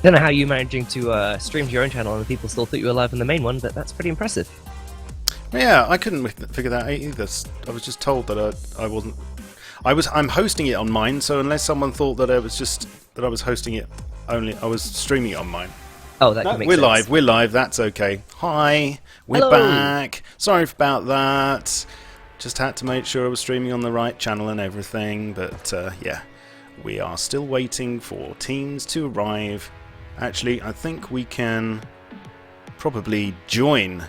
Don't know how you're managing to stream to your own channel and people still thought you were live on the main one, but that's pretty impressive. Yeah, I couldn't figure that out either. I was just told that I wasn't. I'm hosting it on mine, so unless someone thought that I was hosting it only, I was streaming it on mine. Oh, that can make we're sense. live. We're live. That's okay. Hi, we're Hello. back. Sorry about that. Just had to make sure I was streaming on the right channel and everything. But yeah, we are still waiting for teams to arrive. Actually, I think we can probably join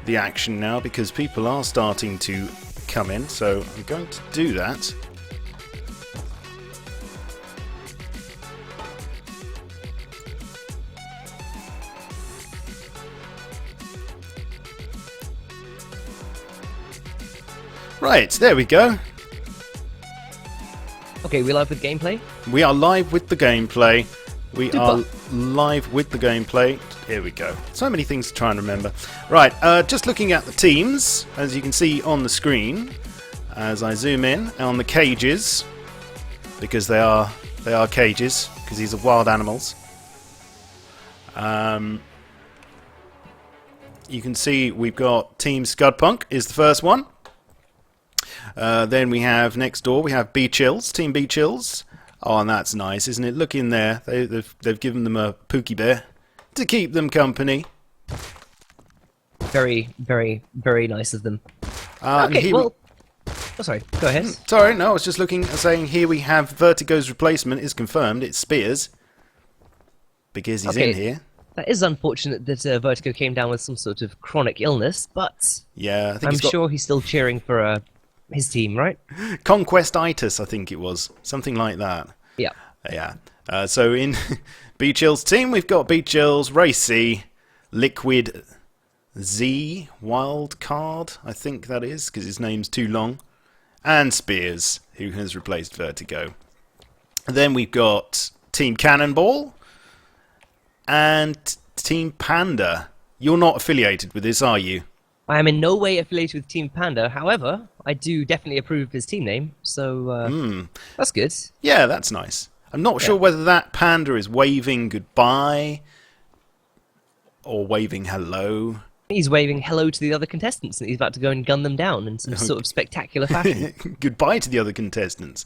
the action now because people are starting to come in. So I'm going to do that. Right, there we go. Okay, we live with gameplay? We are live with the gameplay. We Super. are live with the gameplay. Here we go. So many things to try and remember. Right, just looking at the teams, as you can see on the screen, as I zoom in on the cages, because they are cages, because these are wild animals. You can see we've got Team Scudpunk is the first one. Then we have next door, we have B-Chills, Team B-Chills. Oh, and that's nice, isn't it? Look in there. They've given them a Pookie Bear to keep them company. Very, very, very nice of them. Okay, well... Oh, sorry. Go ahead. Sorry, no, I was just looking, saying here we have Vertigo's replacement is confirmed. It's Spears. Because he's in here. That is unfortunate that Vertigo came down with some sort of chronic illness, but Yeah, I think I'm sure he's still cheering for his team, right? Conquestitis, I think it was. Something like that. Yeah. Yeah. So in B-Chill's team, we've got B-Chills, Racy, Liquid Z, Wild Card, I think that is, because his name's too long, and Spears, who has replaced Vertigo. And then we've got Team Cannonball and Team Panda. You're not affiliated with this, are you? I am in no way affiliated with Team Panda. However, I do definitely approve of his team name, so that's good. Yeah, that's nice. I'm not sure whether that panda is waving goodbye or waving hello. He's waving hello to the other contestants, and he's about to go and gun them down in some sort of spectacular fashion. Goodbye to the other contestants.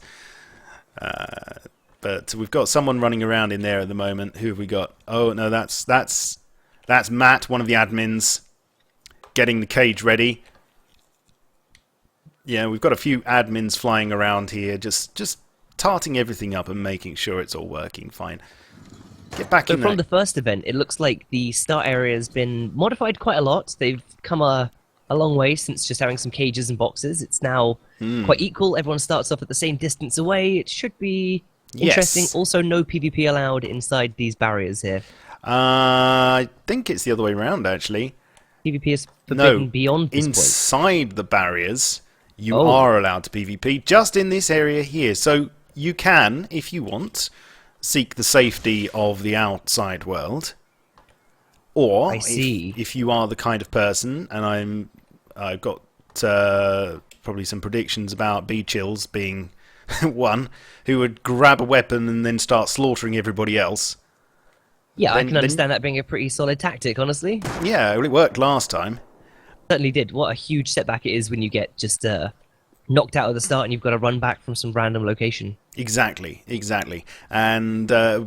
But we've got someone running around in there at the moment. Who have we got? Oh no, that's Matt, one of the admins, getting the cage ready. Yeah, we've got a few admins flying around here, just tarting everything up and making sure it's all working fine. Get back in there. So from the first event, it looks like the start area has been modified quite a lot. They've come a long way since just having some cages and boxes. It's now quite equal. Everyone starts off at the same distance away. It should be interesting. Yes. Also, no PvP allowed inside these barriers here. I think it's the other way around, actually. PvP is forbidden beyond this point. Inside the barriers, you are allowed to PvP, just in this area here. So you can, if you want, seek the safety of the outside world. Or, if you are the kind of person, and I've got probably some predictions about B-Chills being one, who would grab a weapon and then start slaughtering everybody else. Yeah, I can understand that being a pretty solid tactic, honestly. Yeah, well, it worked last time. Certainly did. What a huge setback it is when you get just knocked out at the start and you've got to run back from some random location. Exactly, exactly. And I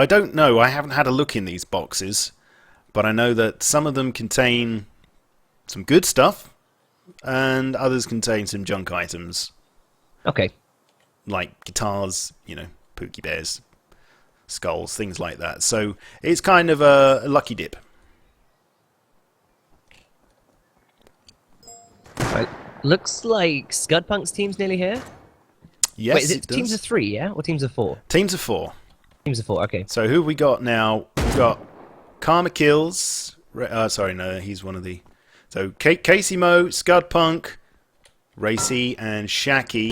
don't know, I haven't had a look in these boxes, but I know that some of them contain some good stuff, and others contain some junk items. Okay. Like guitars, you know, Pookie Bears, skulls, things like that. So it's kind of a lucky dip. Right. Looks like Scudpunk's team's nearly here. Yes, wait, is it teams of 3, yeah? Or teams of 4? Teams of 4. Teams of 4, okay. So who have we got now? We've got Karma Kills. Sorry, no, he's one of the... So Casey Mo, Scudpunk, Racy, and Shaki.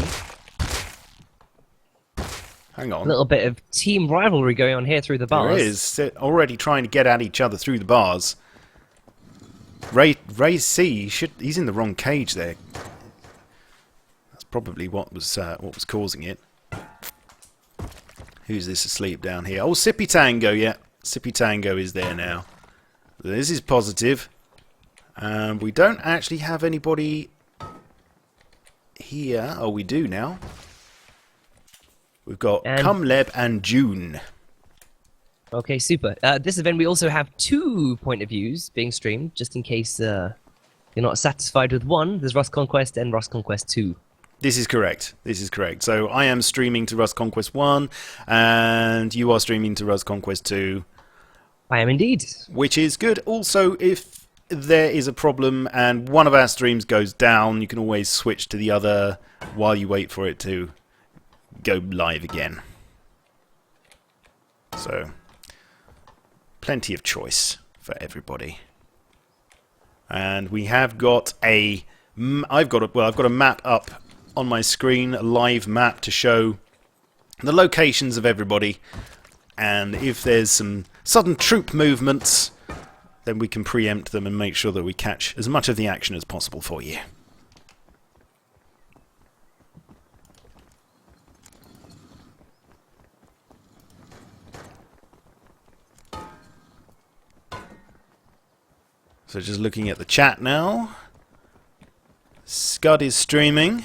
Hang on. A little bit of team rivalry going on here through the bars. There is. They're already trying to get at each other through the bars. Racy, he's in the wrong cage there. That's probably what was causing it. Who's this asleep down here? Oh, Sippy Tango, yeah. Sippy Tango is there now. This is positive. We don't actually have anybody here. Oh, we do now. We've got Cumleb and June. Okay, super. This event we also have 2 point of views being streamed, just in case you're not satisfied with one. There's Rust Conquest and Rust Conquest 2. This is correct. This is correct. So I am streaming to Rust Conquest 1, and you are streaming to Rust Conquest 2. I am indeed. Which is good. Also, if there is a problem and one of our streams goes down, you can always switch to the other while you wait for it to go live again. So, plenty of choice for everybody. And we have got a... I've got a map up on my screen, a live map to show the locations of everybody, and if there's some sudden troop movements, then we can preempt them and make sure that we catch as much of the action as possible for you. So just looking at the chat now, Scud is streaming.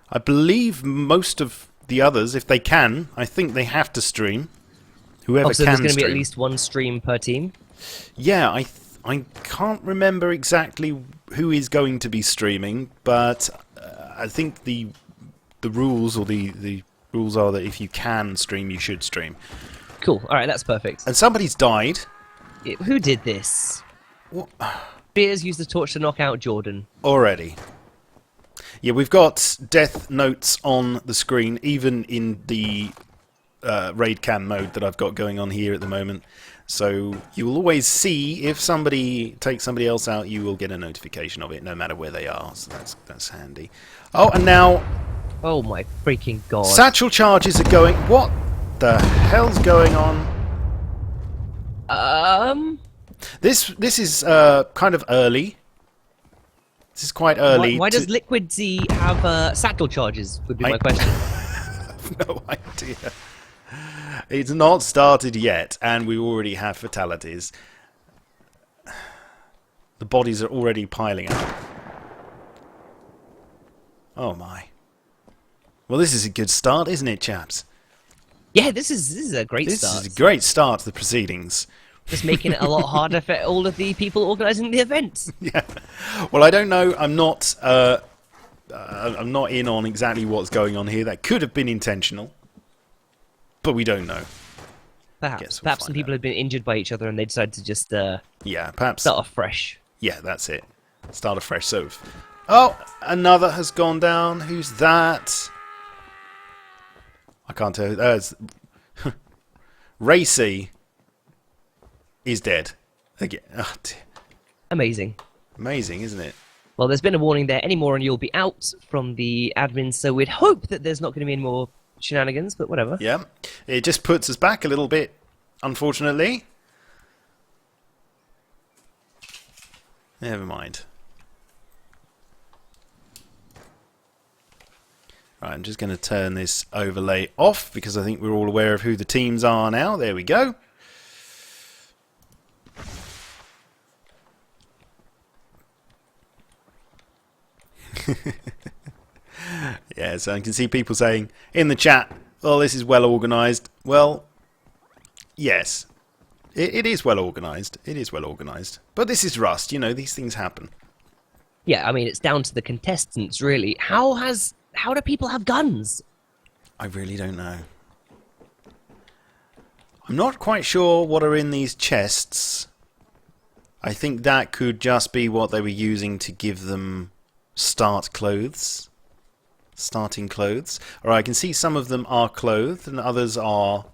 I believe most of the others, if they can, I think they have to stream. Whoever so can there's going to be stream. at least 1 stream per team? Yeah, I can't remember exactly who is going to be streaming, but I think the rules or the rules are that if you can stream, you should stream. Cool. All right, that's perfect. And somebody's died. Who did this? What? Beers used the torch to knock out Jordan. Already. Yeah, we've got death notes on the screen, even in the raid cam mode that I've got going on here at the moment. So you will always see if somebody takes somebody else out, you will get a notification of it, no matter where they are. So that's handy. Oh, and now... Oh my freaking god. Satchel charges are going... What the hell's going on? This is kind of early. This is quite early. Why does Liquid Z have satchel charges, would be my question. I have no idea. It's not started yet, and we already have fatalities. The bodies are already piling up. Oh my. Well, this is a good start, isn't it, chaps? Yeah, this is a great start. This is a great start to the proceedings. Just making it a lot harder for all of the people organising the event. Yeah. Well, I don't know. I'm not in on exactly what's going on here. That could have been intentional, but we don't know. Perhaps some people have been injured by each other and they decided to just yeah, perhaps start off fresh. Yeah, that's it. Start afresh. So, oh, another has gone down. Who's that? I can't tell. Racy is dead again. Oh, amazing. Amazing, isn't it? Well, there's been a warning there. Any more and you'll be out from the admins, so we'd hope that there's not going to be any more shenanigans, but whatever. Yeah, it just puts us back a little bit, unfortunately. Never mind. Right, I'm just going to turn this overlay off because I think we're all aware of who the teams are now. There we go. Yeah, so I can see people saying in the chat, oh, this is well organised. Well, yes, it is well organised. It is well organised. But this is Rust, you know, these things happen. Yeah, I mean, it's down to the contestants, really. How do people have guns? I really don't know. I'm not quite sure what are in these chests. I think that could just be what they were using to give them starting clothes. Alright, I can see some of them are clothed and others are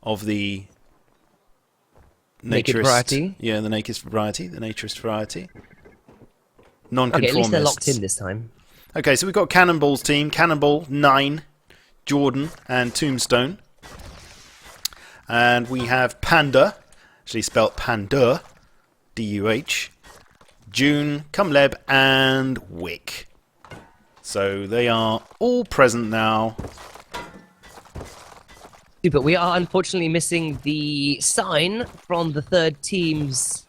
of the naked variety. Yeah, the naked variety, the naturist variety. Non-conformists. Okay, at least they're locked in this time. Okay, so we've got Cannonball's team. Cannonball, 9, Jordan, and Tombstone. And we have Panda, actually spelt Panda, D-U-H, June, Cumleb, and Wick. So they are all present now. But we are unfortunately missing the sign from the third team's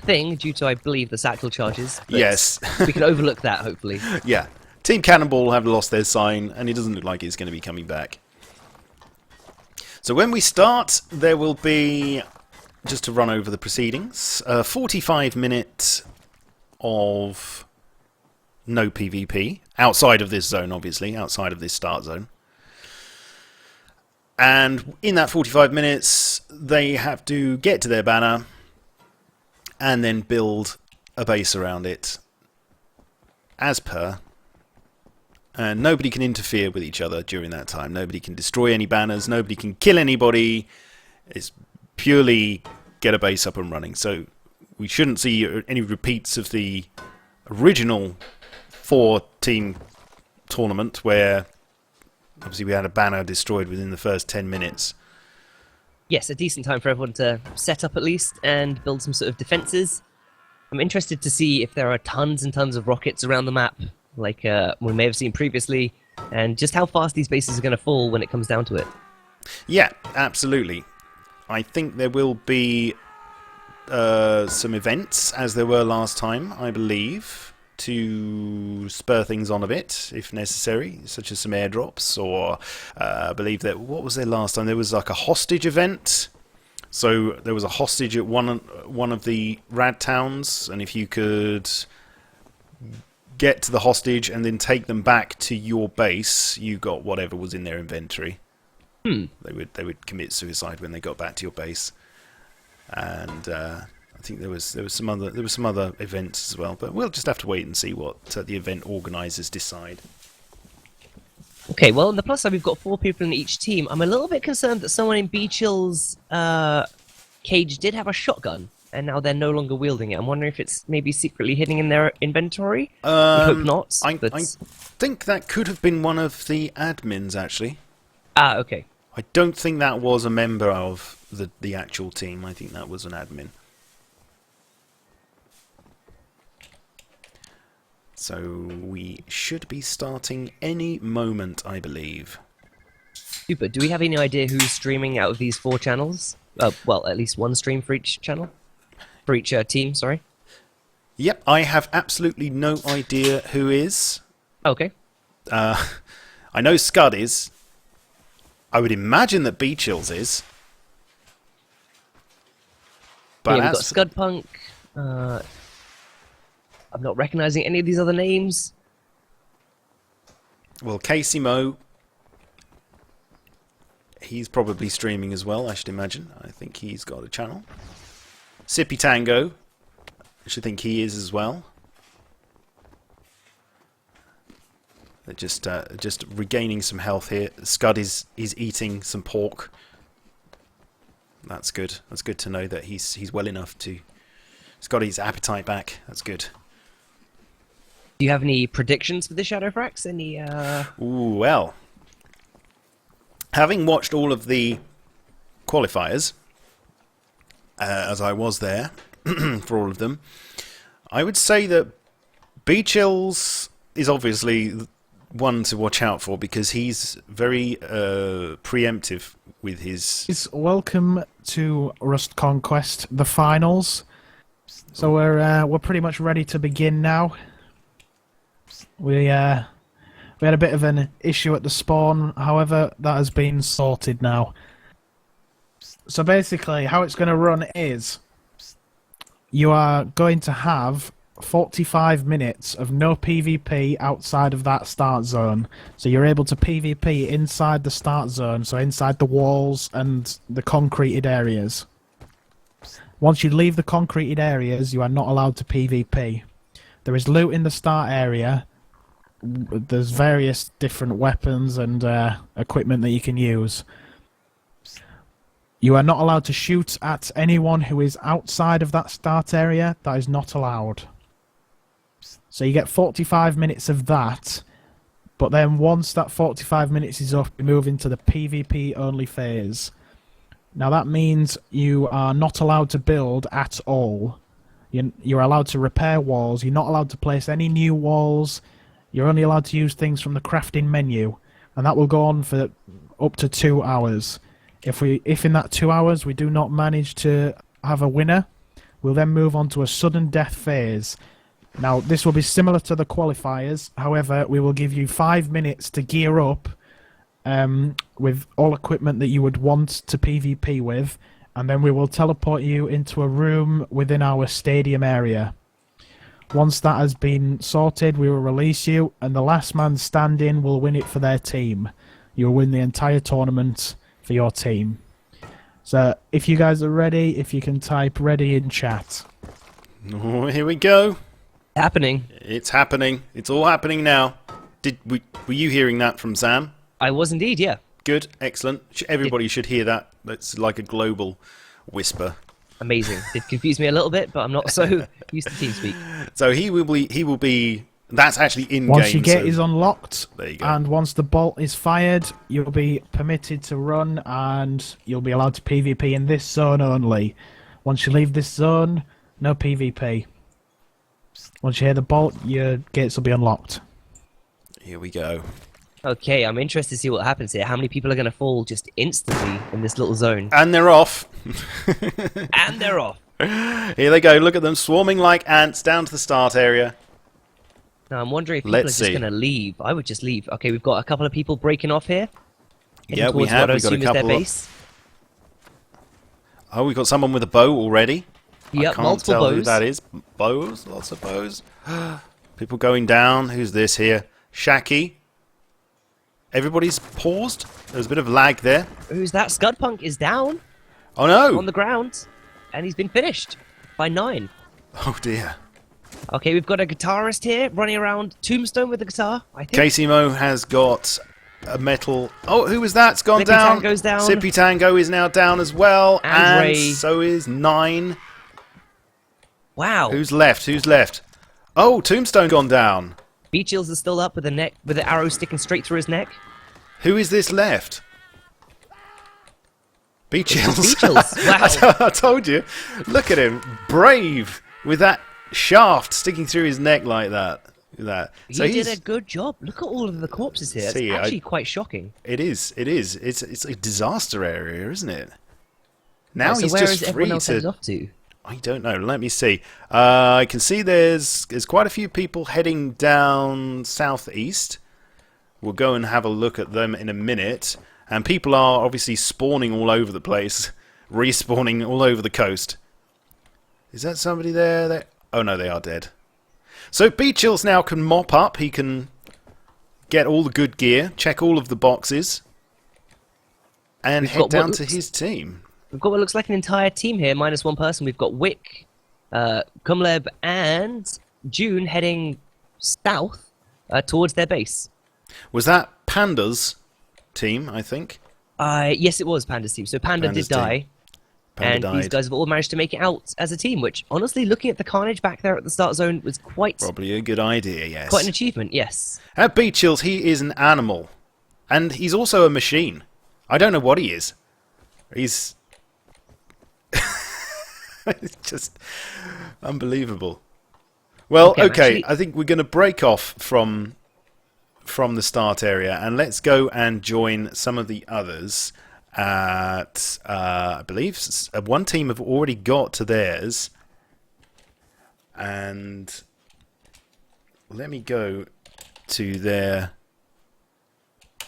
thing due to, I believe, the satchel charges. But Yes. we can overlook that, hopefully. Yeah. Team Cannonball have lost their sign, and it doesn't look like it's going to be coming back. So when we start, there will be, just to run over the proceedings, 45 minutes of no PvP, outside of this zone, obviously, outside of this start zone. And in that 45 minutes, they have to get to their banner and then build a base around it, as per. And nobody can interfere with each other during that time. Nobody can destroy any banners. Nobody can kill anybody. It's purely get a base up and running. So we shouldn't see any repeats of the original 4-team tournament where obviously we had a banner destroyed within the first 10 minutes. Yes, a decent time for everyone to set up at least and build some sort of defences. I'm interested to see if there are tons and tons of rockets around the map, like we may have seen previously, and just how fast these bases are going to fall when it comes down to it. Yeah, absolutely. I think there will be some events, as there were last time, I believe, to spur things on a bit, if necessary, such as some airdrops, or I believe that, what was there last time? There was like a hostage event. So there was a hostage at one of the rad towns, and if you could get to the hostage and then take them back to your base, you got whatever was in their inventory. They would commit suicide when they got back to your base, and I think there was some other events as well, but we'll just have to wait and see what the event organisers decide. Okay, well, on the plus side, we've got 4 people in each team. I'm a little bit concerned that someone in B-Chill's cage did have a shotgun, and now they're no longer wielding it. I'm wondering if it's maybe secretly hidden in their inventory. I hope not. I think that could have been one of the admins, actually. Ah, okay. I don't think that was a member of the actual team. I think that was an admin. So we should be starting any moment, I believe. Super. Do we have any idea who's streaming out of these 4 channels? Well, at least one stream for each channel? For each team, sorry. Yep, I have absolutely no idea who is. Okay. I know Scud is. I would imagine that B-Chills is. But yeah, we've got Scudpunk. I'm not recognising any of these other names. Well, Casey Mo, he's probably streaming as well, I should imagine. I think he's got a channel. Sippy Tango, I should think he is as well. They're just regaining some health here. Scud is eating some pork. That's good. That's good to know that he's well enough to. He's got his appetite back. That's good. Do you have any predictions for the SHADOWFRAX? Any? Ooh, well, having watched all of the qualifiers, as I was there for all of them, I would say that B-Chills is obviously one to watch out for because he's very preemptive with his. Welcome to Rust Conquest, the finals. So we're pretty much ready to begin now. We had a bit of an issue at the spawn, however, that has been sorted now. So basically, how it's going to run is you are going to have 45 minutes of no PvP outside of that start zone. So you're able to PvP inside the start zone, so inside the walls and the concreted areas. Once you leave the concreted areas, you are not allowed to PvP. There is loot in the start area. There's various different weapons and equipment that you can use. You are not allowed to shoot at anyone who is outside of that start area. That is not allowed. So you get 45 minutes of that, but then once that 45 minutes is up, you move into the PvP only phase. Now that means you are not allowed to build at all. You're allowed to repair walls. You're not allowed to place any new walls. You're only allowed to use things from the crafting menu, and that will go on for up to 2 hours. If in that 2 hours we do not manage to have a winner, we'll then move on to a sudden death phase. Now, this will be similar to the qualifiers. However, we will give you 5 minutes to gear up with all equipment that you would want to PvP with, and then we will teleport you into a room within our stadium area. Once that has been sorted, we will release you, and the last man standing will win it for their team. You'll win the entire tournament for your team. So, if you guys are ready, if you can type ready in chat. Oh, here we go. Happening. It's happening. It's all happening now. Were you hearing that from Sam? I was indeed, yeah. Good, excellent. Everybody should hear that. That's like a global whisper. Amazing. It confused me a little bit, but I'm not so used to TeamSpeak. So he will be. That's actually in game. Once your gate is unlocked, there you go. and once the bolt is fired, you'll be permitted to run, and you'll be allowed to PvP in this zone only. Once you leave this zone, no PvP. Once you hear the bolt, your gates will be unlocked. Here we go. Okay, I'm interested to see what happens here. How many people are going to fall just instantly in this little zone? And they're off. And they're off. Here they go. Look at them swarming like ants down to the start area. Now, I'm wondering if people are just going to leave. I would just leave. Okay, we've got a couple of people breaking off here. Yeah, we have. We've got a couple of... Oh, we've got someone with a bow already. Yep, I can't multiple tell bows. who that is. Bows, lots of bows. People going down. Who's this here? Shaki. Everybody's paused. There's a bit of lag there. Who's that? Scudpunk is down. Oh no! On the ground. And he's been finished by 9. Oh dear. Okay, we've got a guitarist here running around Tombstone with a guitar, I think. Casimo has got a metal... Oh, who was that? It's gone Sippy down. Tango's down. Sippy Tango is now down as well. And And Ray. so is 9. Wow. Who's left? Who's left? Oh, Tombstone gone down. Beachills is still up with the arrow sticking straight through his neck. Who is this left? Beachills. Beachills. Wow. I told you. Look at him. Brave. With that shaft sticking through his neck like that. He did a good job. Look at all of the corpses here. It's actually quite shocking. It is. It is. It's a disaster area, isn't it? Now so he's where just is free everyone else headed to... off to? I don't know. Let me see. I can see there's quite a few people heading down southeast. We'll go and have a look at them in a minute. And people are obviously spawning all over the place. Respawning all over the coast. Is that somebody there? Oh no, they are dead. So Beachills now can mop up. He can get all the good gear. Check all of the boxes. And head down to his team. We've got what looks like an entire team here, minus one person. We've got Wick, Kumleb, and June heading south towards their base. Was that Panda's team, I think? Yes, it was Panda's team. So Panda Panda's did die. team. Panda And died. these guys have all managed to make it out as a team, which, honestly, looking at the carnage back there at the start zone was Probably a good idea, yes. quite an achievement, yes. At Beachills, he is an animal. And he's also a machine. I don't know what he is. He's... It's just unbelievable. Well, okay, actually... I think we're going to break off from the start area, and let's go and join some of the others at, I believe, one team have already got to theirs. And let me go to their...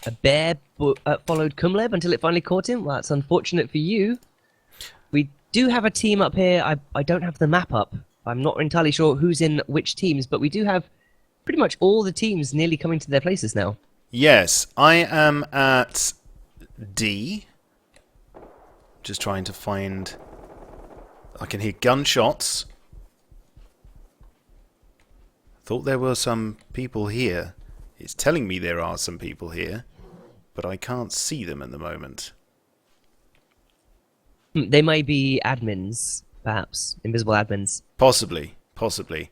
A bear followed Kumleb until it finally caught him. Well, that's unfortunate for you. We do have a team up here. I don't have the map up. I'm not entirely sure who's in which teams, but we do have pretty much all the teams nearly coming to their places now. Yes, I am at D. Just trying to find... I can hear gunshots. Thought there were some people here. It's telling me there are some people here, but I can't see them at the moment. They may be admins, perhaps. Invisible admins. Possibly, possibly.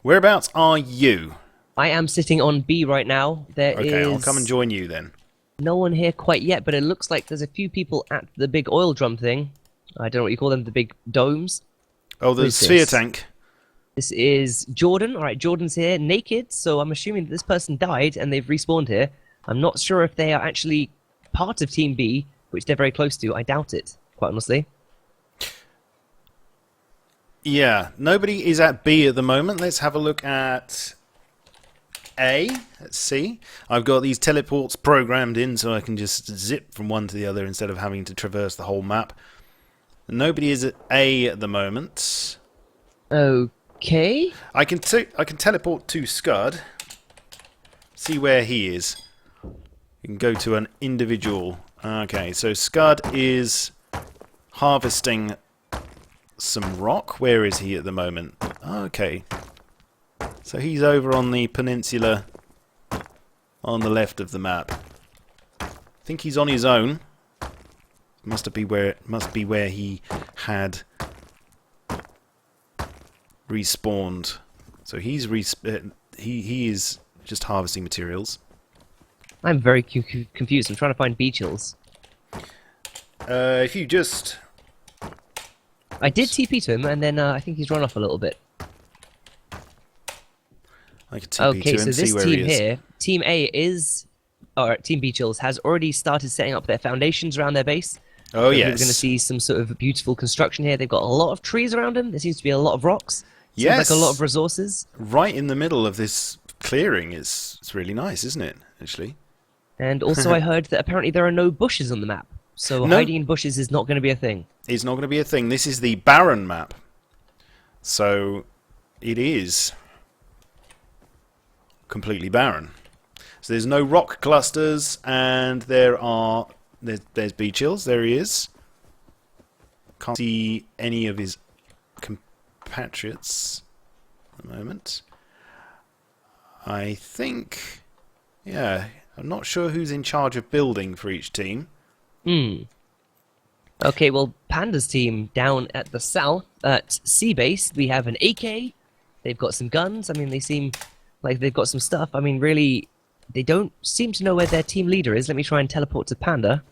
Whereabouts are you? I am sitting on B right now. Okay, I'll come and join you then. No one here quite yet, but it looks like there's a few people at the big oil drum thing. I don't know what you call them, the big domes. Oh, the sphere tank. This is Jordan. Alright, Jordan's here, naked, so I'm assuming that this person died and they've respawned here. I'm not sure if they are actually part of Team B, which they're very close to. I doubt it, quite honestly. Yeah, nobody is at B at the moment. Let's have a look at A. Let's see. I've got these teleports programmed in so I can just zip from one to the other instead of having to traverse the whole map. Nobody is at A at the moment. Okay. I can teleport to Scud. See where he is. You can go to an individual. Okay, so Scud is harvesting some rock. Where is he at the moment? Okay. So he's over on the peninsula on the left of the map. I think he's on his own. Must be where he had respawned. So he's he is just harvesting materials. I'm very confused. I'm trying to find beach hills. If you just... I did TP to him, and then I think he's run off a little bit. I can TP to him, so see this where team he is. here, Team A is... Or Team Beach Hills has already started setting up their foundations around their base. Oh, We're yes. going to see some sort of beautiful construction here. They've got a lot of trees around them. There seems to be a lot of rocks. Seems Yes. like a lot of resources. Right in the middle of this clearing. It's really nice, isn't it, actually? And also I heard that apparently there are no bushes on the map. So No. hiding in bushes is not going to be a thing. It's not going to be a thing. This is the barren map. So it is completely barren. So there's no rock clusters, and there's beach hills. There he is. Can't see any of his compatriots at the moment. I think, yeah, I'm not sure who's in charge of building for each team. Okay, well, Panda's team down at the south at Sea Base, we have an AK. They've got some guns. I mean, they seem like they've got some stuff. I mean, really, they don't seem to know where their team leader is. Let me try and teleport to Panda.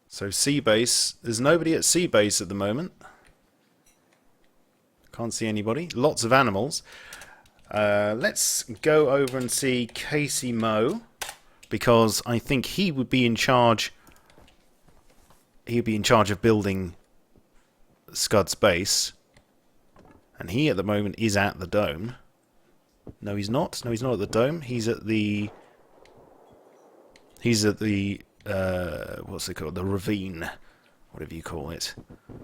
So Sea Base, there's nobody at Sea Base at the moment. Can't see anybody. Lots of animals. Let's go over and see Casey Moe, because I think he would be in charge. He'd be in charge of building Scud's base, and he at the moment is at the dome. No, he's not. No, he's not at the dome. He's at the. What's it called? The ravine, whatever you call it.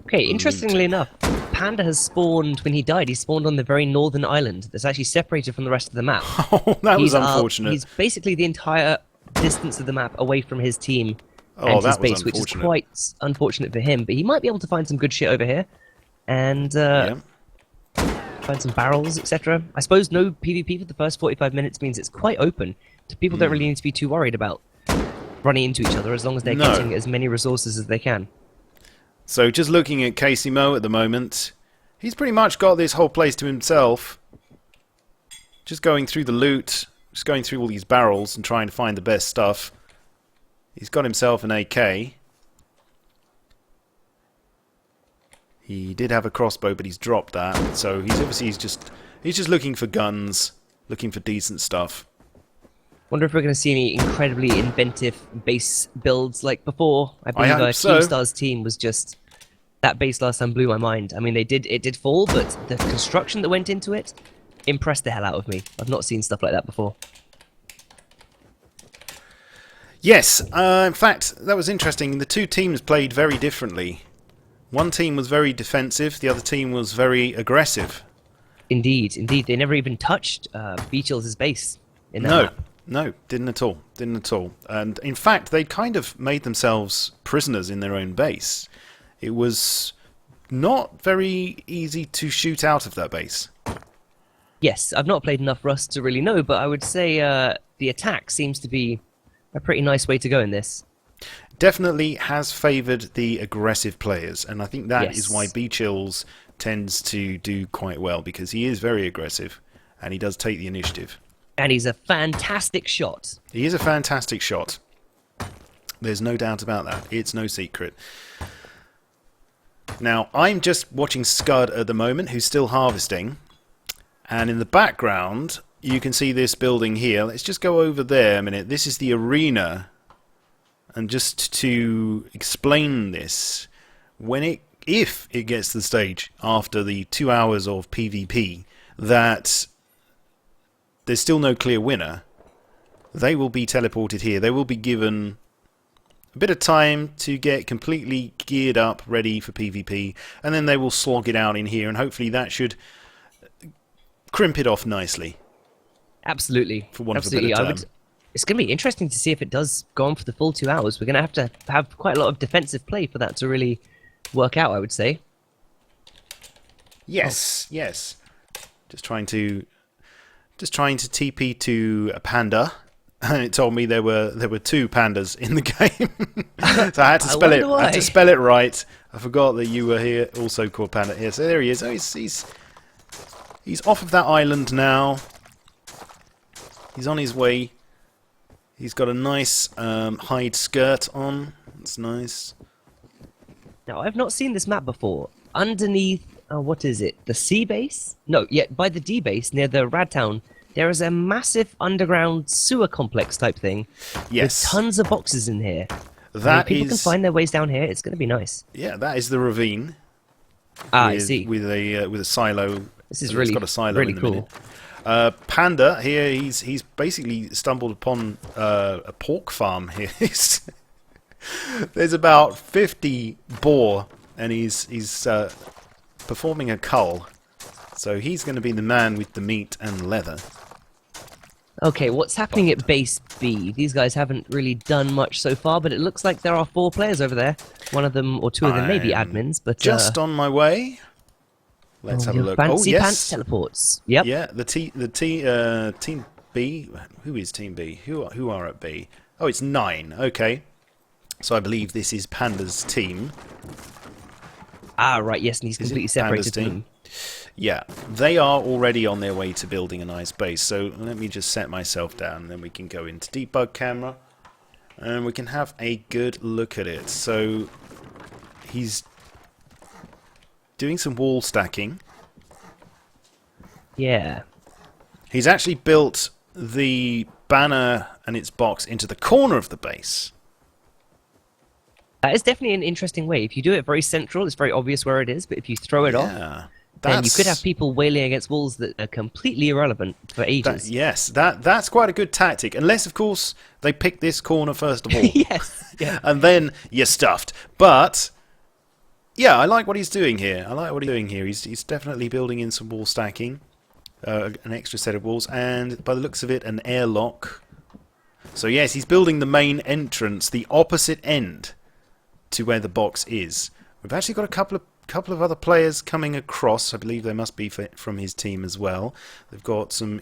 Okay, interestingly enough, Panda has spawned, when he died, he spawned on the very northern island that's actually separated from the rest of the map. Oh, that was unfortunate. He's basically the entire distance of the map away from his team Oh, and his that was base, which is unfortunate. quite unfortunate for him. But he might be able to find some good shit over here. And Yeah. find some barrels, etc. I suppose no PvP for the first 45 minutes means it's quite open. People don't really need to be too worried about running into each other as long as they're No. getting as many resources as they can. So just looking at Casey Moe at the moment, he's pretty much got this whole place to himself. Just going through the loot, just going through all these barrels and trying to find the best stuff. He's got himself an AK. He did have a crossbow, but he's dropped that. So he's just looking for guns, looking for decent stuff. Wonder if we're going to see any incredibly inventive base builds like before. I believe hope so. Keemstar's team was just... That base last time blew my mind. I mean, it did fall, but the construction that went into it impressed the hell out of me. I've not seen stuff like that before. Yes, in fact, that was interesting. The two teams played very differently. One team was very defensive, the other team was very aggressive. Indeed, indeed. They never even touched Beachill's base in that map. No, didn't at all. Didn't at all. And in fact, they kind of made themselves prisoners in their own base. It was not very easy to shoot out of that base. Yes, I've not played enough Rust to really know, but I would say the attack seems to be a pretty nice way to go in this. Definitely has favoured the aggressive players, and I think that is Yes. why Beachills tends to do quite well, because he is very aggressive, and he does take the initiative. And he's a fantastic shot. He is a fantastic shot. There's no doubt about that. It's no secret. Now, I'm just watching Scud at the moment, who's still harvesting. And in the background, you can see this building here. Let's just go over there a minute. This is the arena And just to explain this, if it gets to the stage after the 2 hours of PvP that there's still no clear winner, they will be teleported here. They will be given a bit of time to get completely geared up, ready for PvP, and then they will slog it out in here, and hopefully that should crimp it off nicely. Absolutely. For want of a better term. It's going to be interesting to see if it does go on for the full 2 hours. We're going to have quite a lot of defensive play for that to really work out, I would say. Yes, yes. Just trying to TP to a panda, and it told me there were 2 pandas in the game. So I had to spell it. I had to spell it right. I forgot that you were here, also called Panda here. So there he is. Oh, he's off of that island now. He's on his way. He's got a nice hide skirt on. That's nice. Now, I've not seen this map before. Underneath, what is it? The C base? No, by the D base, near the Rad Town, there is a massive underground sewer complex type thing. Yes. With tons of boxes in here. People can find their ways down here. It's going to be nice. Yeah, that is the ravine. I see. With a silo. This is really, got a silo really in the cool. middle. Panda here, he's basically stumbled upon a pork farm here. There's about 50 boar, and he's performing a cull. So he's going to be the man with the meat and leather. Okay, what's happening at base B? These guys haven't really done much so far, but it looks like there are 4 players over there. One of them or 2 of them may be admins, but just on my way. Let's have a look. Fancy pants teleports. Yep. Yeah, team B. Who is team B? Who are at B? Oh, it's 9. Okay. So I believe this is Panda's team. Ah, right. Yes, and he's completely separated from them. Yeah, they are already on their way to building a nice base. So let me just set myself down, and then we can go into debug camera, and we can have a good look at it. So he's doing some wall stacking. Yeah. He's actually built the banner and its box into the corner of the base. That is definitely an interesting way. If you do it very central, it's very obvious where it is, but if you throw it off, then you could have people wailing against walls that are completely irrelevant for ages. That's quite a good tactic. Unless, of course, they pick this corner first of all. Yes. Yeah. And then you're stuffed. But yeah, I like what he's doing here. He's definitely building in some wall stacking, an extra set of walls, and by the looks of it, an airlock. So yes, he's building the main entrance, the opposite end to where the box is. We've actually got a couple of other players coming across. I believe they must be from his team as well. They've got some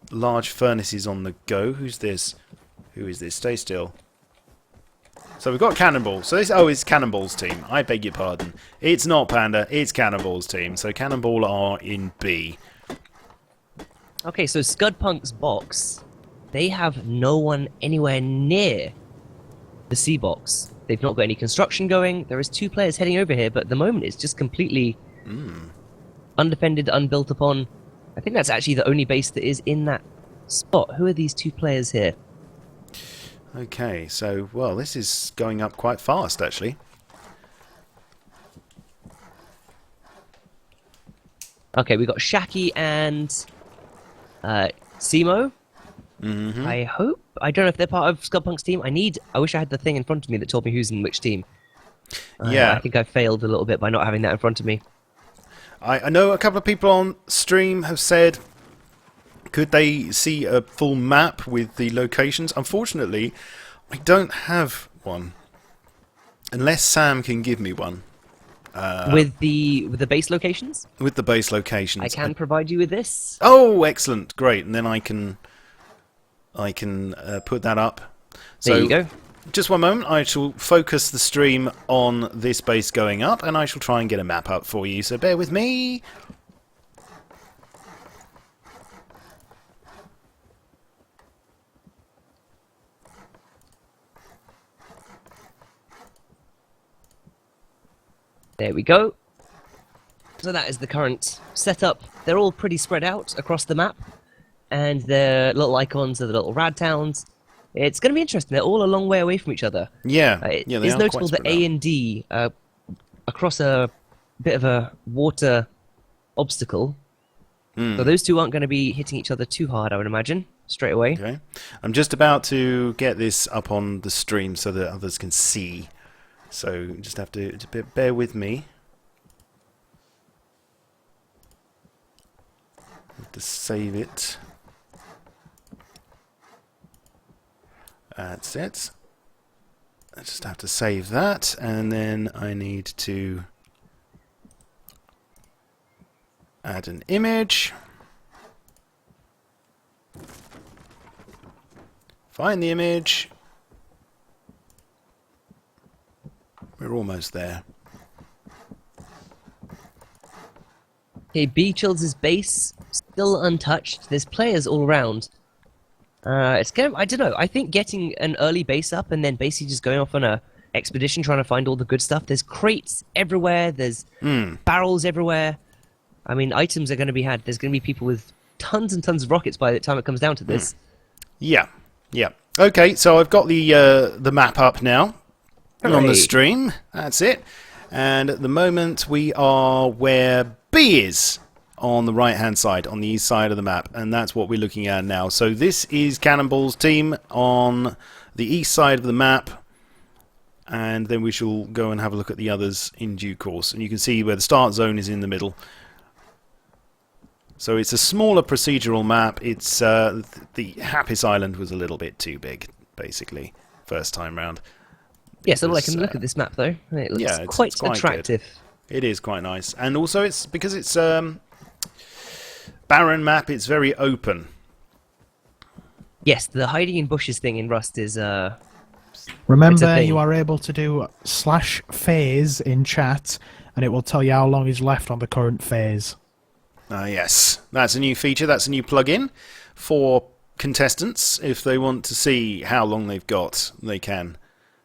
large furnaces on the go. Who's this? Who is this? Stay still. So we've got Cannonball. So it's Cannonball's team. I beg your pardon. It's not Panda. It's Cannonball's team. So Cannonball are in B. Okay, so Scudpunk's box, they have no one anywhere near the C box. They've not got any construction going. There is 2 players heading over here, but at the moment it's just completely undefended, unbuilt upon. I think that's actually the only base that is in that spot. Who are these 2 players here? Okay, so, well, this is going up quite fast, actually. Okay, we got Shaki and Simo. Mm-hmm. I don't know if they're part of Scudpunk's team. I wish I had the thing in front of me that told me who's in which team. I think I failed a little bit by not having that in front of me. I know a couple of people on stream have said, could they see a full map with the locations? Unfortunately, I don't have one. Unless Sam can give me one. With the base locations? With the base locations. I can provide you with this. Oh, excellent. Great. And then I can put that up. There you go. Just one moment. I shall focus the stream on this base going up, and I shall try and get a map up for you. So bear with me. There we go. So that is the current setup. They're all pretty spread out across the map, and their little icons are the little rad towns. It's going to be interesting. They're all a long way away from each other. Yeah, It yeah, they is are notable quite that spread A out. and D across a bit of a water obstacle. So those two aren't going to be hitting each other too hard, I would imagine, straight away. Okay, I'm just about to get this up on the stream so that others can see. So just have to bear with me. Have to save it. That's it. I just have to save that, and then I need to add an image. Find the image. We're almost there. Okay, B Chills' base still untouched. There's players all around. It's gonna. I don't know. I think getting an early base up and then basically just going off on a expedition trying to find all the good stuff. There's crates everywhere. There's barrels everywhere. I mean, items are going to be had. There's going to be people with tons and tons of rockets by the time it comes down to this. Yeah, yeah. Okay, so I've got the map up now on the Hooray. stream. That's it. And at the moment we are where B is on the right-hand side, on the east side of the map, and that's what we're looking at now. So this is Cannonball's team on the east side of the map, and then we shall go and have a look at the others in due course. And you can see where the start zone is in the middle. So it's a smaller procedural map. It's the Happis Island was a little bit too big, basically, first time round. Yeah, so I was, can look at this map though. It looks yeah, it's quite quite attractive. It is quite nice, and also it's because it's barren map. It's very open. Yes, the hiding in bushes thing in Rust is Remember, thing. you are able to do /phase in chat, and it will tell you how long is left on the current phase. Yes, that's a new feature. That's a new plugin for contestants. If they want to see how long they've got, they can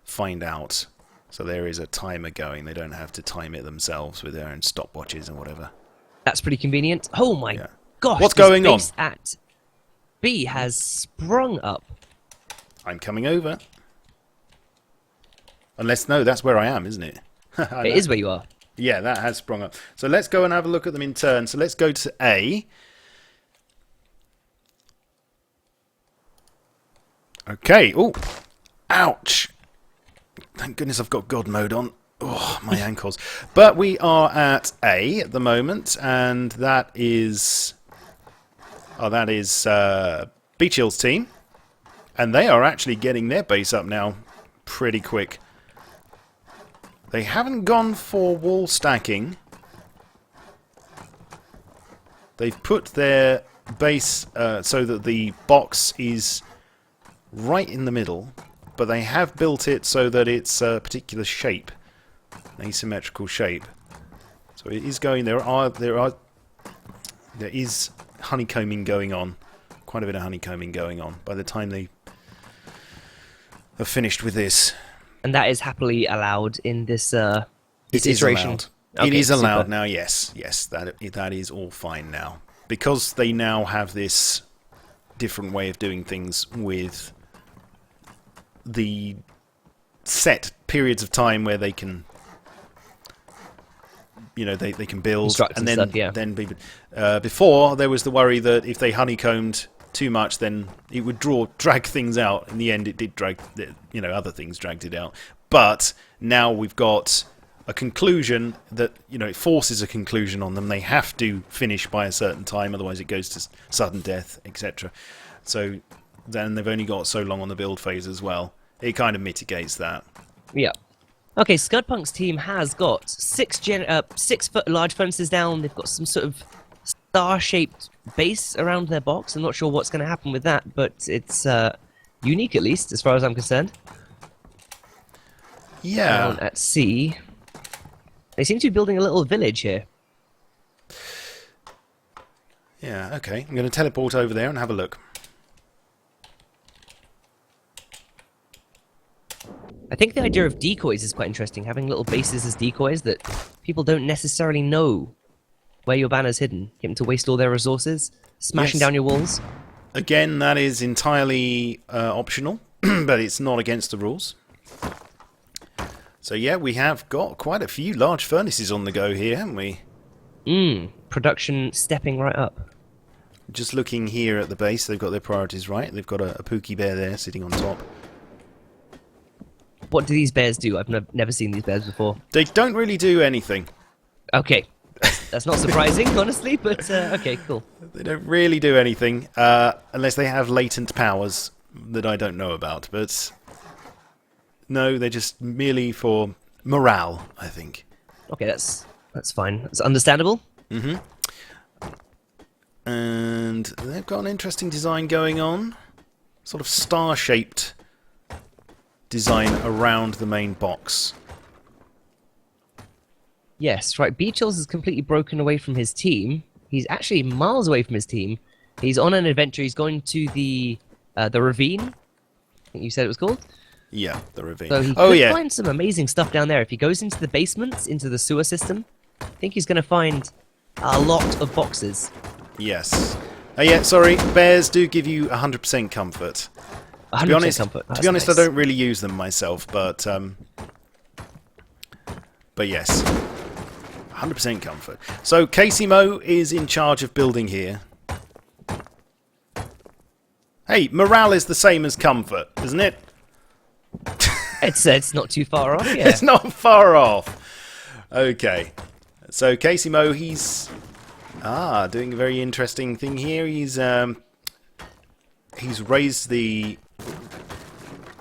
find out. So there is a timer going. They don't have to time it themselves with their own stopwatches and whatever. That's pretty convenient. Oh my Yeah. gosh! What's this going on? base at B has sprung up. I'm coming over. Unless, no, that's where I am, isn't it? It is where you are. Yeah, that has sprung up. So let's go and have a look at them in turn. So let's go to A. Okay. Oh, ouch. Thank goodness I've got God mode on. Oh, my ankles. But we are at A at the moment, and that is... Oh, that is Beachill's team. And they are actually getting their base up now pretty quick. They haven't gone for wall stacking. They've put their base so that the box is right in the middle, but they have built it so that it's a particular shape, an asymmetrical shape. So it is going. There is honeycombing going on, quite a bit of honeycombing going on. By the time they have finished with this. And that is happily allowed in this, It is iteration. allowed. Okay, It is allowed super. now, yes. Yes, that is all fine now. Because they now have this different way of doing things with the set periods of time where they can, you know, they can build. Construct and then, stuff, yeah. then before, there was the worry that if they honeycombed too much, then it would drag things out. In the end, it did drag, you know, other things dragged it out. But now we've got a conclusion that, you know, it forces a conclusion on them. They have to finish by a certain time, otherwise it goes to sudden death, etc. So then they've only got so long on the build phase as well. It kind of mitigates that. Yeah. Okay, Scudpunk's team has got 6 foot large furnaces down. They've got some sort of star-shaped base around their box. I'm not sure what's going to happen with that, but it's unique at least, as far as I'm concerned. Yeah. Down at C, they seem to be building a little village here. Yeah, okay. I'm going to teleport over there and have a look. I think the idea of decoys is quite interesting, having little bases as decoys that people don't necessarily know where your banner's hidden. Get them to waste all their resources, smashing Yes. down your walls. Again, that is entirely optional. but it's not against the rules. So yeah, we have got quite a few large furnaces on the go here, haven't we? Production stepping right up. Just looking here at the base, they've got their priorities right. They've got a Pookie Bear there sitting on top. What do these bears do? I've never seen these bears before. They don't really do anything. Okay. That's not surprising, honestly, but okay, cool. They don't really do anything, unless they have latent powers that I don't know about. But no, they're just merely for morale, I think. Okay, that's fine. That's understandable. Mm-hmm. And they've got an interesting design going on. Sort of star-shaped design around the main box. Yes, right. Beachills is completely broken away from his team. He's actually miles away from his team. He's on an adventure. He's going to the ravine. I think you said it was called. Yeah, the ravine. So he could find some amazing stuff down there. If he goes into the basements, into the sewer system, I think he's going to find a lot of boxes. Yes. Yeah, sorry. Bears do give you 100% comfort. 100% comfort. To be honest, nice. I don't really use them myself, but yes. 100% comfort. So Casey Mo is in charge of building here. Hey, morale is the same as comfort, isn't it? It's not too far off, yeah. It's not far off. Okay. So Casey Mo, he's doing a very interesting thing here. He's raised the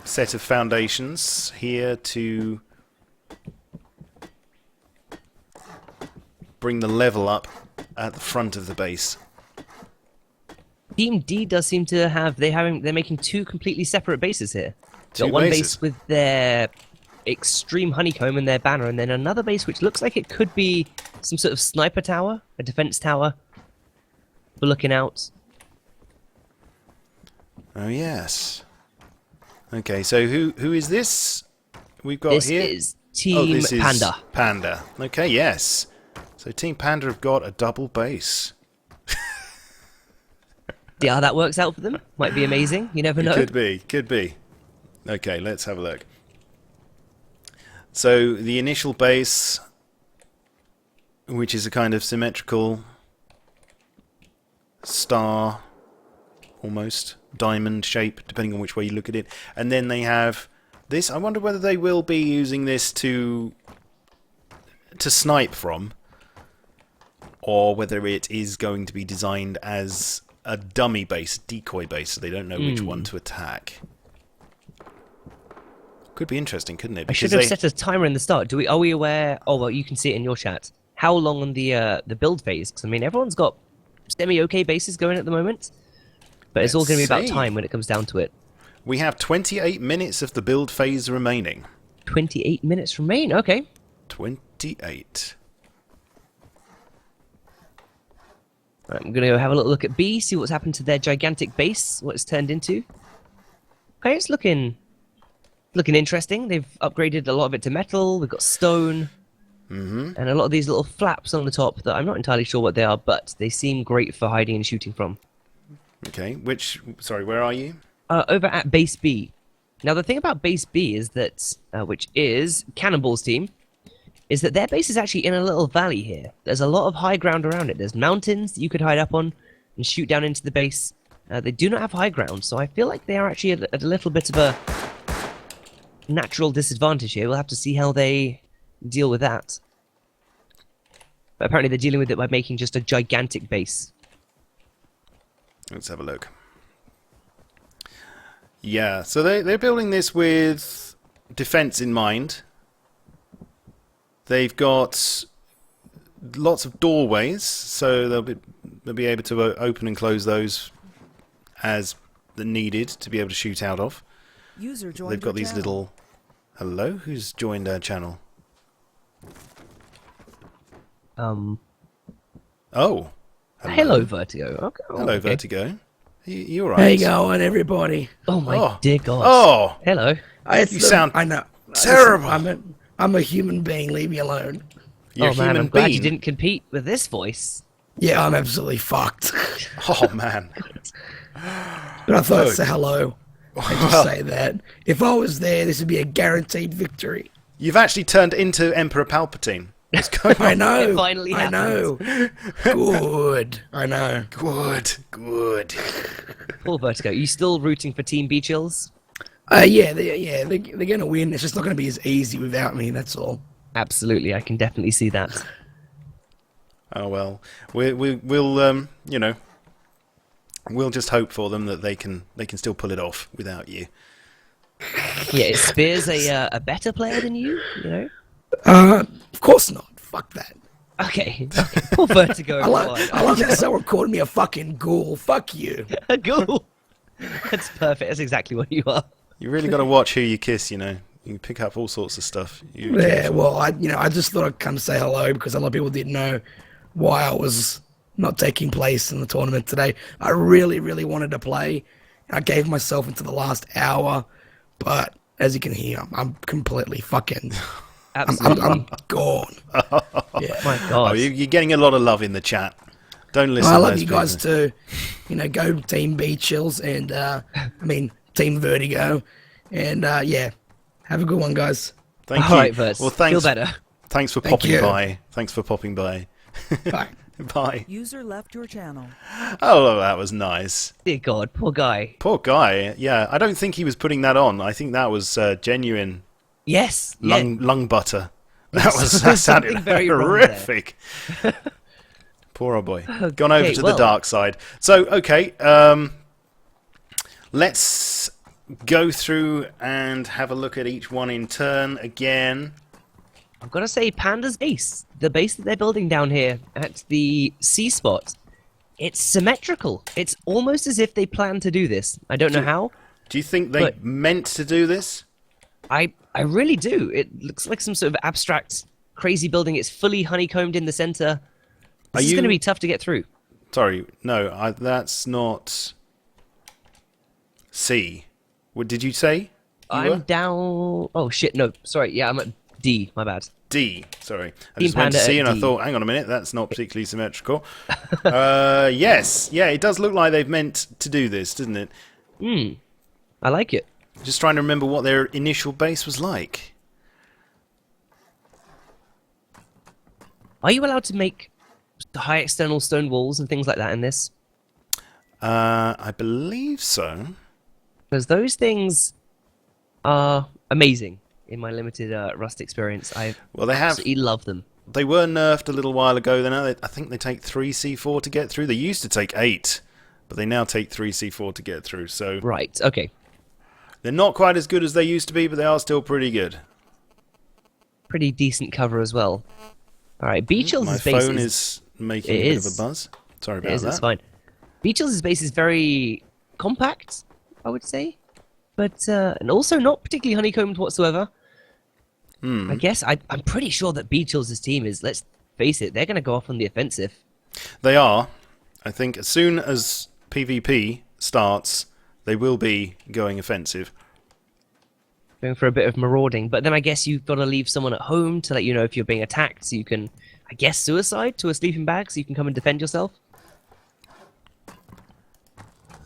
set of foundations here to bring the level up at the front of the base. Team D does seem to have they're making two completely separate bases here. Two Got one bases. base with their extreme honeycomb and their banner, and then another base which looks like it could be some sort of sniper tower, a defense tower for looking out. Oh yes. Okay, so who is this? We've got This here. is Team this is Panda. Panda. Okay, yes. So Team Panda have got a double base. See how that works out for them? Might be amazing. You never know. Could be. Okay, let's have a look. So the initial base, which is a kind of symmetrical star, almost diamond shape, depending on which way you look at it. And then they have this. I wonder whether they will be using this to snipe from, or whether it is going to be designed as a dummy base, decoy base, so they don't know which one to attack. Could be interesting, couldn't it? I should have set a timer in the start. Are we aware? Oh well, you can see it in your chat. How long on the build phase? Because I mean, everyone's got semi-okay bases going at the moment, but it's all going to be about time when it comes down to it. We have 28 minutes of the build phase remaining. 28 minutes remain. Okay. 28. Right, I'm going to go have a little look at B, see what's happened to their gigantic base, what it's turned into. Okay, it's looking interesting. They've upgraded a lot of it to metal. We've got stone. And a lot of these little flaps on the top that I'm not entirely sure what they are, but they seem great for hiding and shooting from. Okay, sorry, where are you? Over at base B. Now, the thing about base B is that, which is Cannonball's team, is that their base is actually in a little valley here. There's a lot of high ground around it. There's mountains that you could hide up on and shoot down into the base. They do not have high ground, so I feel like they are actually at a little bit of a natural disadvantage here. We'll have to see how they deal with that. But apparently they're dealing with it by making just a gigantic base. Let's have a look. Yeah, so they're building this with defense in mind. They've got lots of doorways, so they'll be able to open and close those as needed to be able to shoot out of. User joined They've got your these channel. little... Hello? Who's joined our channel? Oh. Hello, Vertigo. Okay. Hello, okay. Vertigo. You alright? How you going, everybody? Oh my Oh. dear God. Oh! Hello. You sound I know. terrible. I'm a human being. Leave me alone. You're Oh a man, human I'm glad you being. didn't compete with this voice. Yeah, I'm absolutely fucked. Oh, man. But I thought Oh. I'd say hello. I just say that. If I was there, this would be a guaranteed victory. You've actually turned into Emperor Palpatine. What's going on? I know. It finally I know. Good. I know. Good. Poor Vertigo. You still rooting for Team B Chills? Yeah, they're going to win. It's just not going to be as easy without me, that's all. Absolutely, I can definitely see that. Oh well, we'll you know, we'll just hope for them that they can still pull it off without you. Yeah, is Spears a better player than you? You know? Of course not. Fuck that. Okay. Poor Vertigo. I love that someone called me a fucking ghoul. Fuck you. A ghoul. That's perfect. That's exactly what you are. You really got to watch who you kiss. You know, you can pick up all sorts of stuff. Yeah, well, I just thought I'd come say hello because a lot of people didn't know why I was not taking place in the tournament today. I really, really wanted to play. I gave myself into the last hour, but as you can hear, I'm completely fucking... Absolutely. I'm gone. Yeah. My God. Oh, you're getting a lot of love in the chat. Don't listen. I to love those you guys people. too. You know, go Team B Chills and Team Vertigo, and yeah, have a good one, guys. Thank All you. right, Verts. Well, thanks. Feel better. Thanks for Thank popping you. by. Thanks for popping by. Bye. Bye. User left your channel. Oh, that was nice. Dear God, poor guy. Poor guy. Yeah, I don't think he was putting that on. I think that was genuine Yes. Yeah. lung butter. That sounded Something very wrong there. horrific. Poor old boy. Gone over to the well. dark side. So, okay, let's go through and have a look at each one in turn again. I've got to say, Panda's base, the base that they're building down here at the C spot, it's symmetrical. It's almost as if they planned to do this. I don't know how. Do you think they But- meant to do this? I really do. It looks like some sort of abstract, crazy building. It's fully honeycombed in the center. This is going to be tough to get through. Sorry, no, that's not C. What did you say? You I'm were? down... Oh, shit, no. Sorry, yeah, I'm at D. My bad. D. Sorry, I Team just went to Panda C at and I D. thought, hang on a minute, that's not particularly symmetrical. Yes, yeah, it does look like they've meant to do this, doesn't it? I like it. Just trying to remember what their initial base was like. Are you allowed to make high external stone walls and things like that in this? I believe so. Because those things are amazing in my limited Rust experience. I Well, they have. absolutely love them. They were nerfed a little while ago. I think they take 3c4 to get through. They used to take 8, but they now take 3c4 to get through. So Right, okay. they're not quite as good as they used to be, but they are still pretty good. Pretty decent cover as well. Alright, Beachill's My base phone is making a bit of a buzz. Sorry about It is, that. it's fine. Beachill's base is very compact, I would say. But, and also not particularly honeycombed whatsoever. I guess, I'm pretty sure that Beachill's team is, let's face it, they're going to go off on the offensive. They are. I think as soon as PvP starts, they will be going offensive. Going for a bit of marauding, but then I guess you've got to leave someone at home to let you know if you're being attacked, so you can, I guess, suicide to a sleeping bag, so you can come and defend yourself.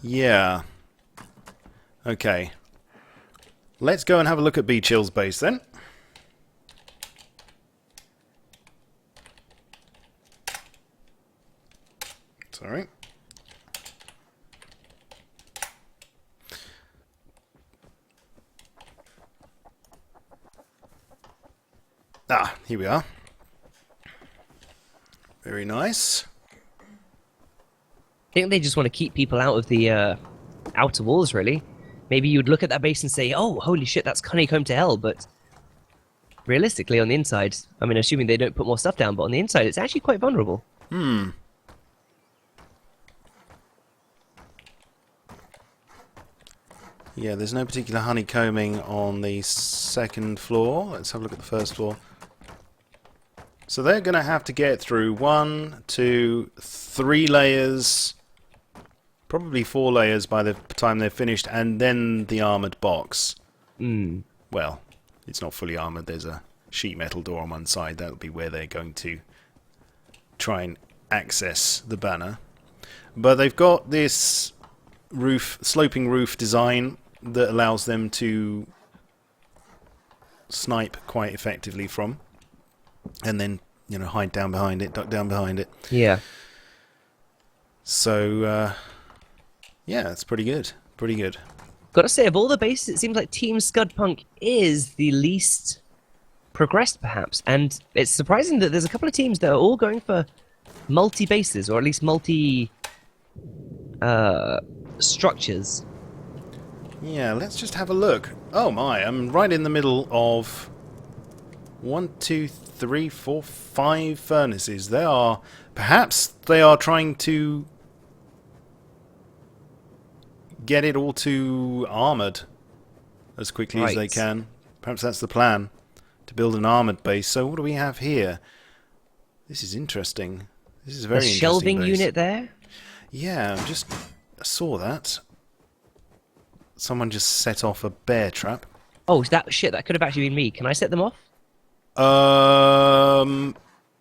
Yeah. Okay. Let's go and have a look at Beachill's base then. Sorry. Ah, here we are. Very nice. I think they just want to keep people out of the outer walls, really. Maybe you'd look at that base and say, oh, holy shit, that's honeycomb to hell, but realistically, on the inside, I mean, assuming they don't put more stuff down, but on the inside, it's actually quite vulnerable. Yeah, there's no particular honeycombing on the second floor. Let's have a look at the first floor. So they're going to have to get through 1, 2, 3 layers, probably 4 layers by the time they're finished, and then the armoured box. Well, it's not fully armoured. There's a sheet metal door on one side. That'll be where they're going to try and access the banner. But they've got this sloping roof design that allows them to snipe quite effectively from, and then hide down behind it, duck down behind it. Yeah. So yeah, it's pretty good. Pretty good. Gotta say, of all the bases, it seems like Team Scudpunk is the least progressed, perhaps. And it's surprising that there's a couple of teams that are all going for multi-bases, or at least multi-structures. Yeah, let's just have a look. Oh my, I'm right in the middle of 1, 2, 3, 4, 5 furnaces. Perhaps they are trying to get it all to armoured as quickly as they can. Perhaps that's the plan, to build an armoured base. So what do we have here? This is interesting. This is a very interesting shelving base. unit there? Yeah, I saw that. Someone just set off a bear trap. Oh, that could have actually been me. Can I set them off?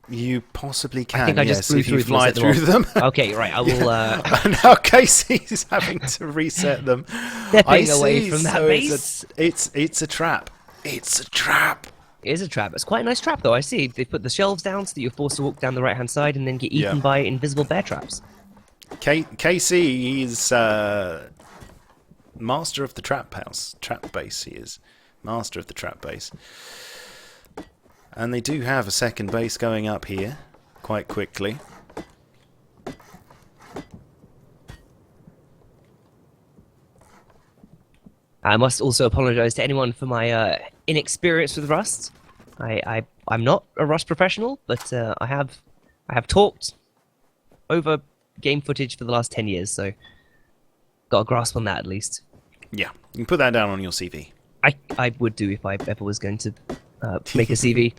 You possibly can. I think I just flew if you through them and fly set them through them. Okay, right. I will. Now Casey's having to reset them. Stepping away from that base. It's a trap. It's a trap. It is a trap. It's quite a nice trap, though. I see. They put the shelves down so that you're forced to walk down the right-hand side and then get eaten by invisible bear traps. Casey is master of the trap base. He is master of the trap base. And they do have a second base going up here quite quickly. I must also apologise to anyone for my inexperience with Rust. I'm not a Rust professional, but I have talked over game footage for the last 10 years, so got a grasp on that at least. Yeah, you can put that down on your CV. I would do if I ever was going to make a CV.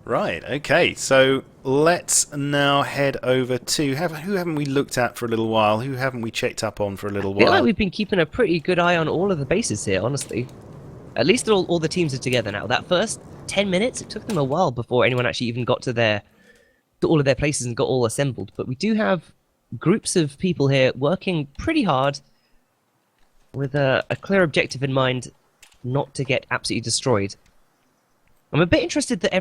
Right, okay, so let's now head over to... Who haven't we looked at for a little while? Who haven't we checked up on for a little I feel while? like we've been keeping a pretty good eye on all of the bases here, honestly. At least all the teams are together now. That first 10 minutes, it took them a while before anyone actually even got to all of their places and got all assembled. But we do have groups of people here working pretty hard with a clear objective in mind, not to get absolutely destroyed. I'm a bit interested that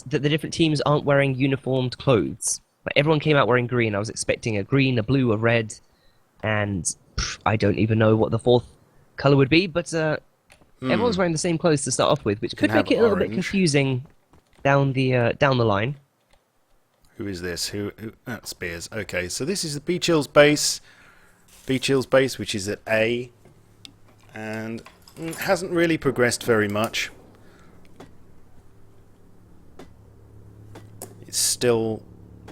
the different teams aren't wearing uniformed clothes. Like, everyone came out wearing green. I was expecting a green, a blue, a red, and I don't even know what the fourth color would be, but everyone's wearing the same clothes to start off with, which could make it a little bit confusing down the line. Who is this? Spears. Okay, so this is the B Chill's base. B Chill's base, which is at A, and hasn't really progressed very much. It's still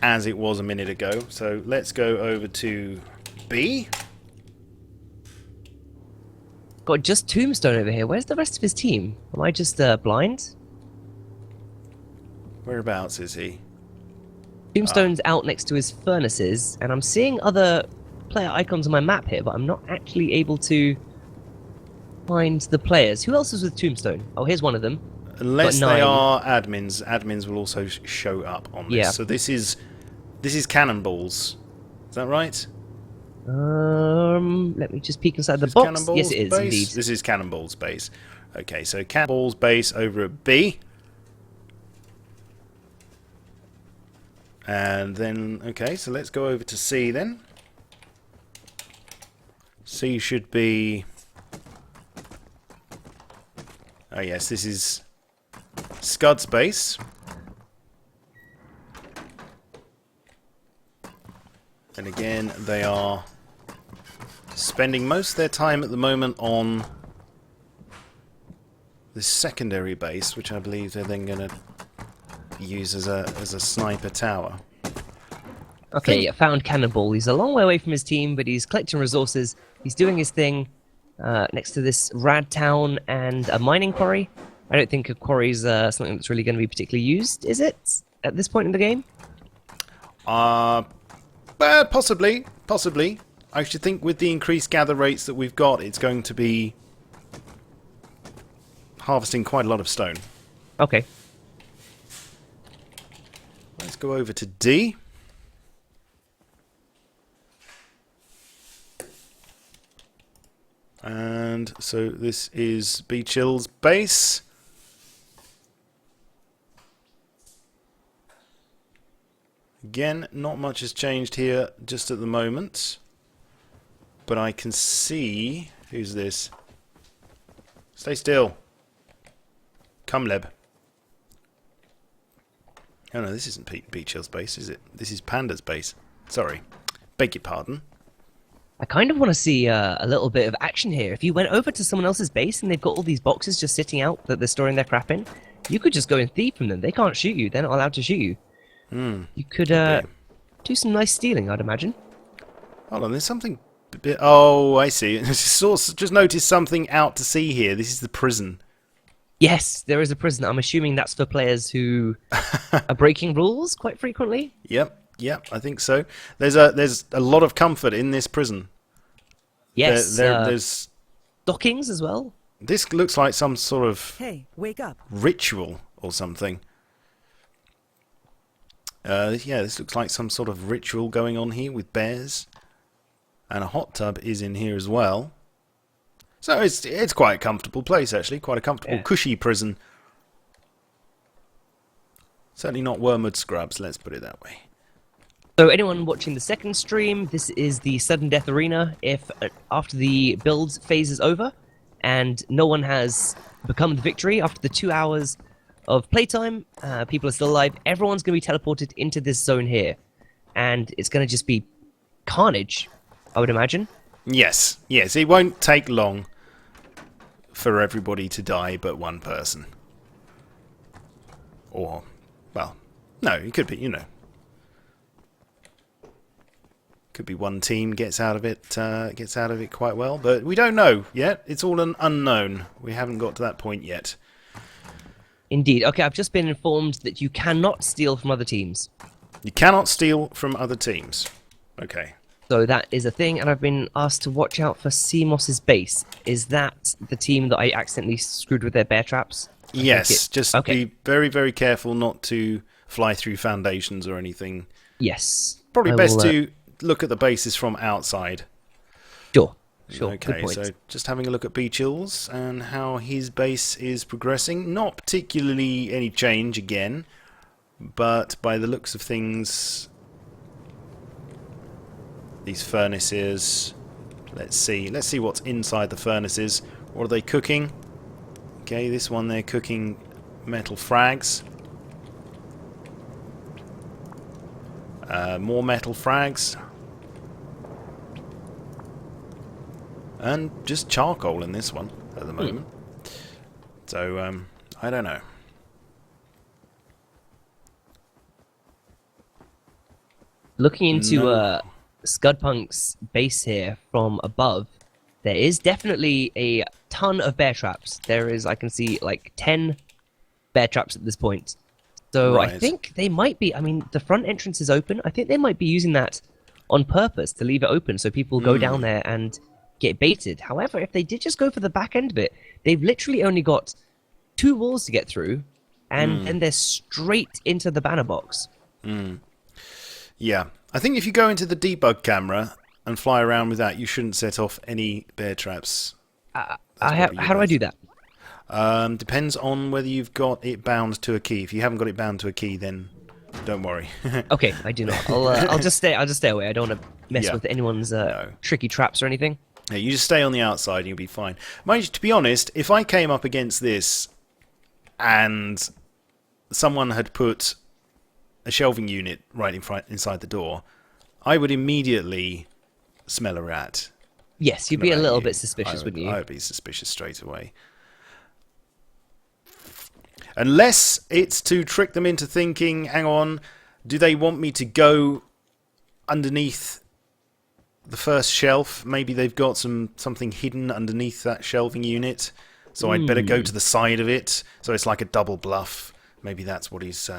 as it was a minute ago. So let's go over to B. Got just Tombstone over here. Where's the rest of his team? Am I just blind? Whereabouts is he? Tombstone's out next to his furnaces, and I'm seeing other player icons on my map here, but I'm not actually able to find the players. Who else is with Tombstone? Oh, here's one of them. Unless they are admins. Admins will also show up on this. Yeah. So this is Cannonballs. Is that right? Let me just peek inside the box. Yes, it is base? indeed. This is Cannonball's base. Okay, so Cannonball's base over at B. And then, okay, so let's go over to C then. C should be... Oh yes, this is Scud's base. And again, they are spending most of their time at the moment on this secondary base, which I believe they're then going to use as a sniper tower. Okay, yeah, found Cannonball. He's a long way away from his team, but he's collecting resources. He's doing his thing next to this rad town and a mining quarry. I don't think a quarry is something that's really going to be particularly used, is it, at this point in the game? Possibly. I should think with the increased gather rates that we've got, it's going to be harvesting quite a lot of stone. Okay. Let's go over to D. And so this is B Chill's base. Again, not much has changed here just at the moment. But I can see... Who's this? Stay still. Come, Leb. Oh no, this isn't B Chill's base, is it? This is Panda's base. Sorry. Beg your pardon. I kind of want to see a little bit of action here. If you went over to someone else's base and they've got all these boxes just sitting out that they're storing their crap in, you could just go and thieve from them. They can't shoot you. They're not allowed to shoot you. You could do some nice stealing, I'd imagine. Hold on, there's something a bit... Oh, I see. Just noticed something out to sea here. This is the prison. Yes, there is a prison. I'm assuming that's for players who are breaking rules quite frequently. Yep, I think so. There's a lot of comfort in this prison. Yes, there's dockings as well. This looks like some sort of wake up. ritual or something. Yeah, this looks like some sort of ritual going on here with bears. And a hot tub is in here as well. So it's quite a comfortable place, actually. Quite a comfortable, cushy prison. Certainly not wormwood scrubs, let's put it that way. So anyone watching the second stream, this is the sudden death arena. If after the build phase is over and no one has become the victory after the 2 hours of playtime, people are still alive, everyone's going to be teleported into this zone here. And it's going to just be carnage, I would imagine. Yes, it won't take long for everybody to die but one person. Or, well, no, it could be, you know. Could be one team gets out of it quite well, but we don't know yet. It's all an unknown. We haven't got to that point yet. Indeed. Okay, I've just been informed that you cannot steal from other teams. You cannot steal from other teams. Okay. So that is a thing, and I've been asked to watch out for Seamoss's base. Is that the team that I accidentally screwed with their bear traps? Yes, just be very, very careful not to fly through foundations or anything. Yes. Probably best to look at the bases from outside. Sure. Okay, so just having a look at B Chill's and how his base is progressing. Not particularly any change again, but by the looks of things, these furnaces. Let's see what's inside the furnaces. What are they cooking? Okay, this one they're cooking metal frags. More metal frags. And just charcoal in this one at the moment. So, I don't know. Looking into Scudpunk's base here from above, there is definitely a ton of bear traps. There is, I can see, like 10 bear traps at this point. So I think they might be, I mean, the front entrance is open. I think they might be using that on purpose to leave it open so people go down there and get baited. However, if they did just go for the back end of it, they've literally only got 2 walls to get through, and then they're straight into the banner box. Yeah, I think if you go into the debug camera and fly around with that, you shouldn't set off any bear traps. How do I do that? Depends on whether you've got it bound to a key. If you haven't got it bound to a key, then don't worry. Okay, I do not. I'll just stay away. I don't want to mess with anyone's tricky traps or anything. Yeah, you just stay on the outside and you'll be fine. Mind you, to be honest, if I came up against this and someone had put a shelving unit right inside the door, I would immediately smell a rat. Yes, you'd be a little bit suspicious, wouldn't you? I would be suspicious straight away. Unless it's to trick them into thinking, hang on, do they want me to go underneath the first shelf? Maybe they've got something hidden underneath that shelving unit, so I'd better go to the side of it. So it's like a double bluff. Maybe that's what he's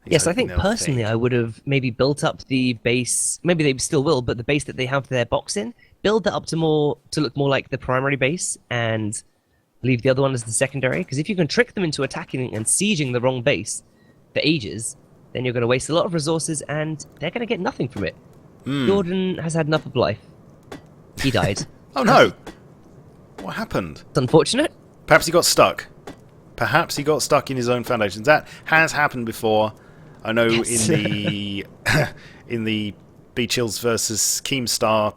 yes, I think personally I would have maybe built up the base, maybe they still will, but the base that they have their box in, build that up to look more like the primary base and leave the other one as the secondary. Because if you can trick them into attacking and sieging the wrong base for ages, then you're going to waste a lot of resources and they're going to get nothing from it. Jordan has had enough of life. He died. Oh no! What happened? It's unfortunate. Perhaps he got stuck. Perhaps he got stuck in his own foundations. That has happened before. I know Yes. in the in the Beachills versus Keemstar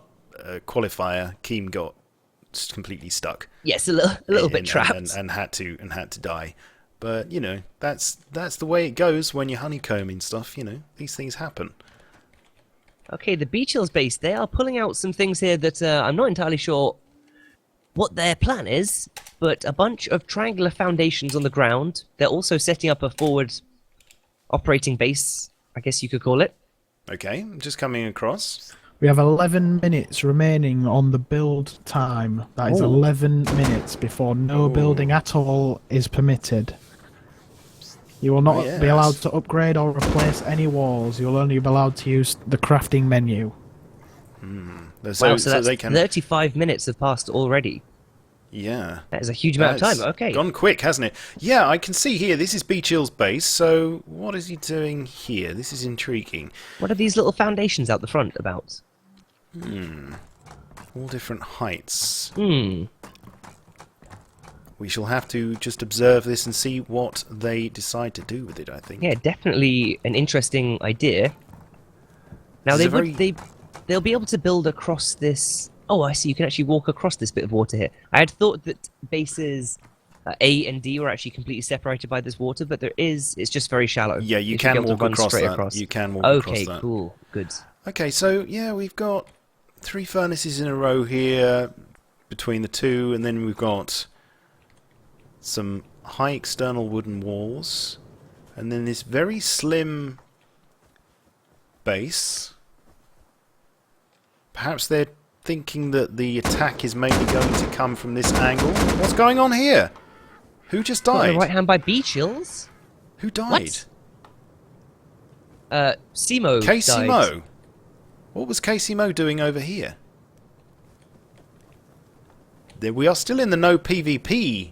qualifier, Keem got completely stuck. Yes, a little bit trapped. and had to die. But you know, that's the way it goes when you're honeycombing stuff. You know, these things happen. Okay, the Beach Hills base, they are pulling out some things here that I'm not entirely sure what their plan is, but a bunch of triangular foundations on the ground. They're also setting up a forward operating base, I guess you could call it. Okay, I'm just coming across. We have 11 minutes remaining on the build time. That is 11 minutes before no building at all is permitted. You will not be allowed to upgrade or replace any walls. You'll only be allowed to use the crafting menu. So that's 35 minutes have passed already. Yeah. That is a huge amount of time. Okay. Gone quick, hasn't it? Yeah, I can see here, this is Beachill's base, so what is he doing here? This is intriguing. What are these little foundations out the front about? All different heights. Hmm. We shall have to just observe this and see what they decide to do with it, I think. Yeah, definitely an interesting idea. Now This is they'll be able to build across this. Oh, I see. You can actually walk across this bit of water here. I had thought that bases A and D were actually completely separated by this water, but it's just very shallow. Yeah, you should be can able to walk run across straight that. across. You can walk across Okay, that. cool. Good. Okay, so yeah, we've got 3 furnaces in a row here between the two, and then we've got some high external wooden walls, and then this very slim base. Perhaps they're thinking that the attack is maybe going to come from this angle. What's going on here? Who just Got died? the right hand by Beachills. Who died? Simo Casey died. Mo. What was Casey Mo doing over here? We are still in the no PvP.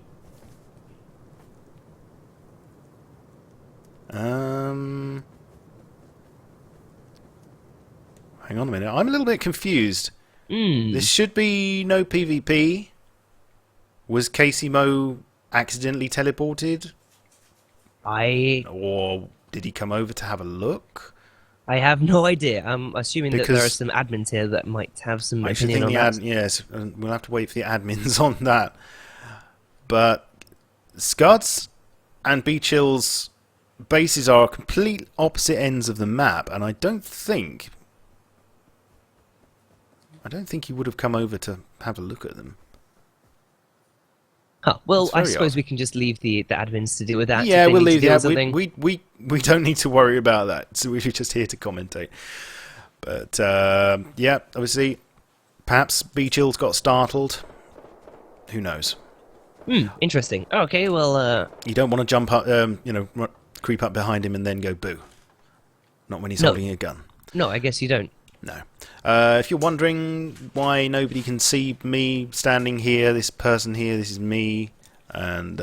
Hang on a minute. I'm a little bit confused. This should be no PvP. Was Casey Mo accidentally teleported? Or did he come over to have a look? I have no idea. I'm assuming that there are Because some admins here that might have some I should opinion think on that. yes, we'll have to wait for the admins on that. But Scuds and Beachill's bases are complete opposite ends of the map, and I don't think he would have come over to have a look at them. Huh. Well, That's I very suppose odd. we can just leave the admins to deal with that. Yeah, if they we'll need to leave deal that. with something. We don't need to worry about that. So we're just here to commentate. But yeah, obviously, perhaps Beachill's got startled. Who knows? Interesting. Okay, well, You don't want to jump up, creep up behind him and then go boo. Not when he's No. holding a gun. no, I guess you don't. No. If you're wondering why nobody can see me standing here, this person here, this is me, and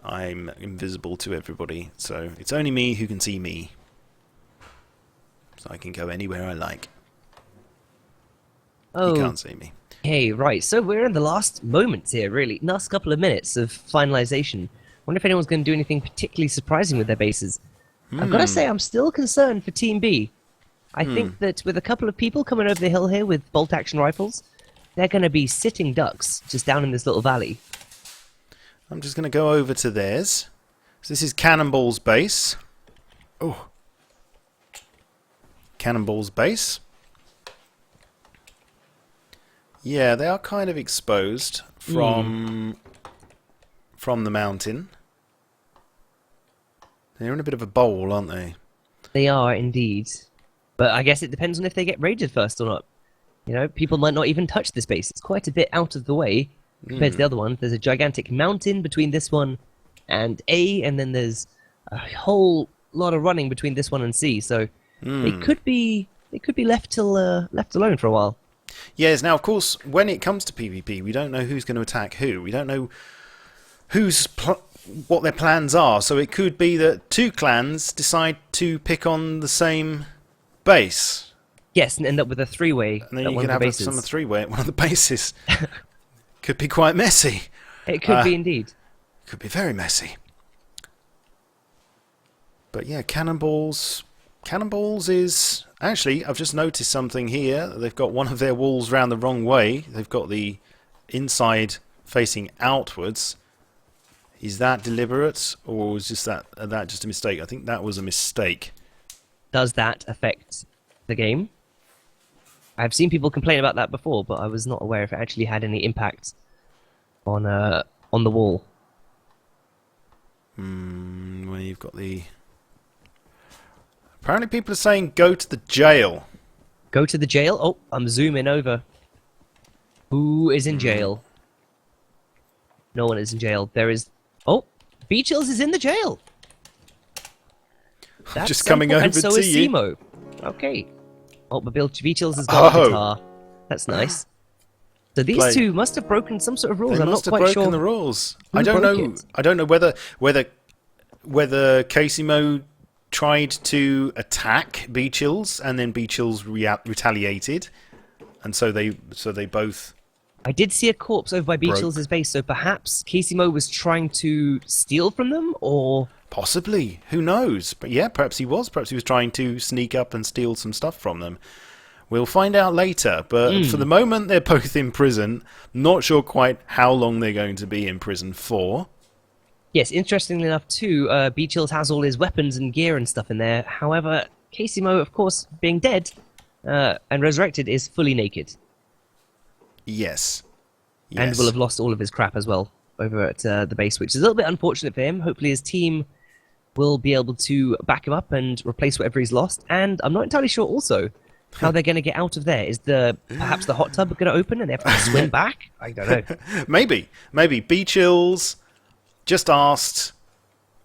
I'm invisible to everybody, so it's only me who can see me. So I can go anywhere I like. Oh, You can't see me. hey, right. So we're in the last moments here, really. Last couple of minutes of finalization. Wonder if anyone's going to do anything particularly surprising with their bases. I've got to say, I'm still concerned for Team B. I think that with a couple of people coming over the hill here with bolt-action rifles, they're going to be sitting ducks just down in this little valley. I'm just going to go over to theirs. So this is Cannonball's base. Oh. Cannonball's base. Yeah, they are kind of exposed from the mountain. They're in a bit of a bowl, aren't they? They are indeed. But I guess it depends on if they get raided first or not. You know, people might not even touch this base. It's quite a bit out of the way compared to the other one. There's a gigantic mountain between this one and A, and then there's a whole lot of running between this one and C. So they could be left alone for a while. Yes, now of course, when it comes to PvP, we don't know who's going to attack who. We don't know what their plans are. So it could be that 2 clans decide to pick on the same base. Yes, and end up with a three-way And then at you one can of the have bases. some three-way at one of the bases. Could be quite messy. It could be indeed. Could be very messy. But yeah, cannonballs. Cannonballs is... Actually, I've just noticed something here. They've got one of their walls round the wrong way. They've got the inside facing outwards. Is that deliberate, or was just that just a mistake? I think that was a mistake. Does that affect the game? I've seen people complain about that before, but I was not aware if it actually had any impact on the wall. When you've got the... Apparently people are saying go to the jail. Go to the jail? Oh, I'm zooming over. Who is in jail? No one is in jail. There is... Oh, Beachills is in the jail. That's Just coming simple. over and so to is you. Simo. Okay. Oh, but Beachills has got a guitar. That's nice. So these two must have broken some sort of rules. They I'm must not have quite broken sure. the rules. who I don't broke know. it. I don't know whether Casimo tried to attack Beachills and then Beachills retaliated, and so they both. I did see a corpse over by Beachills' base, so perhaps Casimo was trying to steal from them, or... Possibly. Who knows? But yeah, perhaps he was. Perhaps he was trying to sneak up and steal some stuff from them. We'll find out later, but for the moment they're both in prison. Not sure quite how long they're going to be in prison for. Yes, interestingly enough too, Beachills has all his weapons and gear and stuff in there. However, Casimo, of course, being dead and resurrected, is fully naked. Yes. And will have lost all of his crap as well over at the base, which is a little bit unfortunate for him. Hopefully his team will be able to back him up and replace whatever he's lost. And I'm not entirely sure also how they're going to get out of there. Is perhaps the hot tub going to open and they have to swim back? I don't know. Maybe Beachills just asked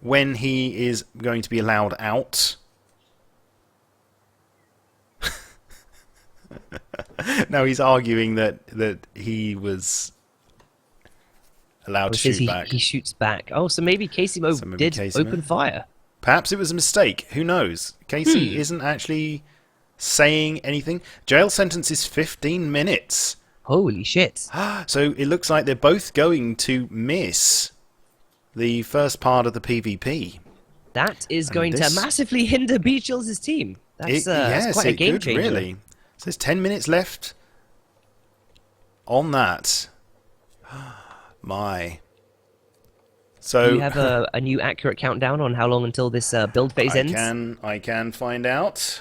when he is going to be allowed out. Now he's arguing that he was allowed to shoot back. He shoots back. Oh, so maybe Casimo did Casimo. open fire. Perhaps it was a mistake. Who knows? Casey isn't actually saying anything. Jail sentence is 15 minutes. Holy shit. So it looks like they're both going to miss the first part of the PvP. That is going to massively hinder Beachills' team. That's quite a game changer. Really. So there's 10 minutes left on that. My. So do you have a new accurate countdown on how long until this build phase ends? I can find out.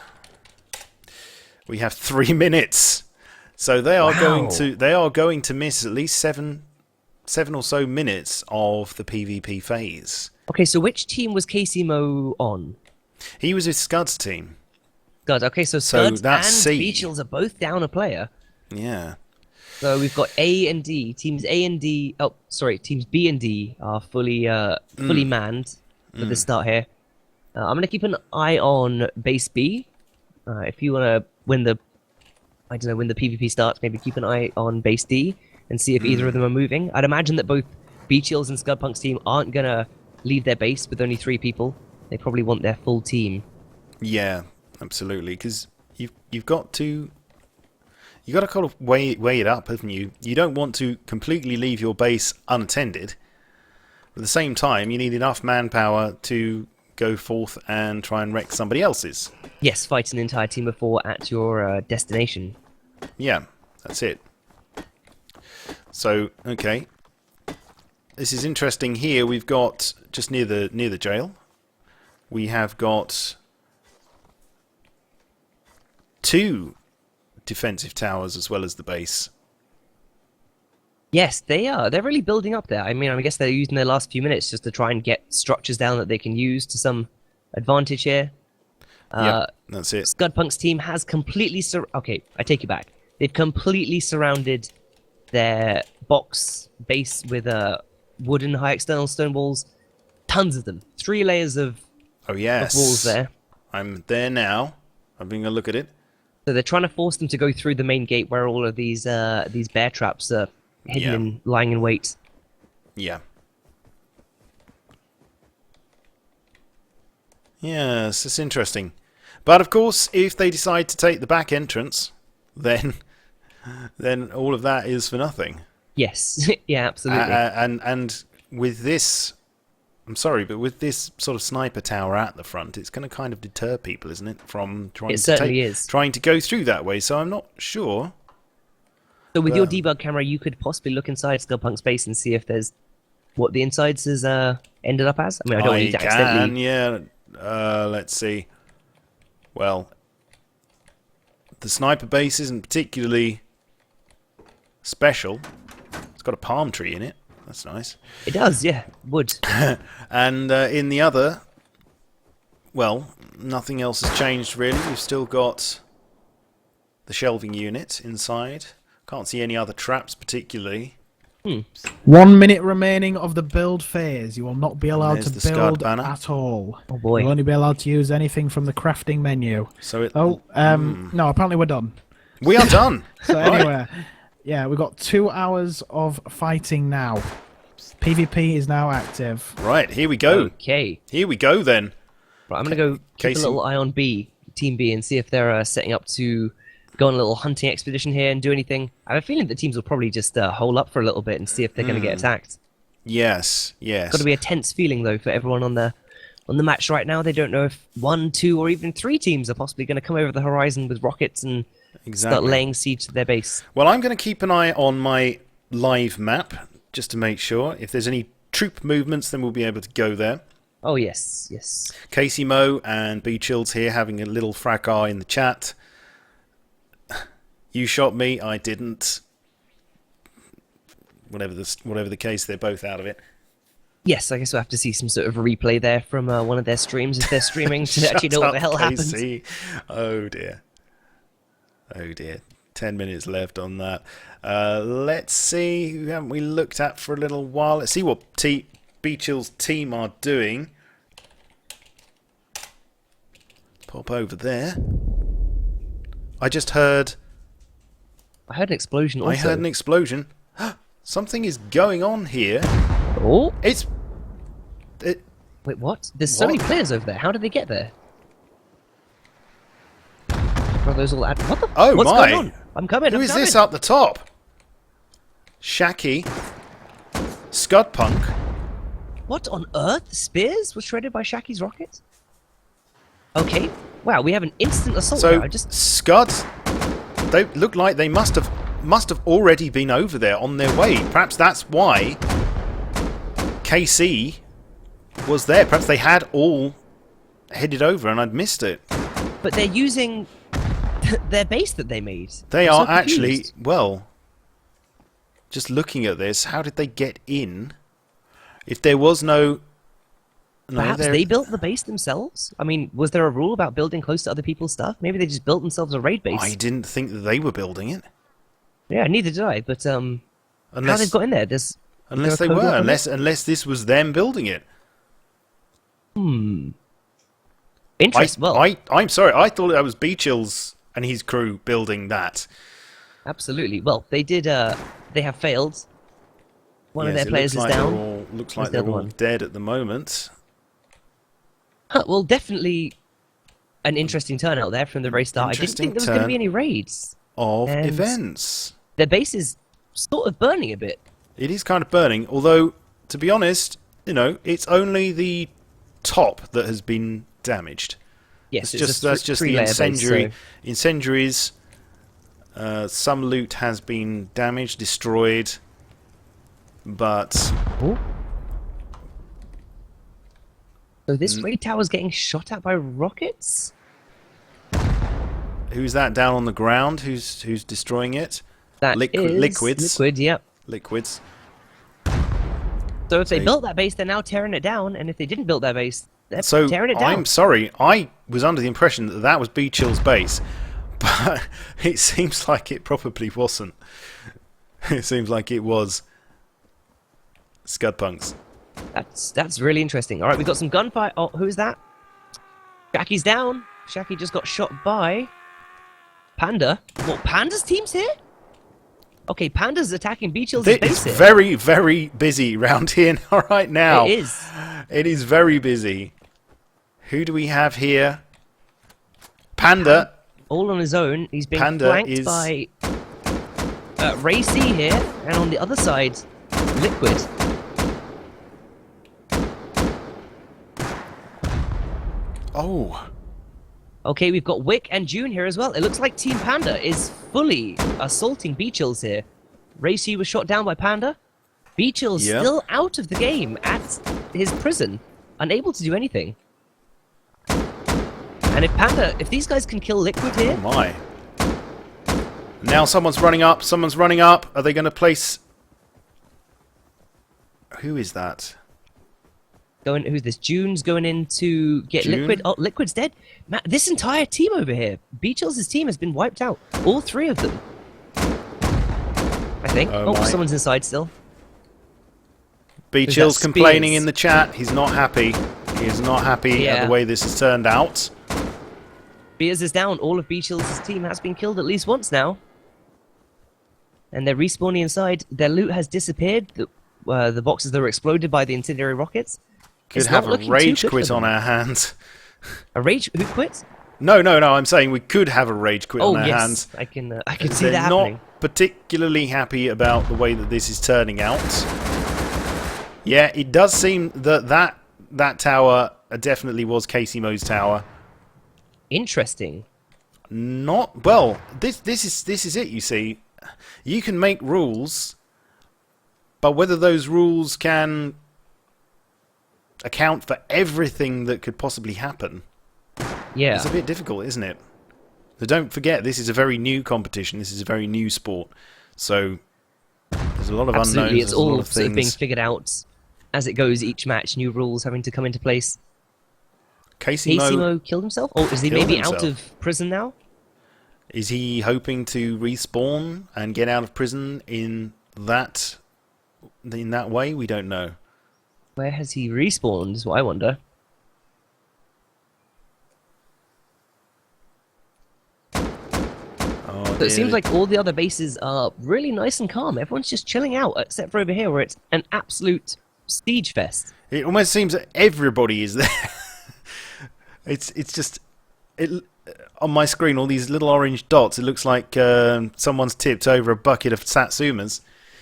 We have 3 minutes. So they are going to miss at least seven or so minutes of the PvP phase. Okay, so which team was Casimo on? He was with Scud's team. God, okay, so Scud and C. Beachills are both down a player. Yeah. So we've got A and D. Teams A and D... Oh, sorry. Teams B and D are fully manned for the start here. I'm going to keep an eye on base B. If you want to when the PvP starts, maybe keep an eye on base D and see if either of them are moving. I'd imagine that both Beachills and Scudpunk's team aren't going to leave their base with only 3 people. They probably want their full team. Yeah, absolutely. Because you've got to... You got to kind of weigh it up, haven't you? You don't want to completely leave your base unattended. At the same time, you need enough manpower to go forth and try and wreck somebody else's. Yes, fight an entire team of 4 at your destination. Yeah, that's it. So, okay. This is interesting here. We've got, just near the jail, we have got 2 defensive towers as well as the base. Yes, they are. They're really building up there. I mean, I guess they're using their last few minutes just to try and get structures down that they can use to some advantage here. Yeah, that's it. Scudpunk's team has completely... Okay, I take it back. They've completely surrounded their box base with wooden high external stone walls. Tons of them. 3 layers of walls there. I'm there now. I'm having a look at it. So they're trying to force them to go through the main gate where all of these bear traps are hidden and lying in wait. Yeah. Yes, it's interesting. But of course, if they decide to take the back entrance, then all of that is for nothing. Yes, yeah, absolutely. And with this, I'm sorry, but with this sort of sniper tower at the front, it's going to kind of deter people, isn't it, from trying to go through that way. So I'm not sure. So with your debug camera, you could possibly look inside Skullpunk's base and see if there's what the insides has ended up as. I mean, I don't want you to accidentally. Yeah. Let's see. Well, the sniper base isn't particularly special. It's got a palm tree in it. That's nice. It does, yeah. Wood. And in the other, well, nothing else has changed really. We've still got the shelving unit inside. Can't see any other traps particularly. 1 minute remaining of the build phase. You will not be allowed to build banner at all. Oh boy. You'll only be allowed to use anything from the crafting menu. So no, apparently we're done. We are done. So anyway, yeah, we've got 2 hours of fighting now. PvP is now active. Right, here we go. Okay. Here we go then. Right, I'm going to go keep a little eye on Team B, and see if they're setting up to go on a little hunting expedition here and do anything. I have a feeling the teams will probably just hole up for a little bit and see if they're going to get attacked. Yes. It's got to be a tense feeling though for everyone on the match right now. They don't know if 1, 2, or even 3 teams are possibly going to come over the horizon with rockets and start laying siege to their base. Well, I'm going to keep an eye on my live map just to make sure. If there's any troop movements, then we'll be able to go there. Oh yes. Casey Mo and B Chills here having a little fracas in the chat. You shot me, I didn't. Whatever the case, they're both out of it. Yes, I guess we'll have to see some sort of replay there from one of their streams if they're streaming to actually know what the hell happened. Oh dear. 10 minutes left on that. Let's see, who haven't we looked at for a little while? Let's see what B-Chill's team are doing. Pop over there. I heard an explosion also. I heard an explosion. Something is going on here. Oh? Wait, what? There's so many players over there. How did they get there? Are those all what the? Oh, What's my. going on? I'm coming. Who is this up the top? Shacky. Scudpunk. What on earth? Spears were shredded by Shacky's rocket? Okay. Wow, we have an instant assault now. Scuds, they look like they must have already been over there on their way. Perhaps that's why KC was there. Perhaps they had all headed over and I'd missed it. But they're using their base that they made. They are actually, well, just looking at this, how did they get in? If there was no... Perhaps they built the base themselves? I mean, was there a rule about building close to other people's stuff? Maybe they just built themselves a raid base. I didn't think that they were building it. Yeah, neither did I, but how they've got in there? Unless they were, unless this was them building it. Interesting. I'm sorry, I thought that was B-Chills and his crew building that. Absolutely. Well, they did. They have failed. One of their players is down. Looks like they're all dead at the moment. Well, definitely an interesting turnout there from the very start. I didn't think there was going to be any raids. Of events. Their base is sort of burning a bit. It is kind of burning, although, to be honest, it's only the top that has been damaged. Yes, that's just the incendiary. Incendiaries. Some loot has been damaged, destroyed, but... Ooh. So this raid tower is getting shot at by rockets? Who's that down on the ground? Who's destroying it? That is liquids. Liquid, yep. Liquids. So if they built that base, they're now tearing it down, and if they didn't build that base, they're tearing it down. I'm sorry, I was under the impression that that was B-Chill's base, but it seems like it probably wasn't. It seems like it was Scudpunk's. That's really interesting. All right, we've got some gunfire. Oh, who's that? Shacky's down. Shacky just got shot by Panda. What, Panda's team's here? Okay, Panda's attacking B-Chill's base. It's very, very busy round here right now. It is. It is very busy. Who do we have here? Panda. all on his own. He's being Panda flanked is- by Racy here, and on the other side, Liquid. Oh. Okay, we've got Wick and June here as well. It looks like Team Panda is fully assaulting Beachills here. Racy was shot down by Panda. Beachills Yeah. still out of the game at his prison, unable to do anything. And if these guys can kill Liquid Oh here, my. Now someone's running up. Someone's running up. Are they going to place... Who is that? who's this? June's going in to get June? Liquid. Oh, Liquid's dead. Man, this entire team over here, Beachills' team has been wiped out. All three of them. I think. Oh Oh, my. someone's inside still. Beachill's that complaining Spears? in the chat. He's not happy. He is not happy Yeah. at the way this has turned out. Beers is down. All of Beachills' team has been killed at least once now. And they're respawning inside. Their loot has disappeared. The boxes that were exploded by the incendiary rockets. Could It's have not a looking too rage good for quit on them. our hands. A rage? Who quit? No, I'm saying we could have a rage quit Oh on our yes, hands. I can see They're that not happening. particularly happy about the way that this is turning out. Yeah, it does seem that tower definitely was Casey Mo's tower. Interesting. Not well. This is it. You see, you can make rules, but whether those rules can account for everything that could possibly happen, Yeah. it's a bit difficult, isn't it? So don't forget, this is a very new competition. This is a very new sport. So there's a lot of Absolutely, unknowns. it's There's a lot all of sort of being things. figured out as it goes each match. New rules having to come into place. Casey Mo, Mo killed himself? Or is he killed maybe out himself. of prison now? is he hoping to respawn and get out of prison in that way? We don't know. Where has he respawned is what I wonder. Oh, So dear. it seems like all the other bases are really nice and calm. Everyone's just chilling out, except for over here where it's an absolute siege fest. It almost seems that everybody is there. it's just on my screen, all these little orange dots. It looks like someone's tipped over a bucket of satsumas.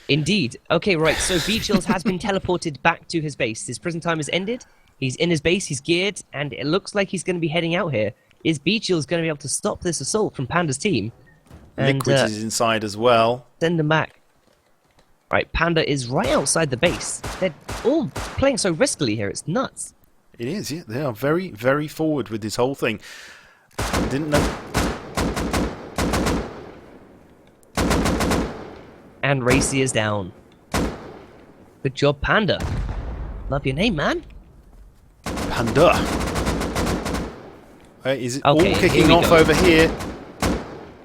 Indeed. Okay, right, so Beachills has been teleported back to his base. His prison time has ended. He's in his base, he's geared, and it looks like he's going to be heading out here. Is Beachills going to be able to stop this assault from Panda's team? And Liquids is inside as well. send them back. Right, Panda is right outside the base. They're all playing so riskily here, it's nuts. It is, yeah. They are very, very forward with this whole thing. Didn't know. And Racy is down. Good job, Panda. Love your name, man. Panda. Is it Okay, all here kicking we off go. over here?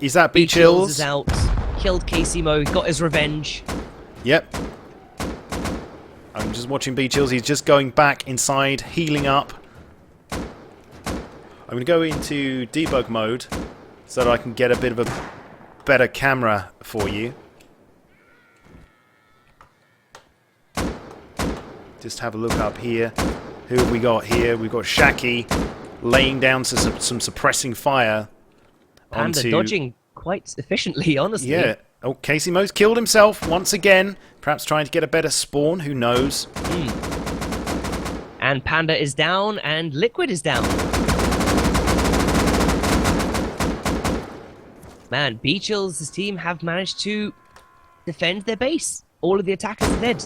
Is that Beachills is Beachills? out. Killed Casey Mo, got his revenge. Yep. I'm just watching Beachills. He's just going back inside, healing up. I'm going to go into debug mode so that I can get a bit of a better camera for you. Just have a look up here. Who have we got here? We've got Shaki laying down some suppressing fire. Panda onto... dodging quite efficiently, honestly. Yeah. Oh, Casey Mo's killed himself once again. Perhaps trying to get a better spawn. Who knows? And Panda is down, and Liquid is down. Man, Beachills' team have managed to defend their base. All of the attackers are dead.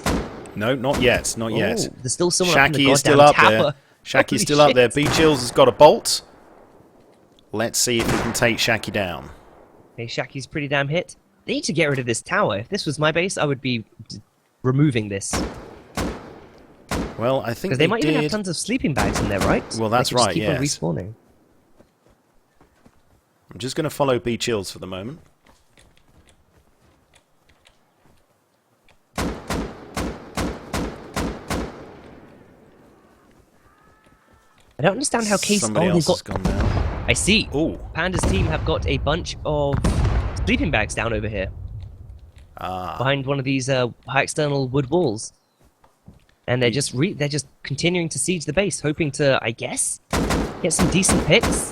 No, not yet. Not yet. Oh, there's still someone up in the Shaki is still goddamn up there. tower. Shaki's Holy still up shit. there. Beachills has got a bolt. Let's see if we can take Shaki down. Hey, Shaki's pretty damn hit. They need to get rid of this tower. If this was my base, I would be removing this. Well, I think Because they might even have did. tons of sleeping bags in there, right? Well, They that's can just right, keep on yes. respawning. I'm just going to follow Beachills for the moment. I don't understand how Casey... Somebody they've else has got... gone down. I see. Ooh. Panda's team have got a bunch of sleeping bags down over here. Ah. Behind one of these high external wood walls. And they're just continuing to siege the base, hoping to, I guess, get some decent picks.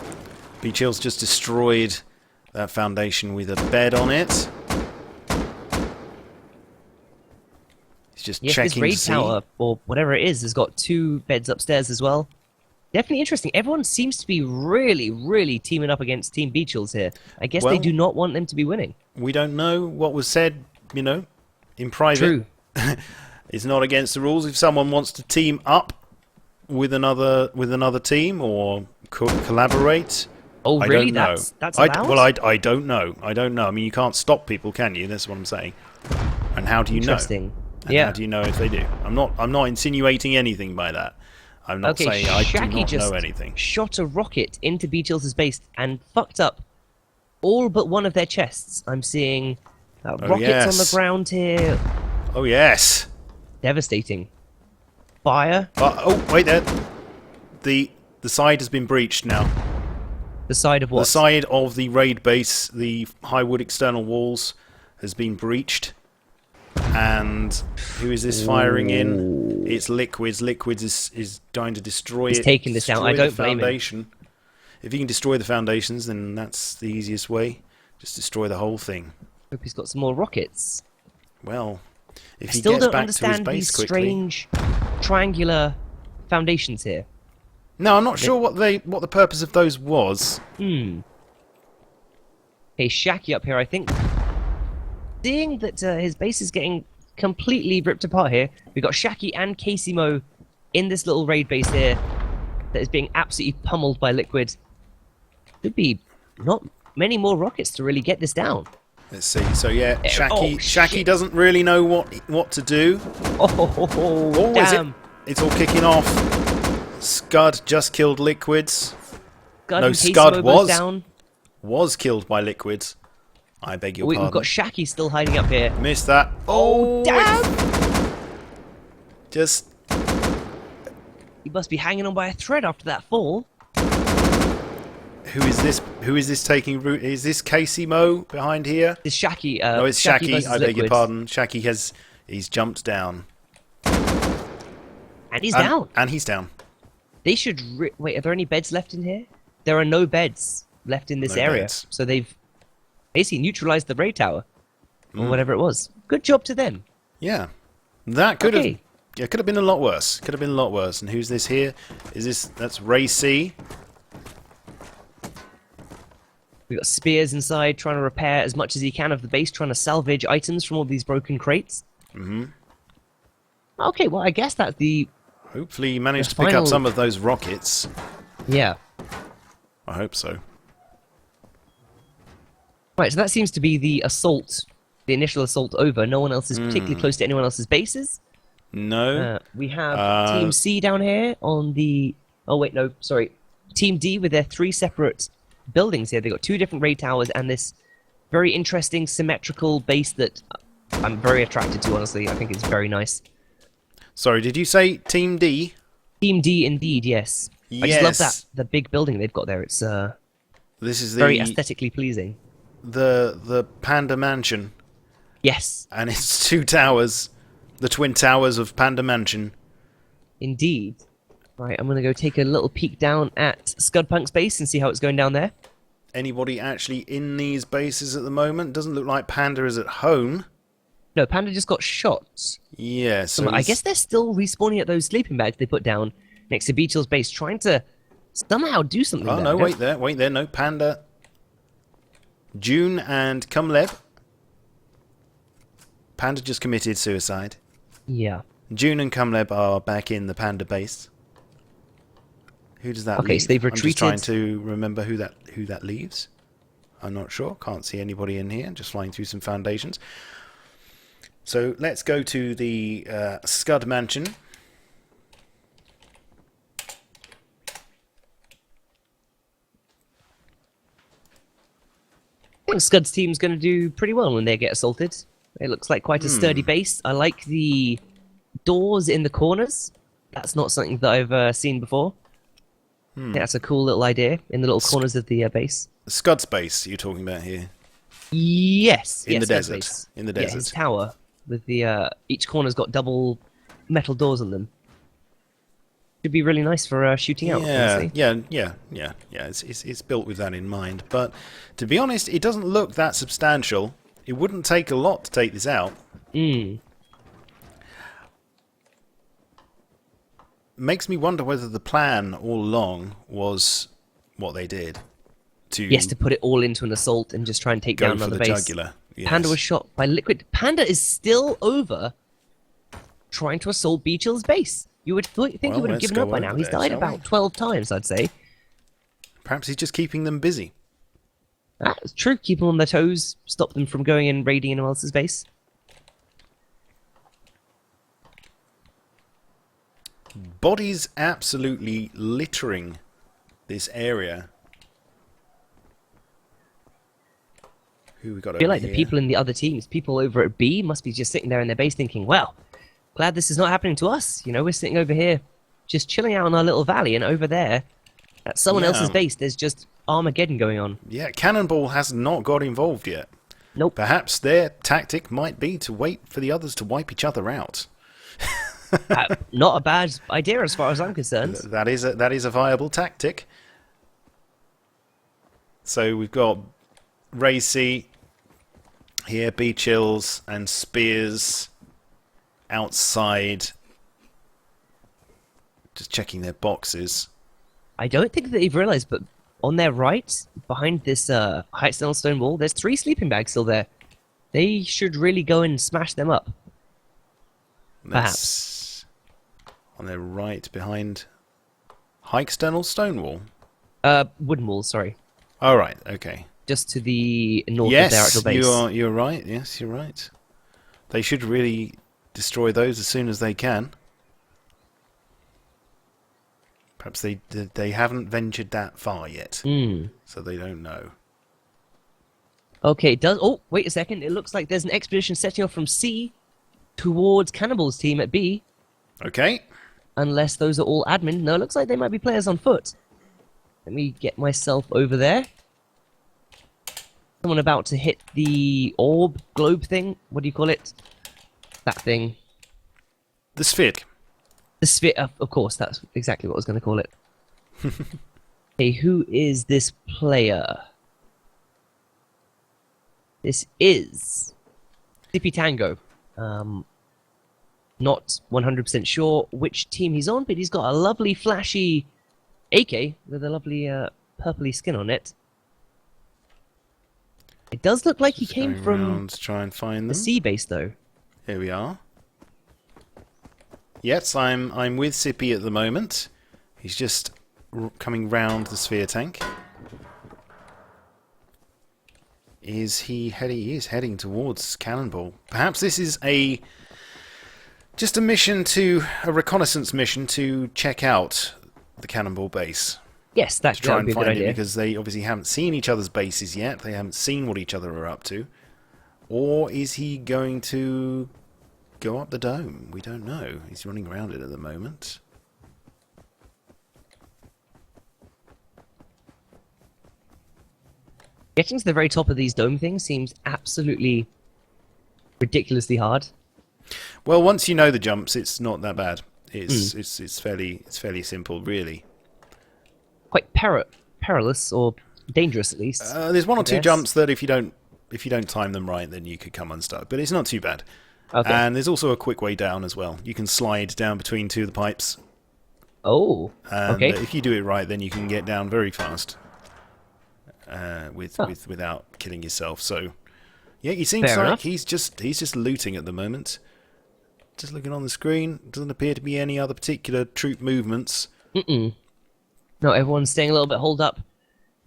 Beachill's just destroyed that foundation with a bed on it. He's just Yes, checking this raid to see. tower, or whatever it is, has got 2 beds upstairs as well. Definitely interesting. Everyone seems to be really, really teaming up against Team Beachills here. I guess Well, they do not want them to be winning. We don't know what was said, you know, in private. True. It's not against the rules. If someone wants to team up with another team or collaborate, Oh, I really? don't know. That's allowed? Well, I don't know. I don't know. I mean, you can't stop people, can you? That's what I'm saying. And how do you know? Interesting. And Yeah. how do you know if they do? I'm not insinuating anything by that. I'm not Okay, saying I do Shaki not just know anything. shot a rocket into Beachills' base and fucked up all but one of their chests. I'm seeing rockets on the yes. ground here. Oh yes. Devastating. Fire. Oh wait there. The side has been breached now. The side of what? The side of the raid base, the high wood external walls, has been breached. And who is this firing in? It's Liquids. Liquids is going to destroy it. He's taking this out. I destroy don't the blame him. foundation. If you can destroy the foundations, then that's the easiest way. Just destroy the whole thing. Hope he's got some more rockets. Well, if I he still gets don't back to his understand base these quickly. strange triangular foundations here. No, I'm not sure what the purpose of those was. Hey, Shaki up here, I think. Seeing that his base is getting completely ripped apart here, we've got Shaki and Casimo in this little raid base here that is being absolutely pummeled by Liquid. Could be not many more rockets to really get this down. Let's see. So yeah, Shaki shit. Shaki doesn't really know what to do. Oh, damn. It's all kicking off. Scud just killed Liquids. Scud No, and Casimo Scud both was down. Was killed by Liquids. I beg your pardon. We've got Shaki still hiding up here. Missed that. Oh, damn! Just He must be hanging on by a thread after that fall. who is this? Who is this taking root? Is this Casimo behind here? This Shaki. No, it's Shaki. versus I beg your Liquid. pardon. Shaki he's jumped down. And he's down. And he's down. They should... Wait, are there any beds left in here? There are no beds left in this No area. beds. So they've basically neutralized the raid tower. Or whatever it was. Good job to them. Yeah, that could have. Okay. Yeah, could have been a lot worse. Could have been a lot worse. And who's this here? Is this? That's Ray C. We've got Spears inside trying to repair as much as he can of the base, trying to salvage items from all these broken crates. Okay, well, I guess that's the... Hopefully, he managed The to pick up final- some of those rockets. Yeah. I hope so. Right, so that seems to be the assault, the initial assault over. No one else is particularly close to anyone else's bases. No. We have Team C down here on the... Oh, wait, no, sorry. Team D with their 3 separate buildings here. They've got 2 different raid towers and this very interesting symmetrical base that I'm very attracted to, honestly. I think it's very nice. Sorry, did you say Team D? Team D, indeed, yes. I just love that, the big building they've got there. It's This is very the aesthetically pleasing. the Panda Mansion, Yes, and it's 2 towers, the twin towers of Panda Mansion. indeed. Right, I'm going to go take a little peek down at Scudpunk's base and see how it's going down there. Anybody actually in these bases at the moment? Doesn't look like Panda is at home. No, Panda just got shot. Yeah, so I guess they're still respawning at those sleeping bags they put down next to Beachill's base, trying to somehow do something Oh there. no, wait there, no, Panda. June and Cumleb. Panda just committed suicide. Yeah. June and Cumleb are back in the Panda base. Who does that Okay, leave? so they've I'm just retreated. trying to remember who that leaves. I'm not sure. Can't see anybody in here. Just flying through some foundations. So let's go to the Scud Mansion. I think Scud's team's going to do pretty well when they get assaulted. It looks like quite a sturdy base. I like the doors in the corners. That's not something that I've seen before. Yeah, that's a cool little idea in the little corners of the base. Scud's base you're talking about here. Yes. In yes, the Scud's desert. base. In the Yeah, his desert. tower with the each corner's got double metal doors on them. Should be really nice for shooting out, honestly. Yeah. It's built with that in mind. But to be honest, it doesn't look that substantial. It wouldn't take a lot to take this out. Makes me wonder whether the plan all along was what they did. Yes, to put it all into an assault and just try and take go down for another the base. jugular. Yes. Panda was shot by Liquid. Panda is still over trying to assault Beechill's base. You would think he would have let's given go up by over now. He's there, died shall about we? 12 times, I'd say. Perhaps he's just keeping them busy. That's true. Keep them on their toes, stop them from going and raiding anyone else's base. Bodies absolutely littering this area. Who we got I feel over like here? the people in the other teams, people over at B, must be just sitting there in their base thinking, well, glad this is not happening to us. You know, we're sitting over here just chilling out in our little valley, and over there, at someone else's base, there's just Armageddon going on. Yeah, Cannonball has not got involved yet. Nope. Perhaps their tactic might be to wait for the others to wipe each other out. Not a bad idea as far as I'm concerned. That is a viable tactic. So we've got Racy here, Beechills and Spears outside, just checking their boxes. I don't think that they've realized, but on their right, behind this high external stone wall, there's 3 sleeping bags still there. They should really go and smash them up. Perhaps. On their right, behind high external stone wall. Wooden walls, sorry. All right, okay. Just to the north of their actual base. You're right. Yes, you're right. They should really destroy those as soon as they can. Perhaps they haven't ventured that far yet, so they don't know. Okay, oh, wait a second. It looks like there's an expedition setting off from C towards Cannibal's team at B. Okay. Unless those are all admin. No, it looks like they might be players on foot. Let me get myself over there. Someone about to hit the orb globe thing. What do you call it? That thing. The sphere. The sphere. Of course, that's exactly what I was going to call it. Hey, who is this player? This is Zippy Tango. Not 100% sure which team he's on, but he's got a lovely flashy AK with a lovely purpley skin on it. It does look like he came from to try and find the them. sea base, though. Here we are. Yes, I'm with Sippy at the moment. He's just coming round the sphere tank. Is he heading? He is heading towards Cannonball. Perhaps this is just a reconnaissance mission to check out the Cannonball base. Yes, that To try would be and a good find it, idea. because they obviously haven't seen each other's bases yet. They haven't seen what each other are up to. Or is he going to go up the dome? We don't know. He's running around it at the moment. Getting to the very top of these dome things seems absolutely ridiculously hard. Well, once you know the jumps, it's not that bad. It's fairly simple, really. Quite perilous, or dangerous at least. There's one or two guess. jumps that if you don't time them right, then you could come unstuck. But it's not too bad. Okay. And there's also a quick way down as well. You can slide down between two of the pipes. Oh, And okay. if you do it right, then you can get down very fast without killing yourself. So, yeah, he seems Fair like enough. he's just looting at the moment. Just looking on the screen, doesn't appear to be any other particular troop movements. No, everyone's staying a little bit holed up.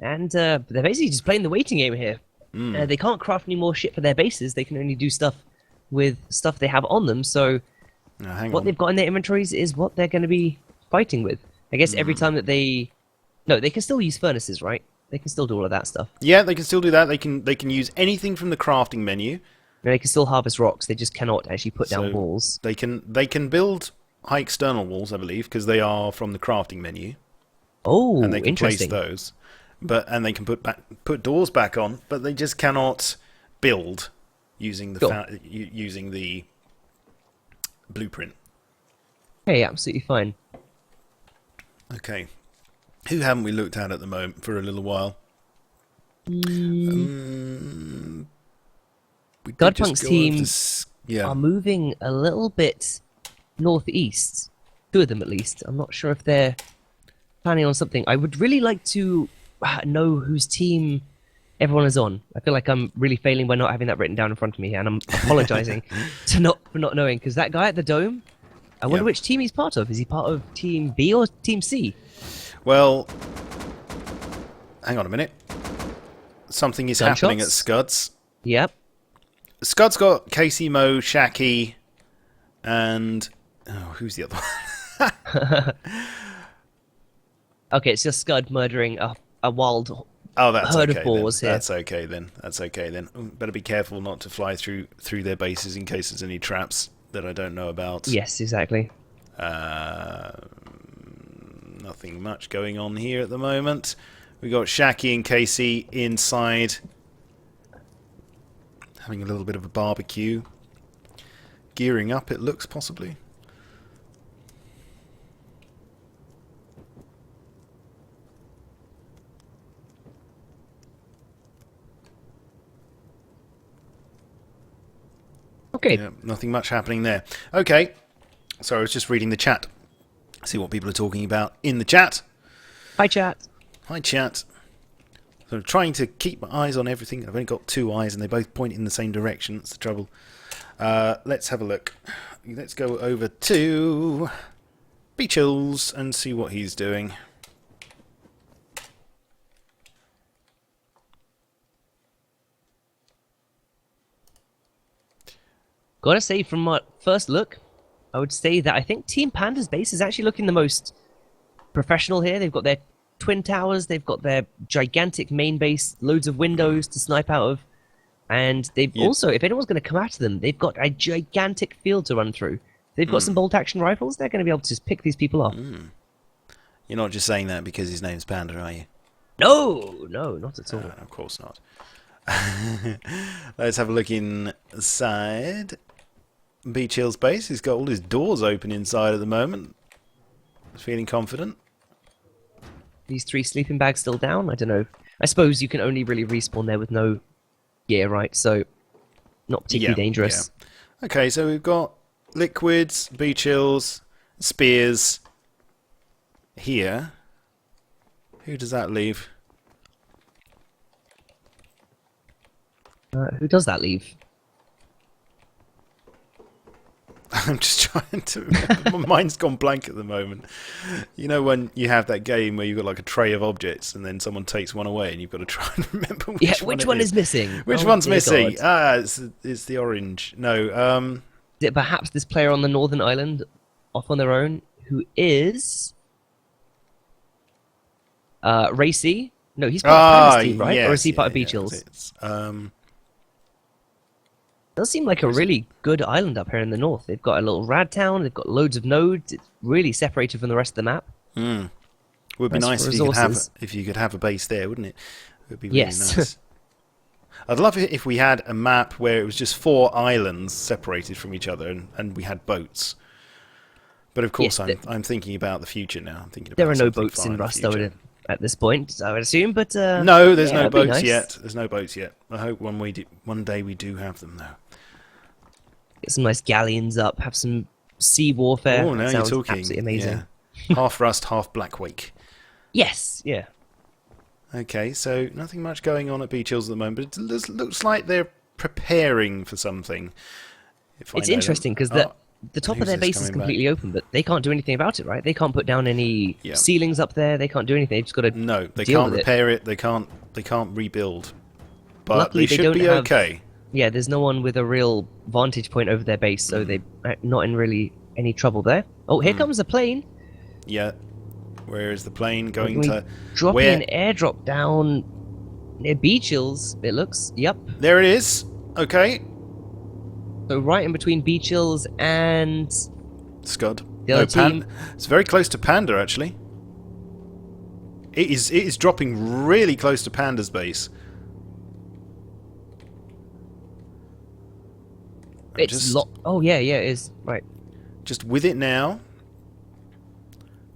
And they're basically just playing the waiting game here. They can't craft any more shit for their bases. They can only do stuff with stuff they have on them. So Now, hang what on. they've got in their inventories is what they're going to be fighting with. I guess every time that they... No, they can still use furnaces, right? They can still do all of that stuff. Yeah, they can still do that. They can use anything from the crafting menu. And they can still harvest rocks. They just cannot actually put down So walls. They can build high external walls, I believe, because they are from the crafting menu, Oh, and they can place interesting. those. And they can put doors back on, but they just cannot build using the Sure. using the blueprint. Hey, absolutely fine. Okay. Who haven't we looked at the moment for a little while? We did just Godpunk's go over team this. Yeah. are moving a little bit northeast. Two of them, at least. I'm not sure if they're planning on something. I would really like to know whose team everyone is on. I feel like I'm really failing by not having that written down in front of me here, and I'm apologizing for not knowing, because that guy at the dome, I wonder which team he's part of. Is he part of Team B or Team C? Well, hang on a minute. Something is happening at Gunshots? Scuds. Yep. Scuds got Casey, Mo, Shaki, and... Oh, who's the other one? Okay, it's just Scud murdering a wild Oh, that's herd okay of boars then. here. That's okay then. That's okay then. Better be careful not to fly through their bases in case there's any traps that I don't know about. Yes, exactly. Nothing much going on here at the moment. We got Shaki and Casey inside, having a little bit of a barbecue, gearing up. It looks possibly. Okay. Yeah, nothing much happening there. Okay, so I was just reading the chat. See what people are talking about in the chat. Hi, chat. Hi, chat. So I'm trying to keep my eyes on everything. I've only got two eyes and they both point in the same direction. That's the trouble. Let's have a look. Let's go over to Beachills and see what he's doing. Gotta say, from my first look, I would say that I think Team Panda's base is actually looking the most professional here. They've got their twin towers, they've got their gigantic main base, loads of windows to snipe out of, and they've also, if anyone's going to come after them, they've got a gigantic field to run through. They've got some bolt-action rifles, they're going to be able to just pick these people off. You're not just saying that because his name's Panda, are you? No, not at all. Of course not. Let's have a look inside Beach Hill's base. He's got all his doors open inside at the moment. He's feeling confident. These 3 sleeping bags still down? I don't know. I suppose you can only really respawn there with no gear, right? So, not particularly dangerous. Yeah. Okay, so we've got liquids, Beach Hills, spears here. Who does that leave? Who does that leave? I'm just trying to remember. My mind's gone blank at the moment. You know when you have that game where you've got like a tray of objects and then someone takes one away and you've got to try and remember which one is missing? Which one's missing? God. It's the orange. No, Is it perhaps this player on the northern island off on their own who is Racy? No, he's part of Panda's team, right? Yes, or is he part of Beach Hills? Does seem like a really good island up here in the north. They've got a little rad town, they've got loads of nodes, it's really separated from the rest of the map. Would be nice if you could have a base there, wouldn't it? It would be really nice. I'd love it if we had a map where it was just 4 islands separated from each other and we had boats. But of course, I'm thinking about the future now. I'm thinking about there are no boats in Rust at this point, I would assume. But no, there's no boats yet. There's no boats yet. I hope one day we do have them, though. Get some nice galleons up, have some sea warfare. Oh, now you're talking. Absolutely amazing. Yeah. Half Rust, half Blackwake. Yes, yeah. Okay, so nothing much going on at Beach Hills at the moment, but it looks like they're preparing for something. It's interesting because the top of their base is completely open, but they can't do anything about it, right? They can't put down any ceilings up there. They can't do anything. They've just got to no, they can't repair it. They can't rebuild. But luckily, they should be okay. Yeah, there's no one with a real vantage point over their base, so they're not in really any trouble there. Oh, here comes a plane. Yeah. Where is the plane going to? Dropping an airdrop down near Beach Hills, it looks. Yep. There it is. Okay. So right in between Beach Hills and Scud. The other team. It's very close to Panda, actually. It is dropping really close to Panda's base. Oh yeah, it is. Right. Just with it now.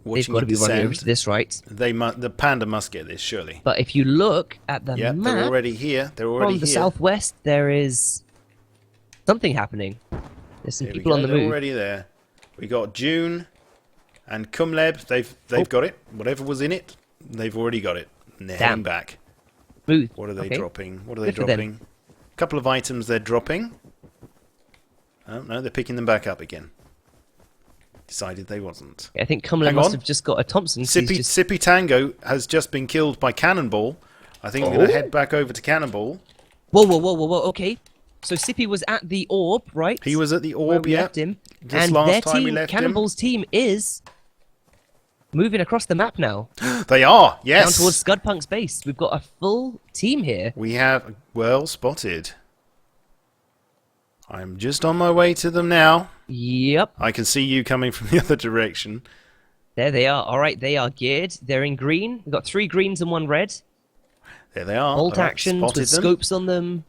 watching got to it be running over descend. to this, right? The panda must get this, surely. But if you look at the Yep, map they're already here. They're already from the here. southwest, there is something happening. There's some Here we people on go, the they're move. already there. We got June and Cumleb. They've got it. Whatever was in it, they've already got it. And they're heading back. Smooth. What are they Okay. dropping? What are they Good for them. dropping? A couple of items they're dropping. Oh no, they're picking them back up again. Decided they wasn't. I think Cumberland Hang must on. have just got a Thompson. 'Cause he's just... Sippy Tango has just been killed by Cannonball. I think I'm going to head back over to Cannonball. Whoa. Okay. So Sippy was at the orb, right? He was at the where orb, we yeah. left him. Just And last their time we team, left him. Cannonball's team, is moving across the map now. They are, yes. Down towards Scudpunk's base. We've got a full team here. We have well spotted. I'm just on my way to them now. Yep. I can see you coming from the other direction. There they are. All right, they are geared. They're in green. We've got 3 greens and 1 red. There they are. Bolt All right, actions spotted with them. scopes on them.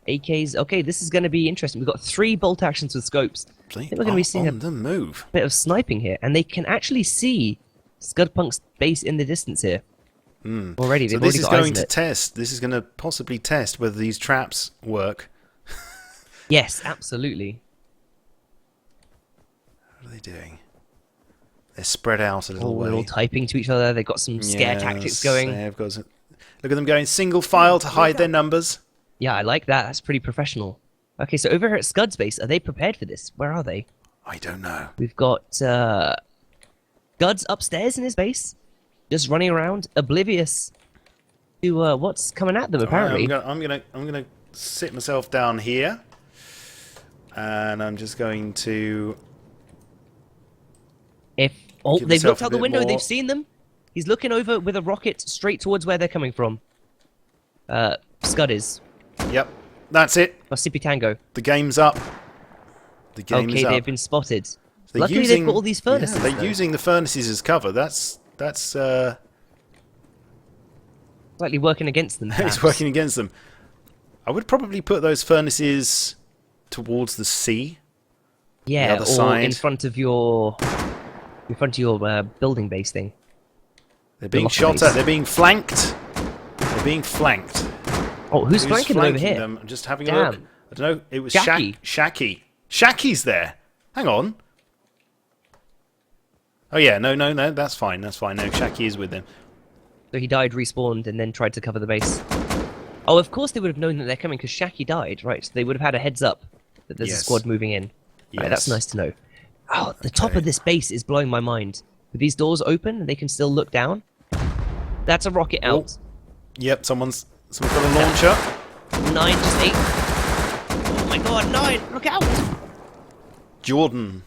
AKs. Okay, this is going to be interesting. We've got 3 bolt actions with scopes. I think we're going to be seeing a on the move. bit of sniping here. And they can actually see Scudpunk's base in the distance here. Already, So they've this already is got eyes going on to it. test. This is going to possibly test whether these traps work. Yes, absolutely. What are they doing? They're spread out a little way. They're all typing to each other. They've got some scare tactics going. They've got some... Look at them going single file to hide their numbers. Yeah, I like that. That's pretty professional. Okay, so over here at Scud's base, are they prepared for this? Where are they? I don't know. We've got Scud's upstairs in his base, just running around, oblivious to what's coming at them. Apparently, I'm gonna sit myself down here, and I'm just going to. if give they've myself looked a out the bit window, more- they've seen them. He's looking over with a rocket straight towards where they're coming from. Scud is. Yep, that's it. Or Sippy Tango. The game's up. The game Okay, is up. they've been spotted. They're Luckily, they've got all these furnaces. Yeah, they're though. using the furnaces as cover. That's Slightly working against them. it's perhaps. working against them. I would probably put those furnaces towards the sea. Yeah, other or side. in front of your building base thing. They're being locker shot base. at. They're being flanked. They're being flanked. Oh, who's flanking them over here? them? I'm just having a Damn. look. I don't know. It was Shacky. Shacky. Shacky's there. Hang on. Oh yeah, no, that's fine. That's fine. No, Shacky is with them. So he died, respawned, and then tried to cover the base. Oh, of course they would have known that they're coming because Shacky died, right? So they would have had a heads up that there's a Yes. squad moving in. Right, that's Yes. nice to know. Oh, the top Okay. of this base is blowing my mind. With these doors open and they can still look down. That's a rocket out. Yep, someone's got a launcher. 9, just 8. Oh my god, 9! Look out! Jordan.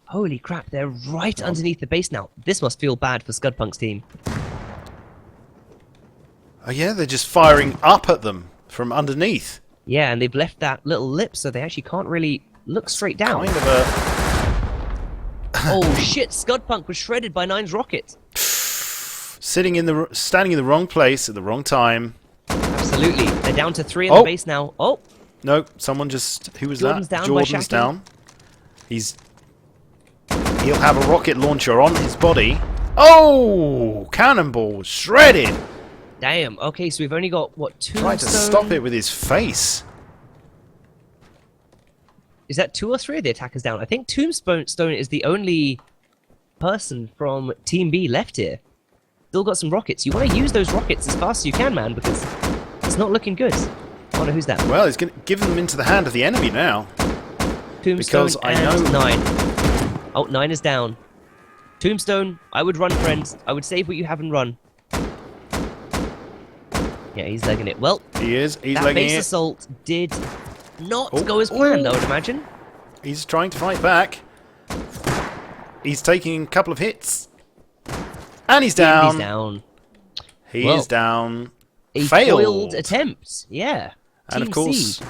Holy crap, they're right underneath the base now. This must feel bad for Scudpunk's team. Oh yeah, they're just firing up at them from underneath. Yeah, and they've left that little lip so they actually can't really look straight down. Kind of a Oh shit, Scudpunk was shredded by 9's rocket. standing in the wrong place at the wrong time. Absolutely. They're down to 3 on Oh. the base now. Oh, No, someone just who was Jordan's that? down by Jordan's Shacky. down. He'll have a rocket launcher on his body. Oh, Cannonball was shredded. damn. Okay, so we've only got, what, Tried to Tombstone? stop it with his face. Is that 2 or 3 of the attackers down? I think Tombstone is the only person from Team B left here. Still got some rockets. You want to use those rockets as fast as you can, man, because it's not looking good. I wonder who's that. Well, he's going to give them into the hand of the enemy now. Tombstone because I and know- 9. Oh, 9 is down. Tombstone, I would run, friends. I would save what you have and run. Yeah, he's legging it. Well, He is. He's that legging base it. assault did not Oh, go as planned, I oh. would imagine. He's trying to fight back. He's taking a couple of hits. And he's down. He's down. He Well, is down. A Failed. foiled attempt. Yeah. And of Team course, C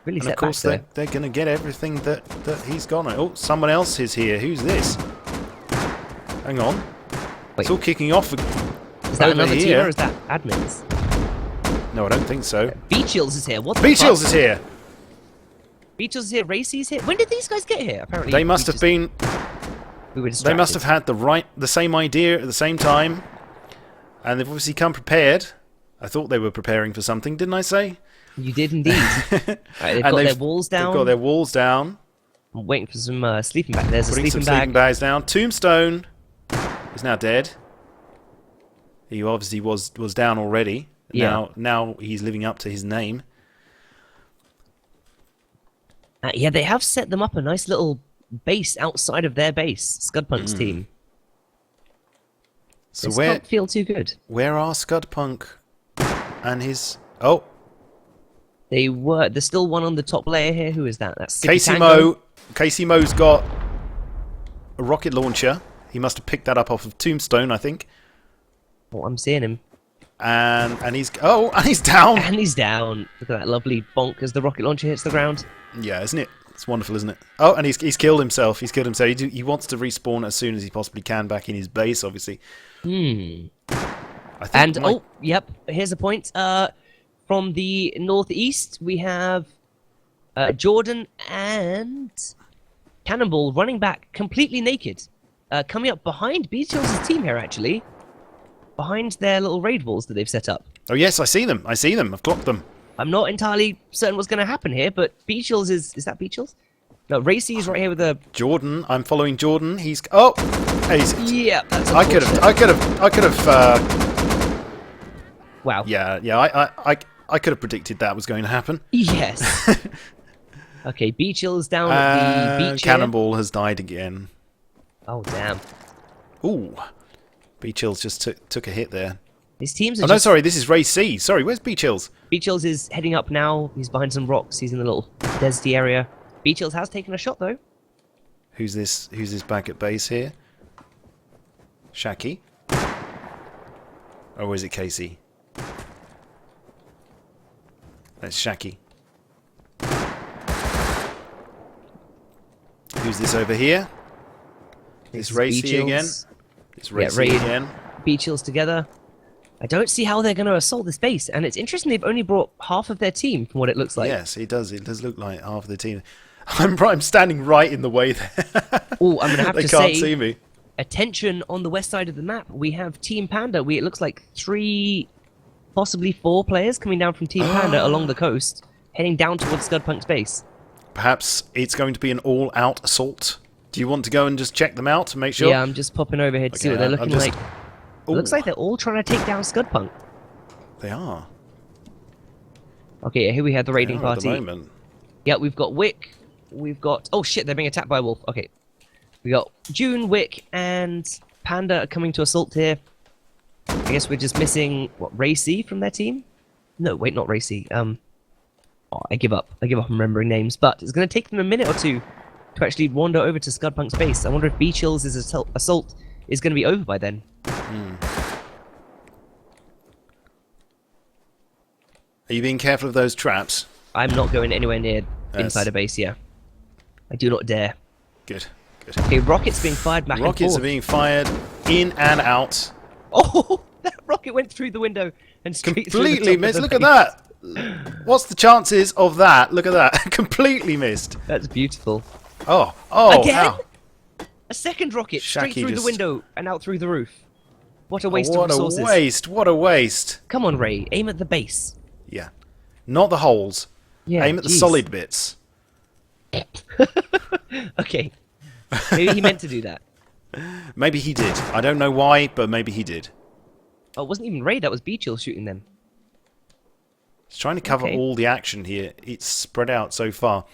really and set of course back there. they're going to get everything that he's got. Oh, someone else is here. Who's this? Hang on. Wait. It's all kicking off. Is that over another team here. or is that admins? No, I don't think so. Beachills is here. What the Beachills fuck? is here. Beachills is here. Racy's here. When did these guys get here? Apparently They must we have been. We were distracted. They must have had the same idea at the same time, and they've obviously come prepared. I thought they were preparing for something, didn't I say? You did indeed. Right, they've got their walls down. They've got their walls down. I'm waiting for some sleeping bag. There's Putting a sleeping some bag. sleeping bags down. Tombstone is now dead. He obviously was down already. Yeah. Now he's living up to his name. Yeah, they have set them up a nice little base outside of their base. Scudpunk's team. So This can't feel too good. where are Scudpunk and his? Oh, There's still one on the top layer here. Who is that? That's Sippy Casey Tango. Mo. Casey Mo's got a rocket launcher. He must have picked that up off of Tombstone, I think. Oh, I'm seeing him. And he's down. And he's down. Look at that lovely bonk as the rocket launcher hits the ground. Yeah, isn't it? It's wonderful, isn't it? Oh, and he's killed himself. He's killed himself. He wants to respawn as soon as he possibly can back in his base, obviously. I think And yep. Here's a point. From the northeast, we have Jordan and Cannonball running back completely naked, coming up behind Beachill's team here. Actually, behind their little raid walls that they've set up. Oh yes, I see them. I've clocked them. I'm not entirely certain what's going to happen here, but Beachill's is that Beachill's? No, Racy is right here with a Jordan. I'm following Jordan. He's yeah. That's I could have. Wow. Yeah. I could have predicted that was going to happen. Yes. Okay, Beachill's down at the beach. Cannonball has died again. Oh damn. Ooh, Beachill's just took a hit there. His teams are no, sorry, this is Ray C. Sorry, where's Beachill's? Beachill's is heading up now. He's behind some rocks. He's in the little deserty area. Beachill's has taken a shot though. Who's this back at base here? Shaki? Or is it Casey? That's Shaki. Who's this over here? It's Racy again. It's Racy again. Beachill's together. I don't see how they're going to assault this base, and it's interesting they've only brought half of their team from what it looks like. Yes, it does. It does look like half of the team. I'm standing right in the way there. Oh, I'm going to have they to can't say, see me. Attention on the west side of the map. We have Team Panda. It looks like 3, possibly 4 players coming down from Team Panda along the coast, heading down towards Scudpunk's base. Perhaps it's going to be an all-out assault. Do you want to go and just check them out to make sure? Yeah, I'm just popping over here to see what they're looking like. It looks like they're all trying to take down Scudpunk. They are. Okay, here we have the raiding party. At the moment. Yeah, we've got Wick. We've got... Oh shit, they're being attacked by a wolf. Okay. We got June, Wick, and Panda are coming to assault here. I guess we're just missing, what, Racy from their team? No, wait, not Racy. Oh, I give up. I give up on remembering names. But it's going to take them a minute or two to actually wander over to Scudpunk's base. I wonder if Beachill's assault is going to be over by then. Are you being careful of those traps? I'm not going anywhere near inside a base, yeah. I do not dare. Good. Okay, rockets being fired back and forth. Rockets are being fired in and out. Oh, that rocket went through the window and straight Completely through the top missed. of the Look at that. What's the chances of that? Look at that. Completely missed. That's beautiful. Oh, Again? ow. A second rocket straight Shaki through the window and out through the roof. What a waste of resources. What a waste. Come on, Ray. Aim at the base. Yeah. Not the holes. Yeah, Aim at the solid bits. Okay. Maybe he meant to do that. Maybe he did. I don't know why, but maybe he did. Oh, it wasn't even Ray. That was Beachill shooting them. He's trying to cover all the action here. It's spread out so far.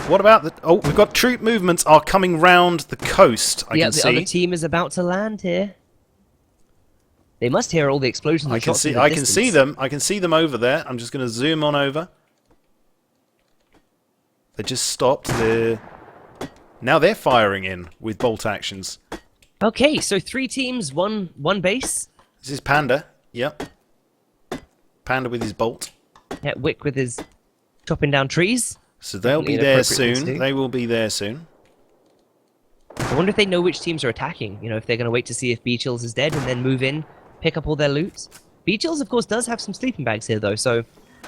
What about the... Oh, we've got troop movements are coming round the coast, I can see. Yeah, the other team is about to land here. They must hear all the explosions and shots in the I can distance. see them. I can see them over there. I'm just going to zoom on over. They just stopped. Now they're firing in with bolt actions. Okay, so 3 teams, one base. This is Panda. Yep. Panda with his bolt. Yeah, Wick with his chopping down trees. So they'll be there soon. They will be there soon. I wonder if they know which teams are attacking. You know, if they're going to wait to see if Beachills is dead and then move in, pick up all their loot. Beachills, of course, does have some sleeping bags here, though, so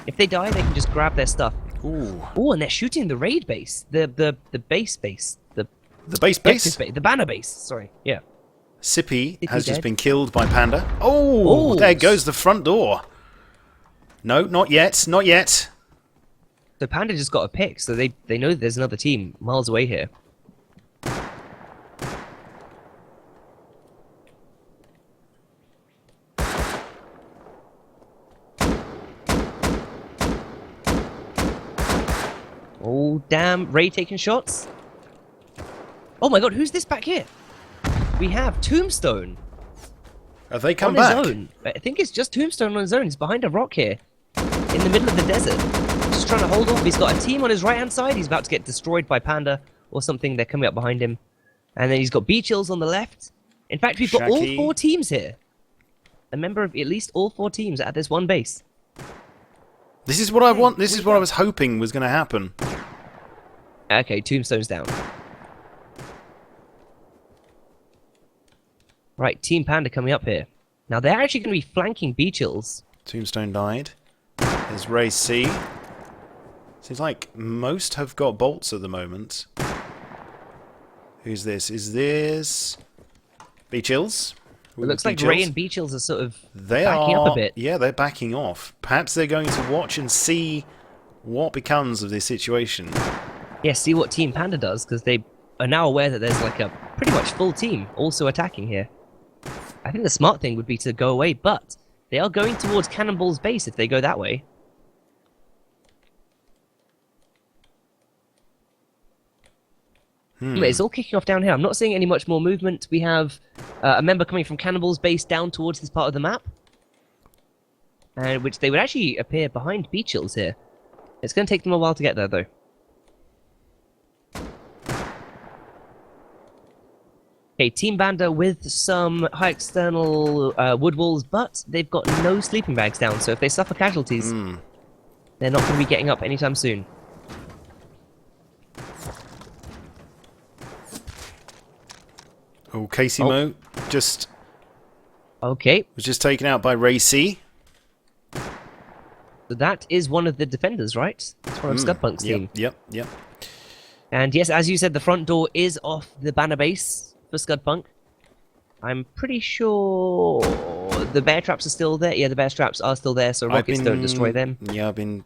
if they die, they can just grab their stuff. Ooh. Oh, and they're shooting the raid base. The base. The The base. The banner base. Sorry. Yeah. Sippy has dead. just been killed by Panda. Oh, there goes the front door. No, not yet. Not yet. So Panda just got a pick, so they know there's another team miles away here. Oh, damn. Ray taking shots. Oh my god, who's this back here? We have Tombstone. Have they come on back? his own. I think it's just Tombstone on his own. He's behind a rock here. In the middle of the desert. Just trying to hold off. He's got a team on his right-hand side. He's about to get destroyed by Panda or something. They're coming up behind him. And then he's got Beachills on the left. In fact, we've got all 4 teams here. A member of at least all 4 teams at this one base. This is what I want. This is what I was hoping was going to happen. Okay, Tombstone's down. Right, Team Panda coming up here. Now, they're actually going to be flanking Beachills. Tombstone died. There's Ray C. Seems like most have got bolts at the moment. Who's this? Is this Beachills? It looks like Ray and Beachills are sort of They backing up a bit. Yeah, they're backing off. Perhaps they're going to watch and see what becomes of this situation. Yeah, see what Team Panda does, because they are now aware that there's like a pretty much full team also attacking here. I think the smart thing would be to go away, but they are going towards Cannonball's base if they go that way. It's all kicking off down here. I'm not seeing any much more movement. We have a member coming from Cannonball's base down towards this part of the map. Which they would actually appear behind Beachills here. It's going to take them a while to get there, though. Okay, Team Panda with some high external wood walls, but they've got no sleeping bags down, so if they suffer casualties, they're not going to be getting up anytime soon. Oh, Casey Mo just was just taken out by Ray C. So that is one of the defenders, right? It's one of Scudpunk's team. Yep. And yes, as you said, the front door is off the banner base for Scudpunk. I'm pretty sure the bear traps are still there. Yeah, the bear traps are still there, so rockets don't destroy them. Yeah, I've been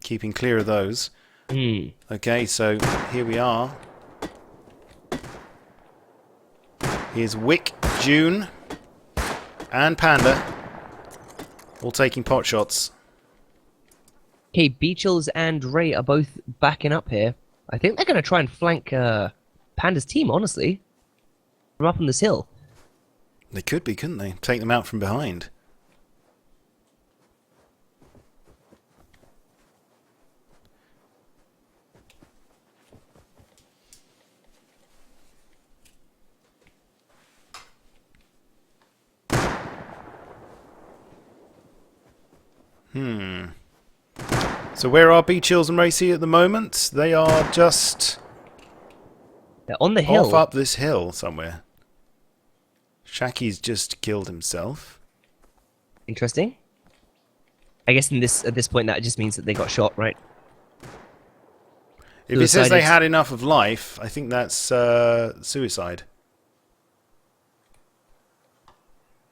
keeping clear of those. Okay, so here we are. Here's Wick, June, and Panda, all taking pot shots. Okay, Beachills and Ray are both backing up here. I think they're going to try and flank Panda's team, honestly, from up on this hill. They could be, couldn't they? Take them out from behind. So where are Beachills and Racy at the moment? They are just... They're on the hill. Off up this hill somewhere. Shaki's just killed himself. Interesting. I guess at this point that just means that they got shot, right? If it says they had enough of life, I think that's suicide.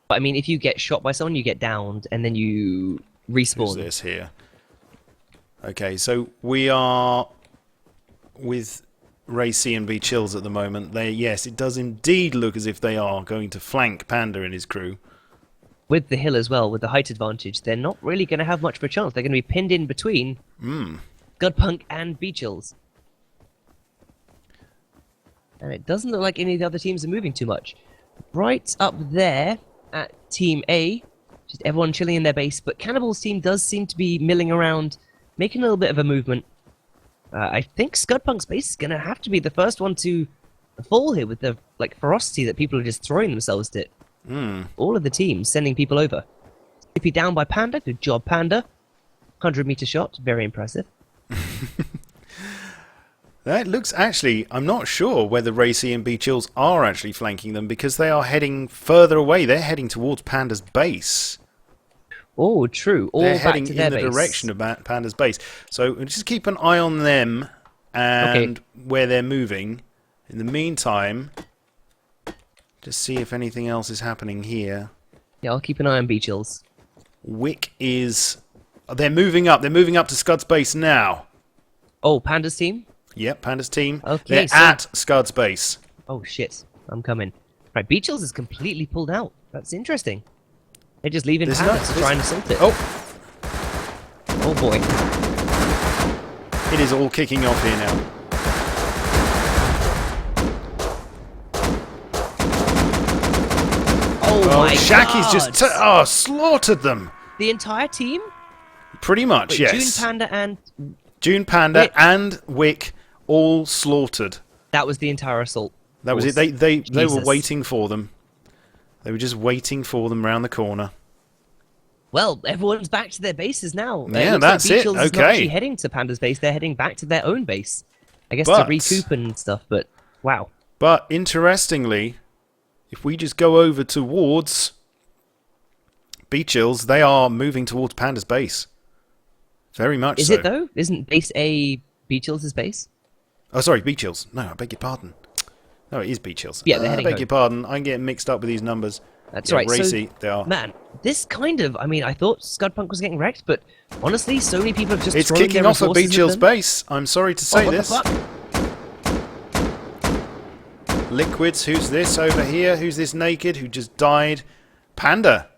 But I mean, if you get shot by someone, you get downed, and then you respawn. Who's this here? Okay, so we are with Racy and Beachills at the moment. Yes, it does indeed look as if they are going to flank Panda and his crew. With the hill as well, with the height advantage, they're not really going to have much of a chance. They're going to be pinned in between Scudpunk and Beachills. And it doesn't look like any of the other teams are moving too much. Right up there at Team A, just everyone chilling in their base, but Cannibal's team does seem to be milling around, making a little bit of a movement. I think Scudpunk's base is going to have to be the first one to fall here with the ferocity that people are just throwing themselves to it. All of the teams sending people over. Skippy down by Panda. Good job, Panda. 100-meter shot. Very impressive. That looks actually... I'm not sure whether Racy and Beachills are actually flanking them because they are heading further away. They're heading towards Panda's base. Oh, true. All They're back heading to their in the base. direction of Panda's base. So just keep an eye on them and where they're moving. In the meantime, just see if anything else is happening here. Yeah, I'll keep an eye on Beachills. Wick is... They're moving up. They're moving up to Scud's base now. Oh, Panda's team? Yep, Panda's team. Okay, They're at Scud's base. Oh, shit. I'm coming. Right, Beachills is completely pulled out. That's interesting. They're just leaving Panda to try and assault it. Oh! Oh, boy. It is all kicking off here now. Oh, my Shaki's God! just slaughtered them. The entire team? Pretty much, Wait, yes. June Panda and... June Panda Wick. and Wick all slaughtered. That was the entire assault. That was it. They were Jesus. waiting for them. They were just waiting for them round the corner. Well, everyone's back to their bases now. Yeah, looks that's like it. Beachills is not Okay. actually heading to Panda's base. They're heading back to their own base. I guess But- to recoup and stuff, but wow. But interestingly, if we just go over towards Beachills, they are moving towards Panda's base. Very much Is so. it though? Isn't base A Beachills' base? Oh, sorry, Beachills. No, I beg your pardon. No, it is Beachills. Yeah, they're I heading beg home. your pardon. I'm getting mixed up with these numbers. That's Yeah, right. Racy, So, they are. man, this kind of... I mean, I thought Scudpunk was getting wrecked, but honestly, so many people have just It's thrown kicking their off at resources Beachill's at them. base. I'm sorry to say Oh, what this. the fuck? Liquids, who's this over here? Who's this naked who just died? Panda.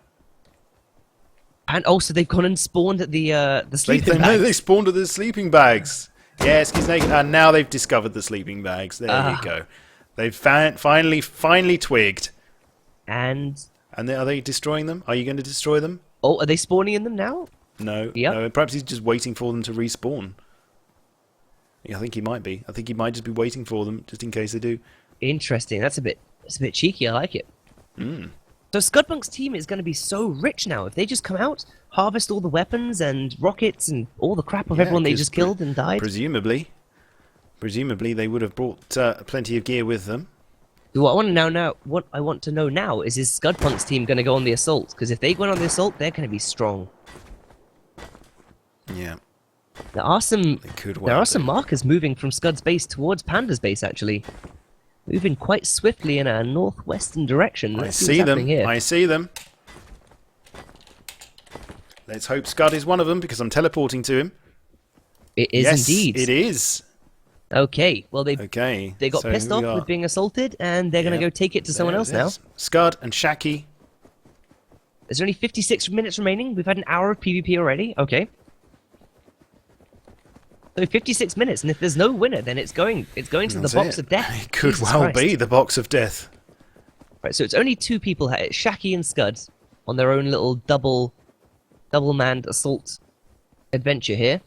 And also, they've gone and spawned at the sleeping No, bag. they spawned at the sleeping bags. Yes, he's naked. And now they've discovered the sleeping bags. There you go. They've finally twigged. And... And are they destroying them? Are you going to destroy them? Oh, are they spawning in them now? No. Yep. No, perhaps he's just waiting for them to respawn. Yeah, I think he might be. I think he might just be waiting for them, just in case they do. Interesting. That's a bit cheeky. I like it. So Scudpunk's team is going to be so rich now. If they just come out, harvest all the weapons and rockets and all the crap of Yeah, everyone they 'cause just killed and died. Presumably they would have brought plenty of gear with them. What I want to know now is Scudpunk's team going to go on the assault? Because if they go on the assault, they're going to be strong. Yeah. There are some could there well are some do. markers moving from Scud's base towards Panda's base actually. Moving quite swiftly in a northwestern direction. I Let's see what's them. happening here. I see them. Let's hope Scud is one of them because I'm teleporting to him. It is Yes, indeed. it is. Okay, well they Okay. got so pissed here off we are. with being assaulted, and they're going to Yeah. go take it to someone There else it now. is. Scud and Shaki. There's only 56 minutes remaining. We've had an hour of PvP already. Okay. So 56 minutes, and if there's no winner, then it's going to the That's box it. of death. It could Jesus well Christ. be the box of death. Right, so it's only two people here, Shaki and Scud, on their own little double-manned assault adventure here.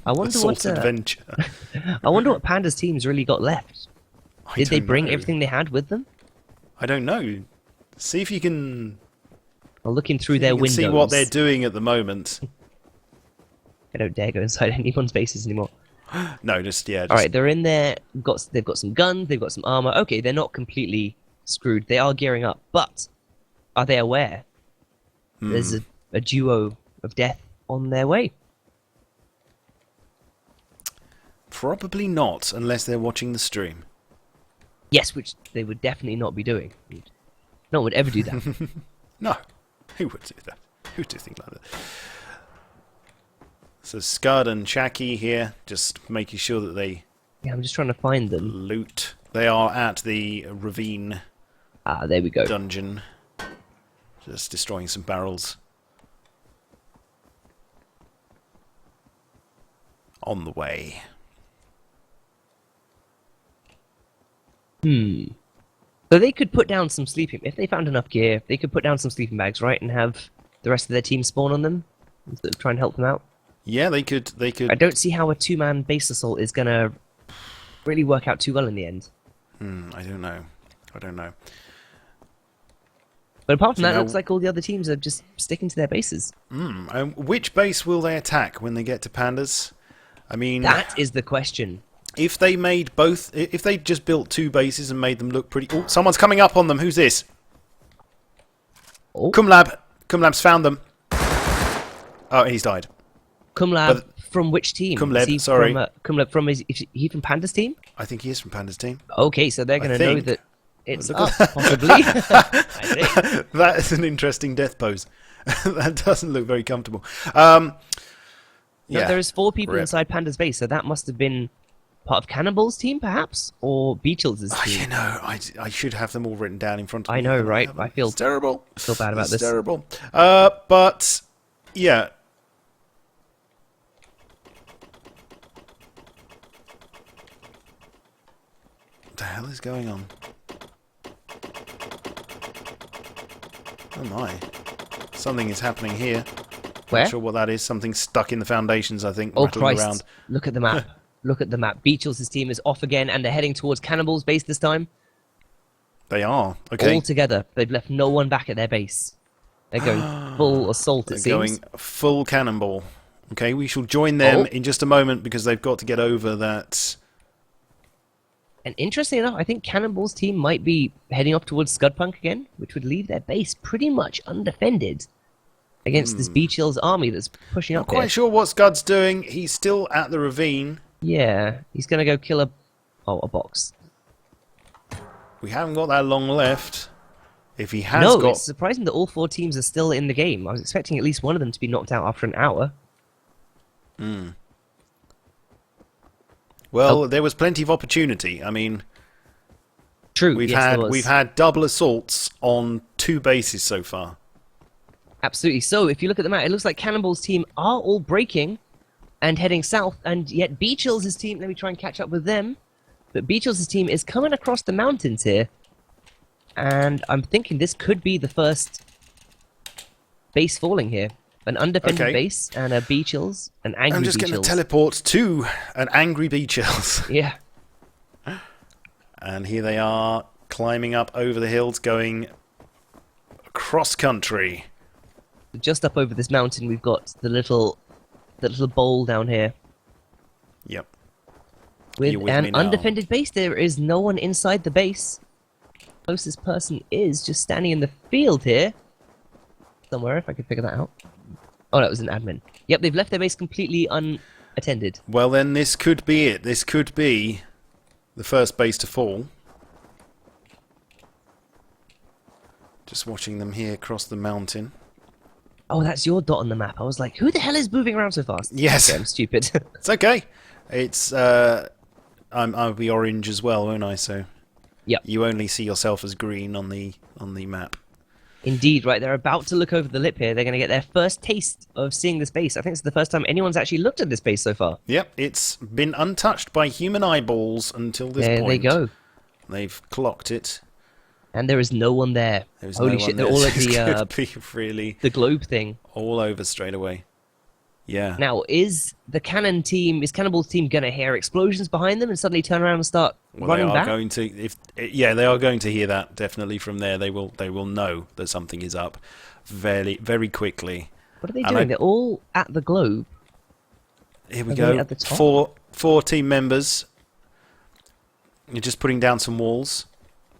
I wonder Assault what adventure. I wonder what Panda's team's really got left. I Did they don't bring know. everything they had with them? I don't know. See if you can, Or looking through their windows? see what they're doing at the moment. I don't dare go inside anyone's bases anymore. No, just All right, they're in there. They've got some guns. They've got some armor. Okay, they're not completely screwed. They are gearing up, but are they aware there's a duo of death on their way? Probably not, unless they're watching the stream. Yes, which they would definitely not be doing. No one would ever do that. No, who would do that? Who would do things like that? So Scud and Shaki here, just making sure that they Yeah, I'm just trying to find them. loot. They are at the ravine Ah, there we go. dungeon, just destroying some barrels. On the way. So they could put down some sleeping... If they found enough gear, they could put down some sleeping bags, right? And have the rest of their team spawn on them? Instead of try and help them out? Yeah, they could. I don't see how a two-man base assault is going to really work out too well in the end. I don't know. But apart from Do you that, it know- looks like all the other teams are just sticking to their bases. Which base will they attack when they get to Pandas? I mean, That is the question. if they made both, if they just built two bases and made them look pretty... Oh, someone's coming up on them. Who's this? Oh, Cumlab's found them. Oh, he's died. Cumlab but- from which team? Kumlev, Is he sorry. From, Kumlev from is he from Panda's team? I think he is from Panda's team. Okay, so they're going to know think. that it's Look us, at possibly. I think. That is an interesting death pose. That doesn't look very comfortable. No, Yeah. there's 4 people Rip. inside Panda's base, so that must have been part of Cannonball's team, perhaps, or Beachels' Oh, team. you know, I should have them all written down in front of me. I know, right? I feel It's terrible. bad about It's this. terrible. But yeah. What the hell is going on? Oh my. Something is happening here. Where? Not sure what that is. Something stuck in the foundations, I think, Oh rattling Christ! around. Look at the map. Look at the map. Beachels' team is off again, and they're heading towards Cannonball's base this time. They are. Okay. All together. They've left no one back at their base. They're going full assault, it They're going seems. full cannonball. Okay, we shall join them Oh. in just a moment because they've got to get over that. And interestingly enough, I think Cannonball's team might be heading off towards Scudpunk again, which would leave their base pretty much undefended against this Beachels army that's pushing Not up there. quite sure what Scud's doing. He's still at the ravine. Yeah, he's going to go kill a box. We haven't got that long left. If he has No, got... it's surprising that all 4 teams are still in the game. I was expecting at least one of them to be knocked out after an hour. Well, there was plenty of opportunity. I mean, True, yes, there was. we've had double assaults on 2 bases so far. Absolutely. So, if you look at the map, it looks like Cannonball's team are all breaking and heading south, and yet Beachels' team, let me try and catch up with them, but Beachels' team is coming across the mountains here, and I'm thinking this could be the first base falling here. An undefended Okay. base, and a Beachels, an angry I'm just going to Beachels. teleport to an angry Beachels. Yeah. And here they are, climbing up over the hills, going across country. Just up over this mountain, we've got the little bowl down here. Yep. With You're with me an now. undefended base, there is no one inside the base. Closest person is just standing in the field here. Somewhere, if I could figure that out. Oh, that was an admin. Yep, they've left their base completely unattended. Well, then this could be it. This could be the first base to fall. Just watching them here across the mountain. Oh, that's your dot on the map. I was like, who the hell is moving around so fast? Yes. Okay, I'm stupid. It's okay. It's I'll be orange as well, won't I? So Yep. you only see yourself as green on the map. Indeed, right. They're about to look over the lip here. They're going to get their first taste of seeing this base. I think it's the first time anyone's actually looked at this base so far. Yep, it's been untouched by human eyeballs until this There point. they go. They've clocked it. And there is no one there. There's Holy no shit, one they're there. all at This the could be really the globe thing. all over straight away. Yeah. Now, is Cannonball's team going to hear explosions behind them and suddenly turn around and start Well, running they are back? going to. They are going to hear that definitely from there. They will know that something is up, very quickly. What are they And doing? They're all at the globe. Here we Are they go. at the top? Four team members. You're just putting down some walls.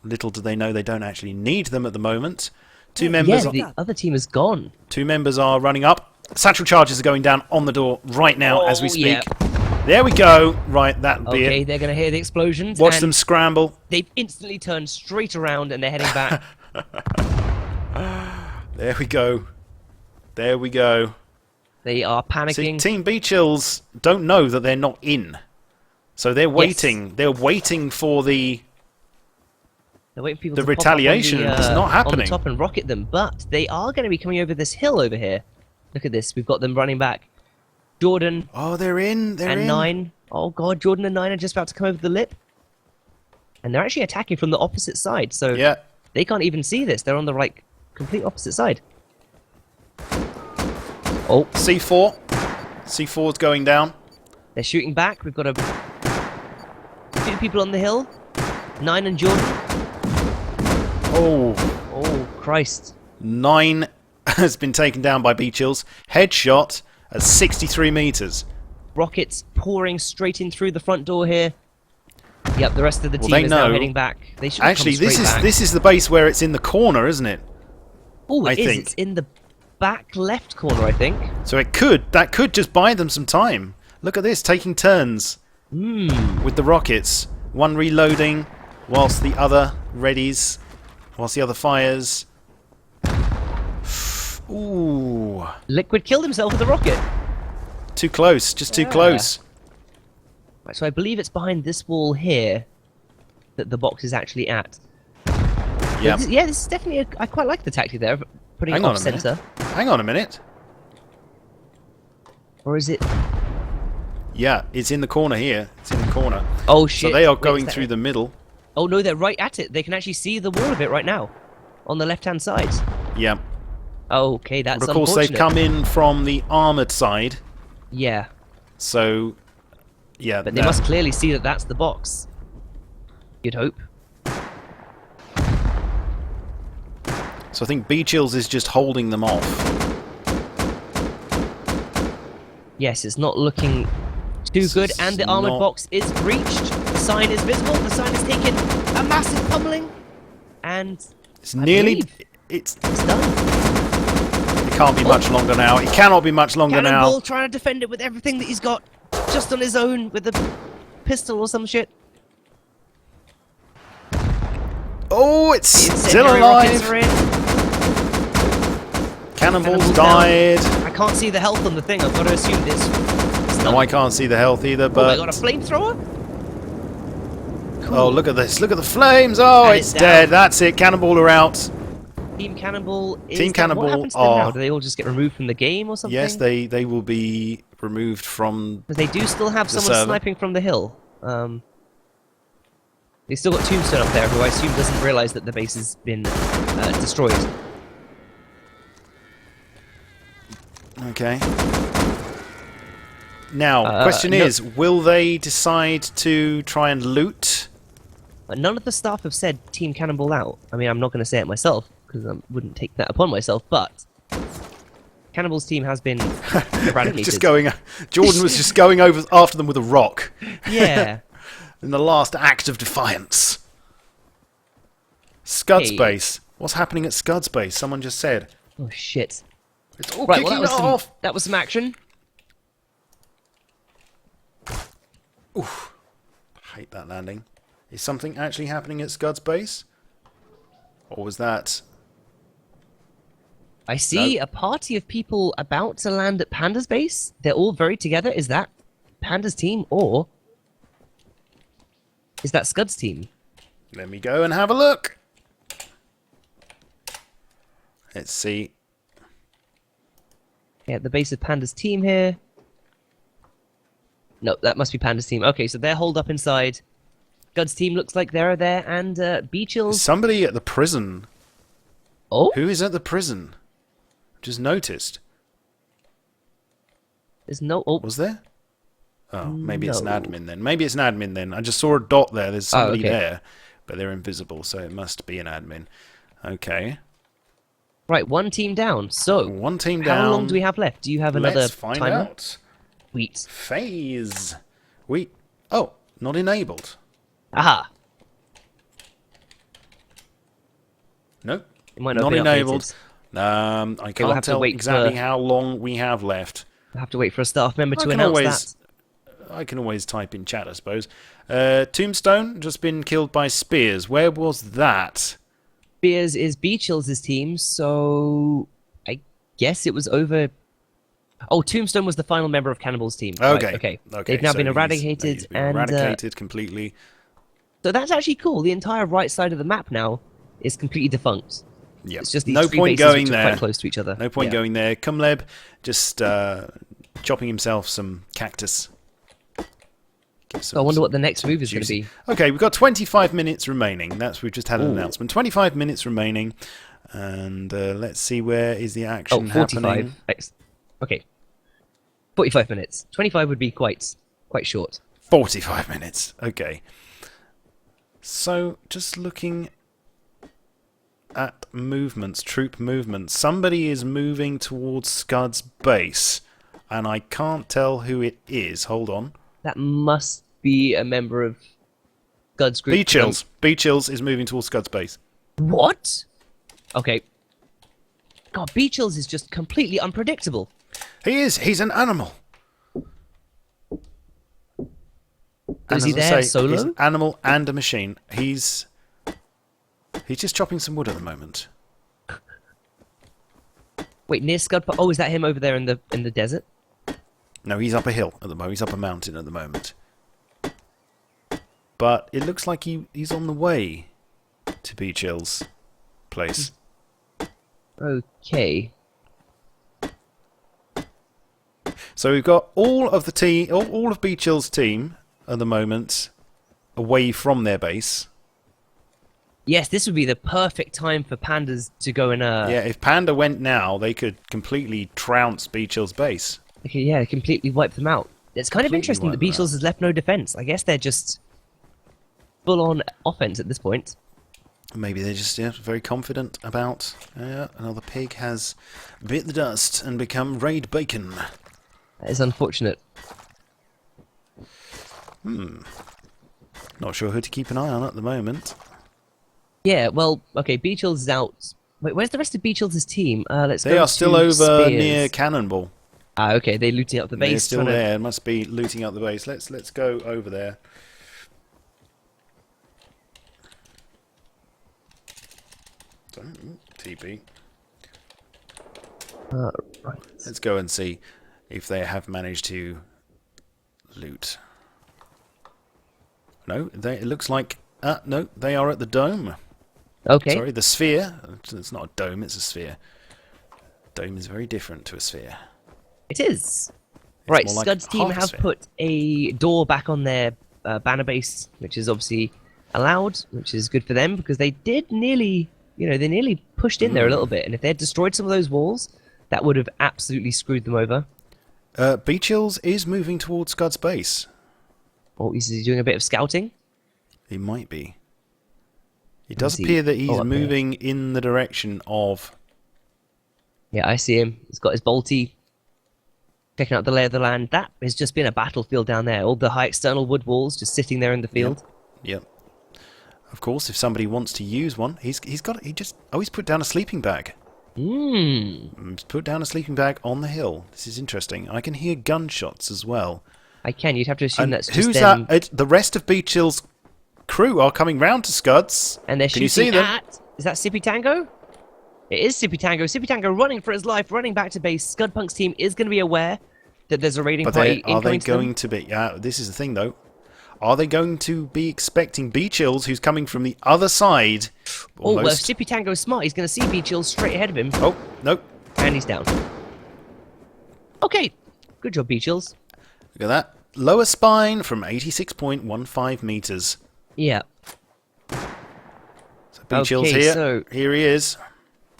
Little do they know they don't actually need them at the moment. Two members. Yeah, the other team is gone. 2 members are running up. Satchel charges are going down on the door right now as we Oh, speak. yeah. There we go. Right, that'll be Okay, it. they're going to hear the explosions. Watch and them scramble. They've instantly turned straight around and they're heading back. There we go. There we go. They are See, panicking. Team Beachills don't know that they're not in. So they're waiting. They're waiting for the... They're waiting for people the to pop up retaliation on the, is not on happening. the top and rocket them, but they are going to be coming over this hill over here. Look at this. We've got them running back. Jordan Oh, they're in. They're and in. 9. Oh god, Jordan and 9 are just about to come over the lip. And they're actually attacking from the opposite side, so Yeah. they can't even see this. They're on the complete opposite side. Oh, C4. C4's going down. they're shooting back. We've got 2 people on the hill. 9 and Jordan. Oh. Oh, Christ. 9 has been taken down by Beachills. Headshot at 63 meters. Rockets pouring straight in through the front door here. Yep, the rest of the Well, team they is now know. heading back. They should Actually, this is the base where it's in the corner, isn't it? Oh, I it is. think. It's in the back left corner, I think. So that could just buy them some time. Look at this, taking turns with the rockets. One reloading whilst the other readies, whilst the other fires. Ooh. Liquid killed himself with a rocket. Too close, just too close. Right, so I believe it's behind this wall here that the box is actually at. Yeah. Yeah, this is definitely. I quite like the tactic there, of putting it off center. Hang on a minute. Or is it? Yeah, it's in the corner here. It's in the corner. Oh shit! So they are Wait, going through the middle. Oh no, they're right at it. They can actually see the wall of it right now, on the left-hand side. Yeah. Okay, that's But of course, they've come in from the armoured side. Yeah. So, yeah. But they must clearly see that that's the box. You'd hope. So I think B-Chills is just holding them off. Yes, it's not looking too good, and the armoured box is breached. The sign is visible. The sign has taken a massive pummeling, and It's nearly... It's done. It can't be much longer now. It cannot be much longer Cannonball now. trying to defend it with everything that he's got, just on his own with a pistol or some shit. Oh, it's The still incendiary rockets are alive. in. Cannonball's Cannonball's died. I can't see the health on the thing. I've got to assume this. No, I can't see the health either, Oh, I but... got a flamethrower? Cool. Oh, look at this. Look at the flames. Oh, And it's it's dead. down. That's it. Cannonball are out. Team Cannonball is... Team Cannonball What happens to them now? are- Do they all just get removed from the game or something? Yes, they will be removed from... Because they do still have the someone server. sniping from the hill. They still got Tombstone up there, who I assume doesn't realise that the base has been destroyed. Okay. Now, question no- is, will they decide to try and loot? But none of the staff have said Team Cannonball out. I mean, I'm not going to say it myself, because I wouldn't take that upon myself, but... Cannonball's team has been eradicated. Just going... Jordan was just going over after them with a rock. Yeah. In the last act of defiance. Scud's Hey. base. What's happening at Scud's base? Someone just said. Oh, shit. It's all Right, kicking well, off. that was some action. Oof. Hate that landing. Is something actually happening at Scud's base? Or was that... I see a party of people about to land at Panda's base. They're all very together. Is that Panda's team, or is that Scud's team? Let me go and have a look. Let's see. Yeah, at the base of Panda's team here. No, that must be Panda's team. Okay, so they're holed up inside. Scud's team looks like they're there, and B-Chills... Somebody at the prison. Oh? Who is at the prison? Just noticed. There's no... Oh, Was there? Oh, maybe it's an No. admin then. Maybe it's an admin then. I just saw a dot there. There's somebody okay. there, but they're invisible, so it must be an admin. Okay. right, one team down. So, One team how down. long do we have left? Do you have another Let's find timer? out. Sweet. Phase. Oh, not enabled. Aha! Nope. It might not, Not have been enabled. updated. I we'll can't have to tell wait exactly for- how long we have left. I'll have to wait for a staff member I to can announce always- that. I can always type in chat, I suppose. Tombstone just been killed by spears. Where was that? Spears is B-Chills' team, so I guess it was over... Oh, Tombstone was the final member of Cannonball's team. Right, Okay. okay. They've now so been he's eradicated, been and eradicated completely. so that's actually cool. The entire right side of the map now is completely defunct. Yeah. It's just these No three point bases going which are there. quite close to each other. No point Yeah. going there. Cumleb just chopping himself some cactus. Give So I wonder what the next move is going to juicy. be. Okay, we've got 25 minutes remaining. We've just had an Ooh. announcement. 25 minutes remaining, and let's see where is the Oh, action 45. happening. Okay. 45 minutes. 25 would be quite short. 45 minutes. Okay. So just looking at movements, troop movements. Somebody is moving towards Scud's base, and I can't tell who it is. Hold on. That must be a member of Scud's group. B-Chills. B-Chills is moving towards Scud's base. What? Okay. God, B-Chills is just completely unpredictable. He is. He's an animal. Is he as I there say, solo? he's an animal and a machine. He's just chopping some wood at the moment. Wait, near Scud. Oh, is that him over there in the desert? No, he's up a hill at the moment. He's up a mountain at the moment. But it looks like he's on the way to Beach Hill's place. Okay. So we've got all of the team, all of Beach Hill's team at the moment away from their base. Yes, this would be the perfect time for pandas to go and Yeah, if Panda went now, they could completely trounce Beach Hill's base. okay, yeah, completely wipe them out. It's kind of Completely interesting wipe that them Beach Hills has left no defense. I guess they're just full on offense at this point. Maybe they're just very confident about another pig has bit the dust and become raid bacon. That is unfortunate. Not sure who to keep an eye on at the moment. Yeah, well, okay, Beach Hills is out. Wait, where's the rest of Beach Hills' team? Let's go They are to still over Spears. near Cannonball. Ah, okay, they're looting up the base. They're still trying to- there. Must be looting up the base. Let's go over there. So, TP. Right. Let's go and see if they have managed to loot. No, it looks like... no, they are at the dome. Okay. Sorry, the sphere. It's not a dome, it's a sphere. Dome is very different to a sphere. It is. Right, more like Scud's team half a have sphere. put a door back on their banner base, which is obviously allowed, which is good for them because they did nearly, they nearly pushed in there a little bit, and if they had destroyed some of those walls, that would have absolutely screwed them over. Beach Hills is moving towards Scud's base. Oh, is he doing a bit of scouting? He might be. It does see. appear that he's Oh, up there. moving in the direction of... Yeah, I see him. He's got his bolty, checking out the lay of the land. That has just been a battlefield down there. All the high external wood walls just sitting there in the field. Yep. Of course, if somebody wants to use one, he's put down a sleeping bag. He's put down a sleeping bag on the hill. This is interesting. I can hear gunshots as well. I can. You'd have to assume And that's just who's them. that? The rest of Beach Hill's crew are coming round to Scuds. And they're Can you shooting see them? at... Is that Sippy Tango? It is Sippy Tango. Sippy Tango running for his life, running back to base. Scudpunk's team is going to be aware that there's a raiding But party are they incoming to them. going to be... this is the thing, though. Are they going to be expecting Beach Hills, who's coming from the other side? Oh, well, if Almost. Sippy Tango's smart, he's going to see Beach Hills straight ahead of him. Oh, nope. And he's down. Okay. Good job, Beach Hills. Look at that. Lower spine from 86.15 meters. Yeah. So Beach Hill's Okay, here. so- Here he is.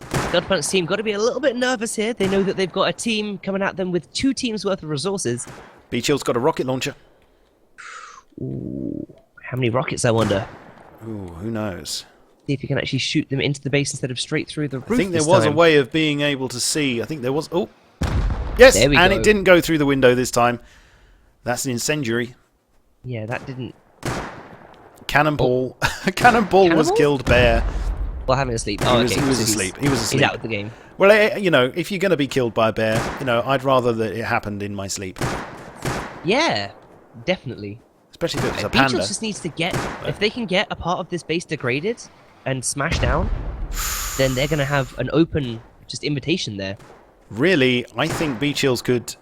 Scudpunk's team got to be a little bit nervous here. They know that they've got a team coming at them with 2 teams worth of resources. Beach Hill's got a rocket launcher. Ooh. How many rockets, I wonder? Ooh, who knows? See if you can actually shoot them into the base instead of straight through the roof I think there this was time. a way of being able to see. I think there was... Oh! Yes! There we And go. it didn't go through the window this time. That's an incendiary. Yeah, that didn't... Cannonball. Cannonball was Cannonball? killed bare. Well, having a sleep. He Oh, was, okay. he was so he's- asleep. He was He's asleep. out of the game. Well, if you're going to be killed by a bear, I'd rather that it happened in my sleep. Yeah, definitely. Especially if it was a Beach panda. Hills just needs to get... If they can get a part of this base degraded and smashed down, then they're going to have an open just invitation there. Really, I think Beach Hills could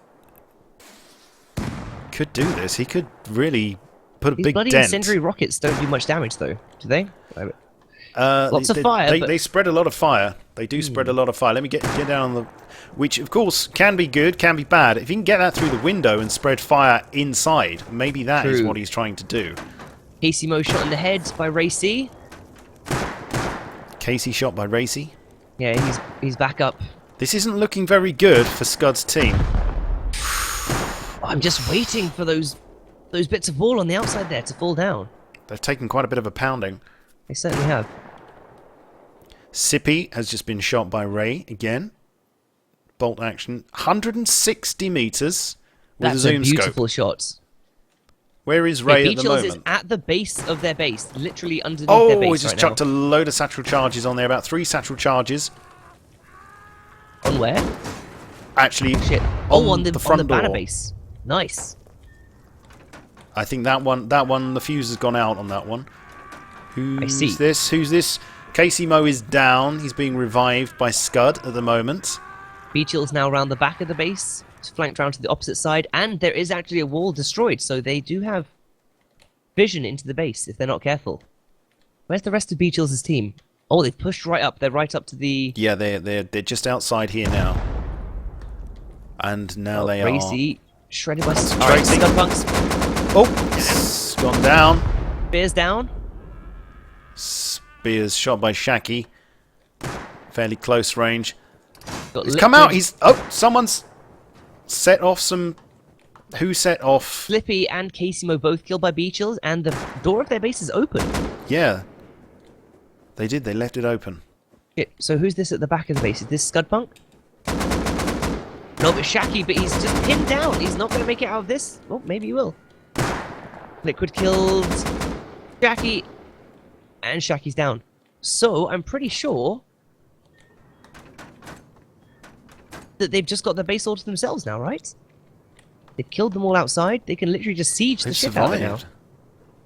do this. He could really put a These big bloody dent. incendiary rockets don't do much damage, though, do they? Lots of they, fire, They, but- they spread a lot of fire. They do spread a lot of fire. Let me get down on the... Which, of course, can be good, can be bad. If you can get that through the window and spread fire inside, maybe that is True. what he's trying to do. Casey Mo shot in the head by Ray C. Casey shot by Racy. Yeah, he's back up. This isn't looking very good for Scud's team. I'm just waiting for those bits of wall on the outside there to fall down. They've taken quite a bit of a pounding. They certainly have. Sippy has just been shot by Ray again. Bolt action. 160 meters with That's a zoom a beautiful scope. shot. Where is Okay, Ray at Beach the Hills is moment? at the base of their base, literally underneath their Oh, base he's just right chucked now. a load of satchel charges on there. About 3 satchel charges. On where? Actually, Shit. on Oh, on the front banner door. base. Nice. I think that one, the fuse has gone out on that one. Who's see. this? Who's this? Casey Mo is down. He's being revived by Scud at the moment. Beachill's now around the back of the base, flanked around to the opposite side, and there is actually a wall destroyed, so they do have vision into the base if they're not careful. Where's the rest of Beachill's team? Oh, they've pushed right up. They're right up to the... Yeah, they're just outside here now. And now they Racy, shredded by... Alright, Scudpunks. Oh, it's gone down. Spears down. Spears shot by Shaki. Fairly close range. Got He's come out. He's... Oh, someone's set off some... Who set off... Slippy and Caseymo both killed by Beachills, and the door of their base is open. Yeah. They did. They left it open. Shit, so who's this at the back of the base? Is this Scudpunk? No, but Shaki, but he's just pinned down. He's not going to make it out of this. Oh, maybe he will. Liquid killed Shaki, and Shaki's down. So, I'm pretty sure that they've just got their base all to themselves now, right? They've killed them all outside. They can literally just siege the shit out of it now.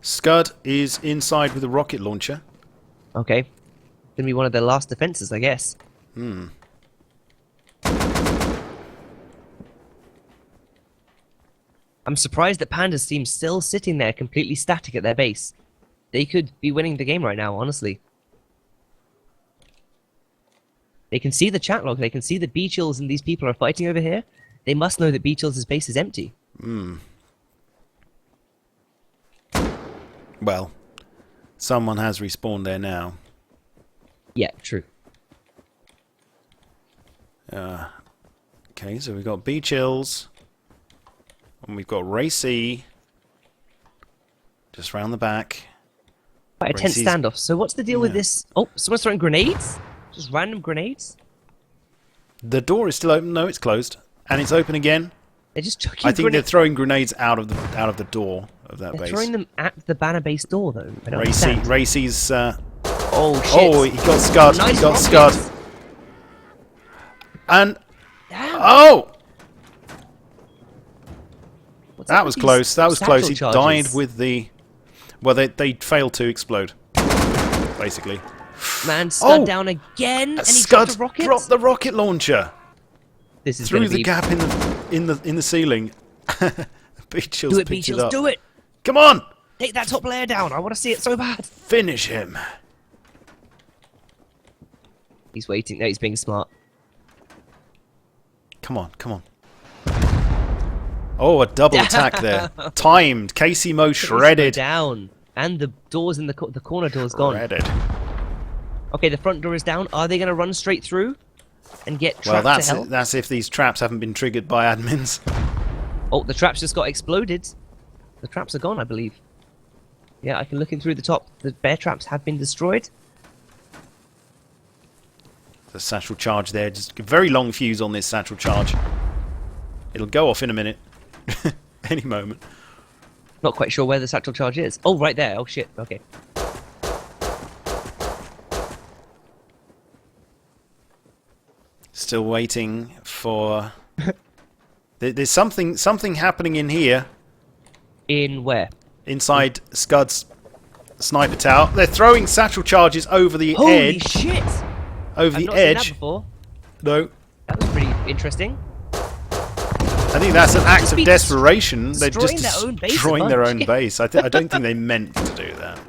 Scud is inside with a rocket launcher. Okay. Gonna be one of their last defenses, I guess. Hmm. I'm surprised that Panda's team's still sitting there completely static at their base. They could be winning the game right now, honestly. They can see the chat log, they can see that Beachills and these people are fighting over here. They must know that Beachills' base is empty. Hmm. Well, someone has respawned there now. Yeah, true. Okay, so we've got Beachills. And we've got Racy. Just round the back. Quite a tense Racy's... standoff. So what's the deal with this? Oh, someone's throwing grenades? Just random grenades? The door is still open. No, it's closed. And it's open again. They're just chucking I think they're throwing grenades out of the door of that They're base. throwing them at the banner base door, though. I don't understand. Racy's... Oh, shit. Oh, he got Scud. Nice He got rockets. Scud. And... Damn. Oh! What's That up was with close. these That was close. He satchel died charges? with the... Well, they failed to explode. Basically. Man, Scud Oh! down again, and he Scud dropped a rocket? dropped the rocket launcher This is through gonna the be... gap in the ceiling. Beachills Do it, picked it Beachills, up. do it! Come on! Take that top layer down, I want to see it so bad! Finish him. He's waiting, no, he's being smart. Come on, come on. Oh, a double attack there. Timed. Casey Mo shredded. Down. And the doors in the corner door's gone. Shredded. Okay, the front door is down. Are they going to run straight through and get Well, trapped to hell? that's if these traps haven't been triggered by admins. Oh, the traps just got exploded. The traps are gone, I believe. Yeah, I can look in through the top. The bear traps have been destroyed. The satchel charge there. Just a very long fuse on this satchel charge. It'll go off in a minute. Any moment. Not quite sure where the satchel charge is. Oh, right there. Oh, shit. Okay. Still waiting for... There's something happening in here. In where? Inside Scud's sniper tower. They're throwing satchel charges over the Holy edge. shit! Over I've the not seen that edge. before. No. That was pretty interesting. I think that's an act of be desperation. They're destroying just their own base a destroying their bunch. own base. I don't think they meant to do that.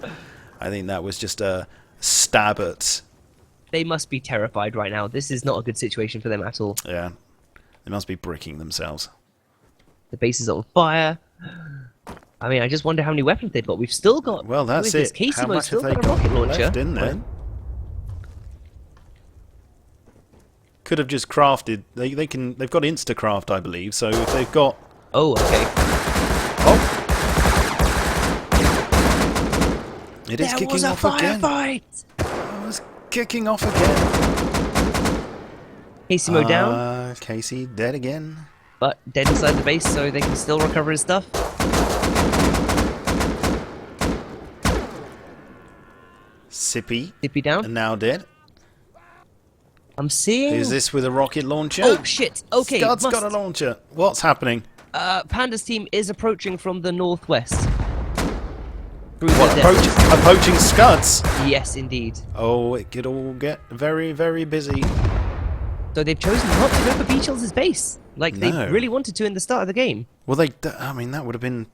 I think that was just a stab at... They must be terrified right now. This is not a good situation for them at all. Yeah. They must be bricking themselves. The base is on fire. I mean, I just wonder how many weapons they've got. We've still got... Well, that's who is it. this? How Caseymo's much still have they got a rocket launcher. left in there? Could have just crafted. They've got instacraft, I believe. So if they've got... Oh, okay. Oh! It is There kicking was a off again. firefight! It was kicking off again. Caseymo down, Casey dead again. but dead inside the base, so they can still recover his stuff. Sippy down. and now dead. I'm seeing... Who's this with a rocket launcher? Oh, shit. Okay, Scud's got a launcher. What's happening? Panda's team is approaching from the northwest. Through What, the desert. approaching Scuds? Yes, indeed. Oh, it could all get very, very busy. So they've chosen not to go for Beachels' base, like No. they really wanted to in the start of the game. Well, I mean, that would have been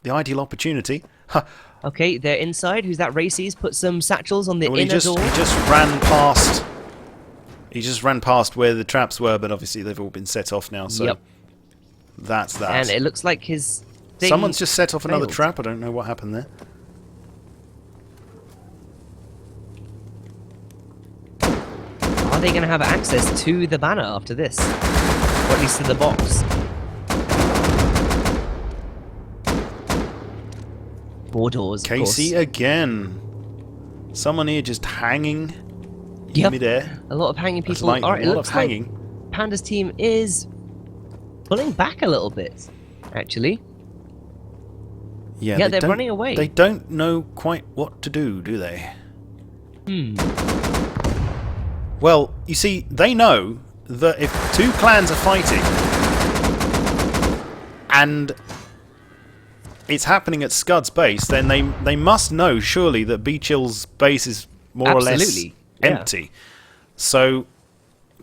the ideal opportunity. Ha. Okay, they're inside. Who's that? Racy's put some satchels on the Well, inner door. he just ran past. He just ran past where the traps were, but obviously they've all been set off now. So Yep. that's that. And it looks like his thing Someone's just set off another failed. trap. I don't know what happened there. Are they going to have access to the banner after this? Or at least to the box? More doors, of Casey course. again. Someone here just hanging in Yep. midair. A lot of hanging That's people. like Alright, a it lot looks of like hanging. Panda's team is pulling back a little bit, actually. Yeah, they they're don't- running away. They don't know quite what to do they? Well, you see, they know that if two clans are fighting and it's happening at Scud's base, then they must know surely that Beachill's base is more or less Absolutely, yeah. empty. So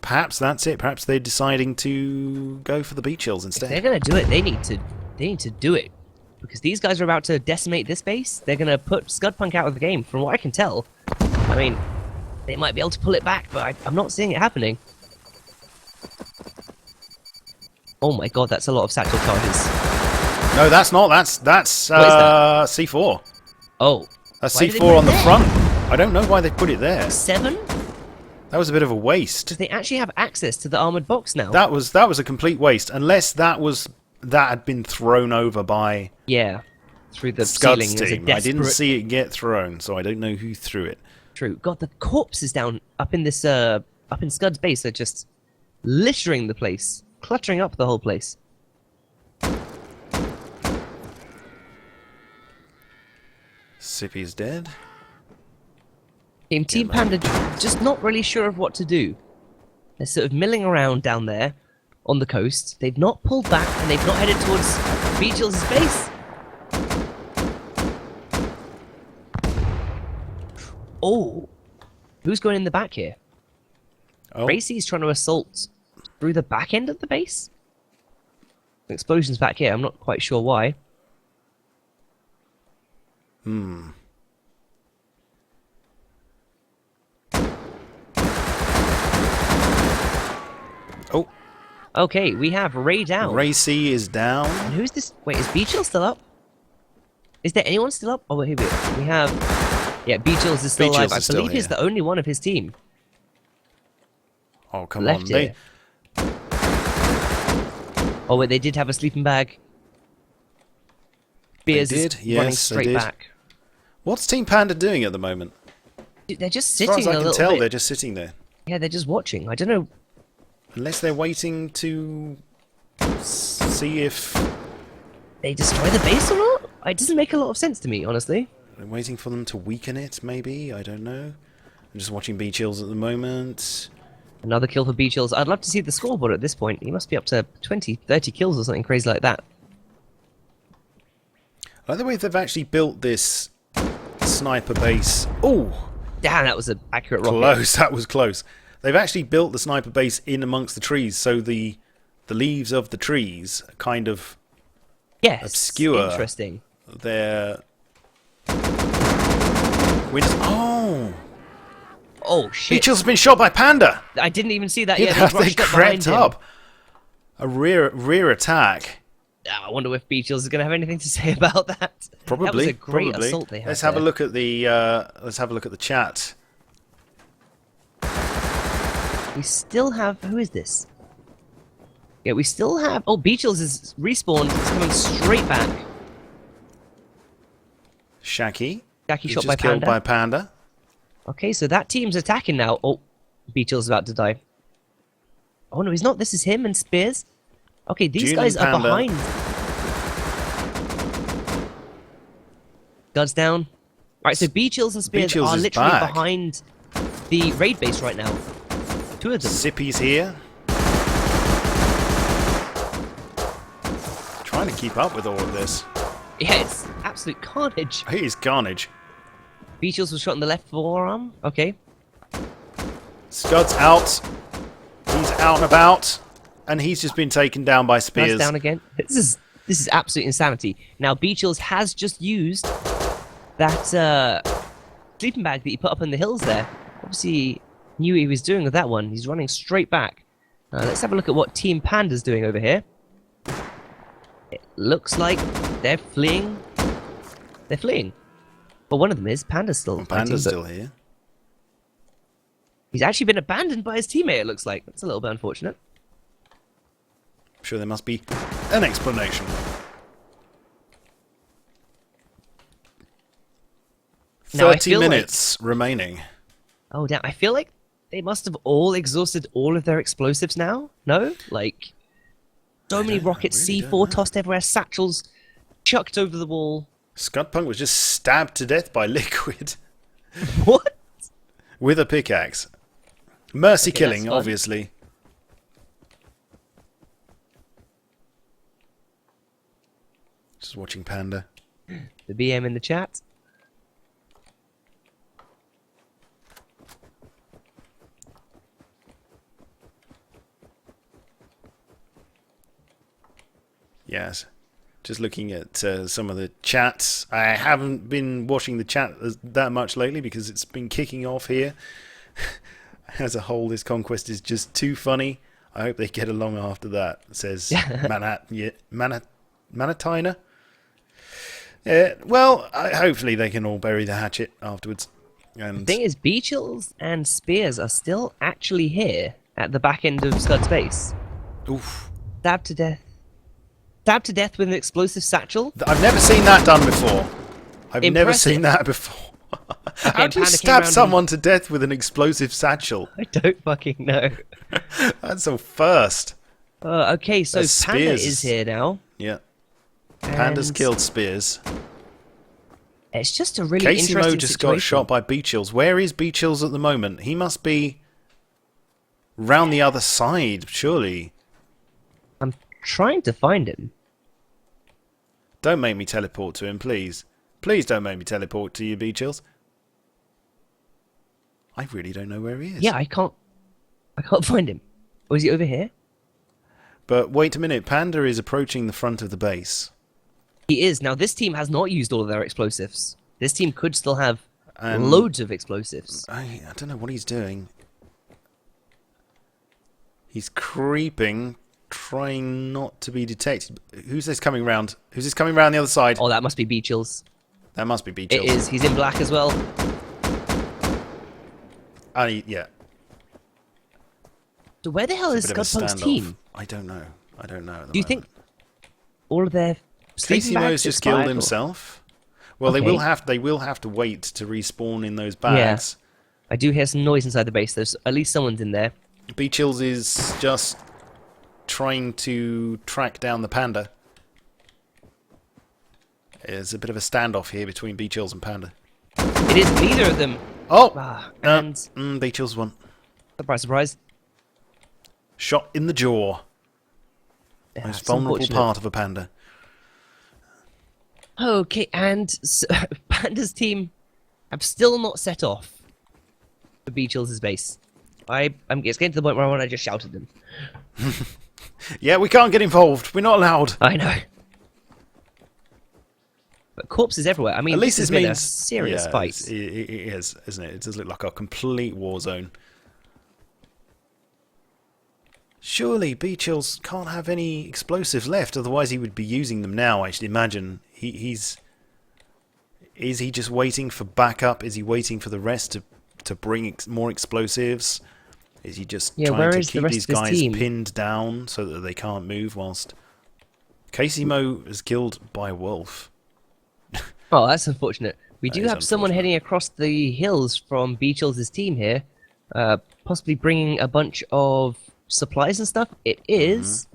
perhaps that's it. Perhaps they're deciding to go for the Beachills If they're instead. going to do it, they need to do it. Because these guys are about to decimate this base. They're going to put Scudpunk out of the game, from what I can tell. I mean, they might be able to pull it back, but I'm not seeing it happening. Oh my god, that's a lot of satchel charges. No, that's not. That's What is that? C4. Oh. That's Why did they C4 put it on the there? front. I don't know why they put it there. 7? That was a bit of a waste. Because they actually have access to the armored box now. That was a complete waste, unless that had been thrown over by Yeah. Through the Scud's ceiling. It was a team. I didn't desperate- see it get thrown, so I don't know who threw it. True. God, the corpses down up in this up in Scud's base are just littering the place, cluttering up the whole place. Sippy's dead. Team Panda just not really sure of what to do. They're sort of milling around down there on the coast. They've not pulled back and they've not headed towards Beachill's base. Oh, who's going in the back here? Oh, Racy's trying to assault through the back end of the base. Explosions back here. I'm not quite sure why. oh, Okay, we have Ray down. Racy is down. And who's this? Wait, is Beachill still up? Is there anyone still up? Oh, wait, here we have... Yeah, Beachills is still alive. Beachills I is still believe he's here. the only one of his team Oh, come left on. here. Oh, wait, they did have a sleeping bag. Beers did, is running yes, they straight did. back. What's Team Panda doing at the moment? Dude, they're just As far sitting as I a can little tell, bit. they're just sitting there. Yeah, they're just watching. I don't know. Unless they're waiting to see if... They destroy the base or not? It doesn't make a lot of sense to me, honestly. They're waiting for them to weaken it, maybe? I don't know. I'm just watching Beachills at the moment. Another kill for Beachills. I'd love to see the scoreboard at this point. He must be up to 20, 30 kills or something crazy like that. I like the way they've actually built this sniper base. Oh, Damn, that was an accurate rocket. close. That was close. They've actually built the sniper base in amongst the trees, so the leaves of the trees kind of Yes. obscure. Interesting. their windows. Oh, Oh, shit. Beachill's been shot by Panda. I didn't even see that. Yeah, Yeah, they rushed up behind crept him. up. A rear attack. I wonder if Beachills is going to have anything to say about that. Probably. That was a great probably. assault they had. Let's have a there. look at the chat. We still have. Who is this? Yeah, we still have. Oh, Beachills is respawned. He's coming straight back. Shaki. Jackie who's shot just by killed Panda. by Panda. Okay, so that team's attacking now. Oh, Beachills is about to die. Oh no, he's not. This is him and Spears. Okay, these June guys and are Panda. behind. Guns down. Alright, so Beachills and Spears Beachills are is literally back. behind the raid base right now. Two of them. Sippy's here. keep up with all of this. Yeah, it's absolute carnage. He is carnage. Beachels was shot in the left forearm. Okay. Scud's out. He's out and about. And he's just been taken down by That's spears. down again. This is absolute insanity. Now, Beachels has just used that sleeping bag that he put up in the hills there. Obviously, knew what he was doing with that one. He's running straight back. Let's have a look at what Team Panda's doing over here. It looks like they're fleeing. They're fleeing. But one of them is Panda's still. Well, Panda's fighting, still here. He's actually been abandoned by his teammate, it looks like. That's a little bit unfortunate. I'm sure there must be an explanation. Now, I 30 feel minutes remaining. Oh, damn. I feel like they must have all exhausted all of their explosives now. No? Like, so many rockets, really C4 tossed everywhere, satchels chucked over the wall. Scudpunk was just stabbed to death by Liquid What? with a pickaxe. Mercy Okay, killing, that's fun. obviously. Just watching Panda. The BM in the chat. Yes. Just looking at some of the chats. I haven't been watching the chat that much lately because it's been kicking off here. As a whole, this Conquest is just too funny. I hope they get along after that, says Manatina. Yeah, well, hopefully they can all bury the hatchet afterwards. And The thing is, Beachels and Spears are still actually here at the back end of Scud's base. oof. Stabbed to death. Stabbed to death with an explosive satchel. I've never seen that done before. I've never Impressive. seen that before. How do you Panda came stab round someone to death with an explosive satchel? I don't fucking know. That's a first. Okay, so That's Panda Spears. is here now. Yeah. Panda's and killed Spears. It's just a really Casey Mo interesting just situation. got shot by Beachels. Where is Beachels at the moment? He must be round the other side, surely. I'm trying to find him. Don't make me teleport to him, please. Please don't make me teleport to you, Beachels. I really don't know where he is. Yeah, I can't find him. Or is he over here? But wait a minute, Panda is approaching the front of the base. He is. Now, this team has not used all of their explosives. This team could still have And loads of explosives. I don't know what he's doing. He's creeping, trying not to be detected. Who's this coming round? Who's this coming round the other side? Oh, that must be Beachels. That must be Beachels. It is. He's in black as well. Yeah. So where the hell is Bit of a Scudpunk's standoff. team? I don't know. I don't know. At the Do you moment. think all of their sleeping Casey bags Mo's just expired, killed or- himself? Well, Okay. they will have to wait to respawn in those bags. I do hear some noise inside the base. There's at least someone's in there. Beachels is just trying to track down the Panda. There's a bit of a standoff here between Beachels and Panda. It is neither of them. Oh! And Beachels won. surprise, surprise. Shot in the jaw. Yeah, Most it's vulnerable unfortunate. part of a panda. Okay, and so, Panda's team have still not set off for Beachels' base. It's getting to the point where I want to just shout at them. Yeah, we can't get involved. We're not allowed. I know. But corpses everywhere. I mean, At least this this has been a means serious yeah, fight. It is, isn't it? It does look like a complete war zone. Surely Beachels can't have any explosives left, otherwise he would be using them now. I should imagine he's. Is he just waiting for backup? Is he waiting for the rest to bring more explosives? Is he just Yeah, trying where to is the keep rest these of his guys team? pinned down so that they can't move whilst Casey Mo is killed by a wolf? Oh, that's unfortunate. We That do is have someone unfortunate. heading across the hills from Beachels' team here, possibly bringing a bunch of supplies and stuff. It is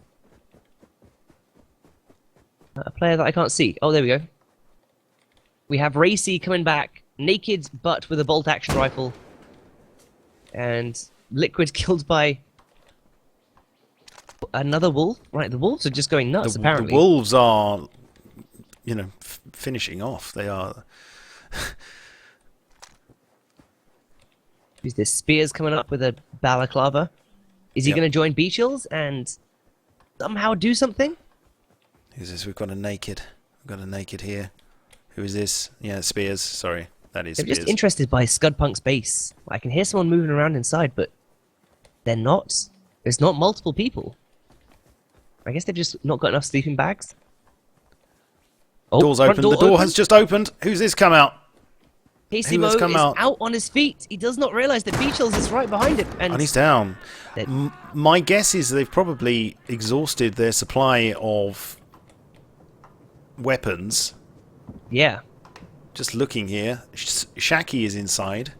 a player that I can't see. Oh, there we go. We have Racy coming back, naked but with a bolt-action rifle, and Liquid killed by Another wolf? Right, the wolves are just going nuts, The apparently. wolves are, finishing off. They are. Who's this? Spears coming up with a balaclava. Is he Yep. going to join Beachills and somehow do something? Who's this? We've got a naked. We've got a naked here. Who is this? Yeah, Spears. Sorry, that is I'm Spears. just interested by Scudpunk's base. I can hear someone moving around inside, but they're not. There's not multiple people. I guess they've just not got enough sleeping bags. Oh, Door's front open. The door open. has just opened. Who's this come out? Casey who has Mo come is out? out on his feet. He does not realise that Beachills is right behind him. And And he's down. That- My guess is they've probably exhausted their supply of weapons. yeah. Just looking here. Shaki is inside.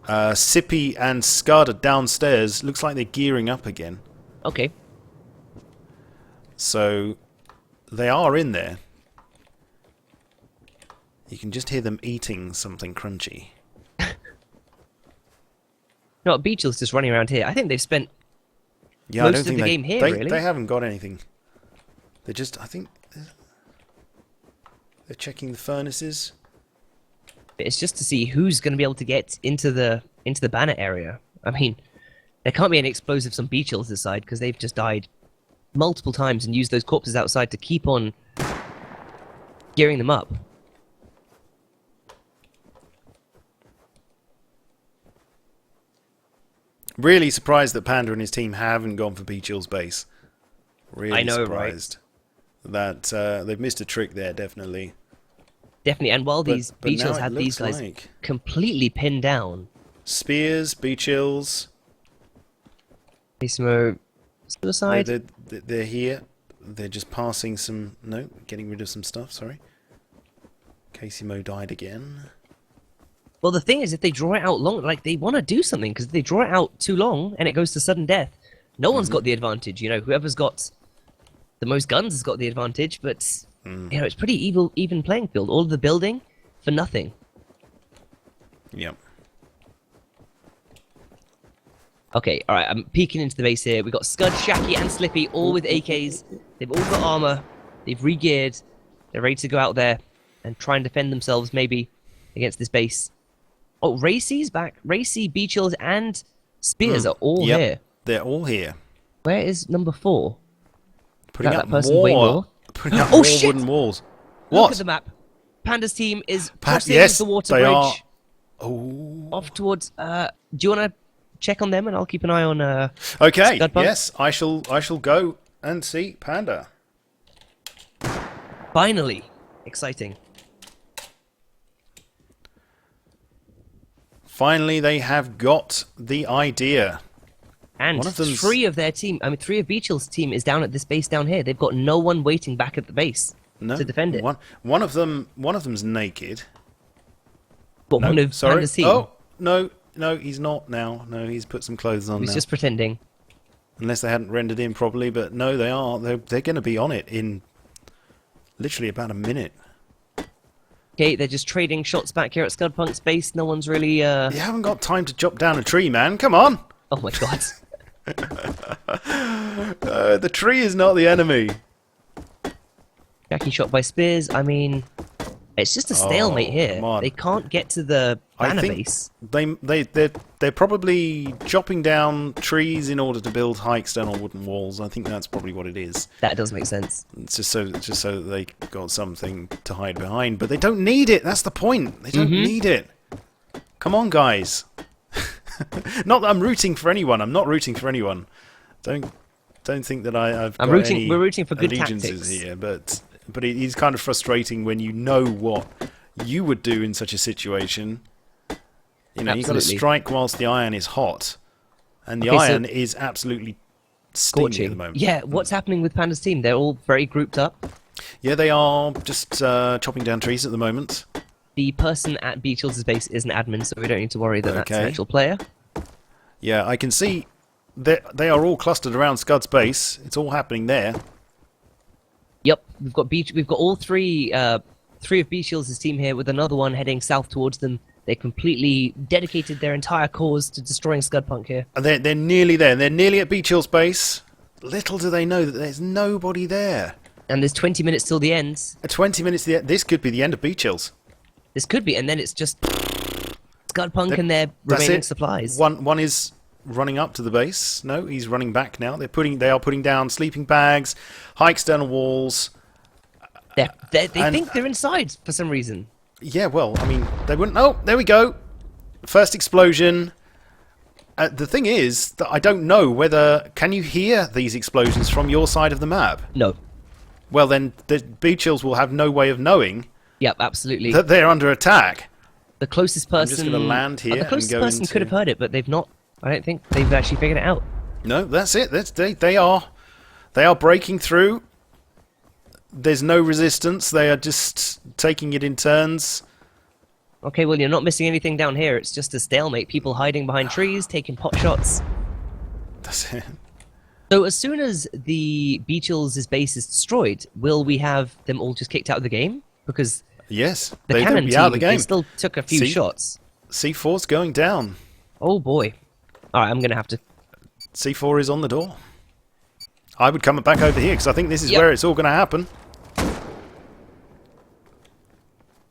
Sippy and Scud are downstairs. Looks like they're gearing up again. Okay. So they are in there. You can just hear them eating something crunchy. No, Beachill's just running around here. I think they've spent Yeah, most I don't of think the they, game here, they, really. they haven't got anything. They're just, I think, they're checking the furnaces. it's just to see who's going to be able to get into the banner area. I mean, there can't be any explosives on Beachill's this side because they've just died multiple times and used those corpses outside to keep on gearing them up. Really surprised that Panda and his team haven't gone for Beachill's base. Really I know, right? surprised that they've missed a trick there, definitely. Definitely, and while these but now Beachills it had these looks guys like- completely pinned down, Spears, Beachills, Ismo suicide. they're here. They're just passing some... No, getting rid of some stuff, sorry. Casey Mo died again. Well, the thing is, if they draw it out long, like, they want to do something, because if they draw it out too long and it goes to sudden death, no one's got the advantage. You know, whoever's got the most guns has got the advantage, but, you know, it's pretty even playing field. All of the building for nothing. Yep. Okay, alright, I'm peeking into the base here. We've got Scud, Shaki, and Slippy, all with AKs. They've all got armor. They've re-geared. They're ready to go out there and try and defend themselves, maybe, against this base. Oh, Racy's back. Racy, Beachills, and Spears are all Yep, here. they're all here. Where is number 4? Putting That up person way more, north. putting up Oh, more shit! wooden walls. Look What? at the map. Panda's team is crossing Yes, the water they bridge are. Oh. off towards... do you want to check on them and I'll keep an eye on... Okay. Scudpunk? Yes, I shall go and see Panda. Finally! Exciting. Finally, they have got the idea. And One of them's- 3 of their team, I mean, 3 of Beachill's team is down at this base down here. They've got no one waiting back at the base No, to defend it. One of them's naked. But No, one of sorry. Panda's team Oh no, he's not now. No, he's put some clothes on was now. just pretending. Unless they hadn't rendered in properly, but no, they are. They're going to be on it in literally about a minute. Okay, they're just trading shots back here at Scudpunk's base. No one's really, You haven't got time to chop down a tree, man. Come on. Oh my god. The tree is not the enemy. Jackie shot by Spears. I mean, it's just a stalemate here. come on. They can't get to the banner I think base. they're probably chopping down trees in order to build high external wooden walls. I think that's probably what it is. That does make sense. It's just so that they got something to hide behind, but they don't need it. That's the point. They don't need it. Come on, guys. Not that I'm rooting for anyone. I'm not rooting for anyone. Don't think that I've got any we're rooting for good allegiances tactics. here, but it is kind of frustrating when you know what you would do in such a situation. You know, you've got to Absolutely. strike whilst the iron is hot, and the Okay, so- iron is absolutely steamy at the Scorching. moment. Yeah, what's happening with Panda's team? They're all very grouped up. Yeah, they are just chopping down trees at the moment. The person at Beachill's base is an admin, so we don't need to worry that that's an Okay. actual player. Yeah, I can see they are all clustered around Scud's base. It's all happening there. Yep, we've got all three of Beachill's team here with another one heading south towards them. They completely dedicated their entire cause to destroying Scudpunk here. And they're nearly there. They're nearly at Beach Hill's base. Little do they know that there's nobody there. And there's 20 minutes till the end. 20 minutes to the end. This could be the end of Beach Hills. This could be, and then it's just Scudpunk and their That's remaining it. supplies. One is running up to the base. No, he's running back now. They are putting down sleeping bags, high external walls. They think they're inside for some reason. Yeah, well, I mean, they wouldn't. Oh, there we go. First explosion. The thing is that I don't know whether... Can you hear these explosions from your side of the map? No. Well, then the Beach Hills will have no way of knowing Yep, absolutely. that they're under attack. The closest person... I'm just going to land here the closest and go person into... could have heard it, but they've not. I don't think they've actually figured it out. No, that's it. They are breaking through. There's no resistance. They are just taking it in turns. Okay, well, you're not missing anything down here. It's just a stalemate. People hiding behind trees, taking pot shots. That's it. So as soon as the Beachels' base is destroyed, will we have them all just kicked out of the game? Because Yes, the they'll cannon be team, out of the game. they still took a few See? shots. C4's going down. Oh boy. Alright, I'm going to have to... C4 is on the door. I would come back over here because I think this is Yep. where it's all going to happen.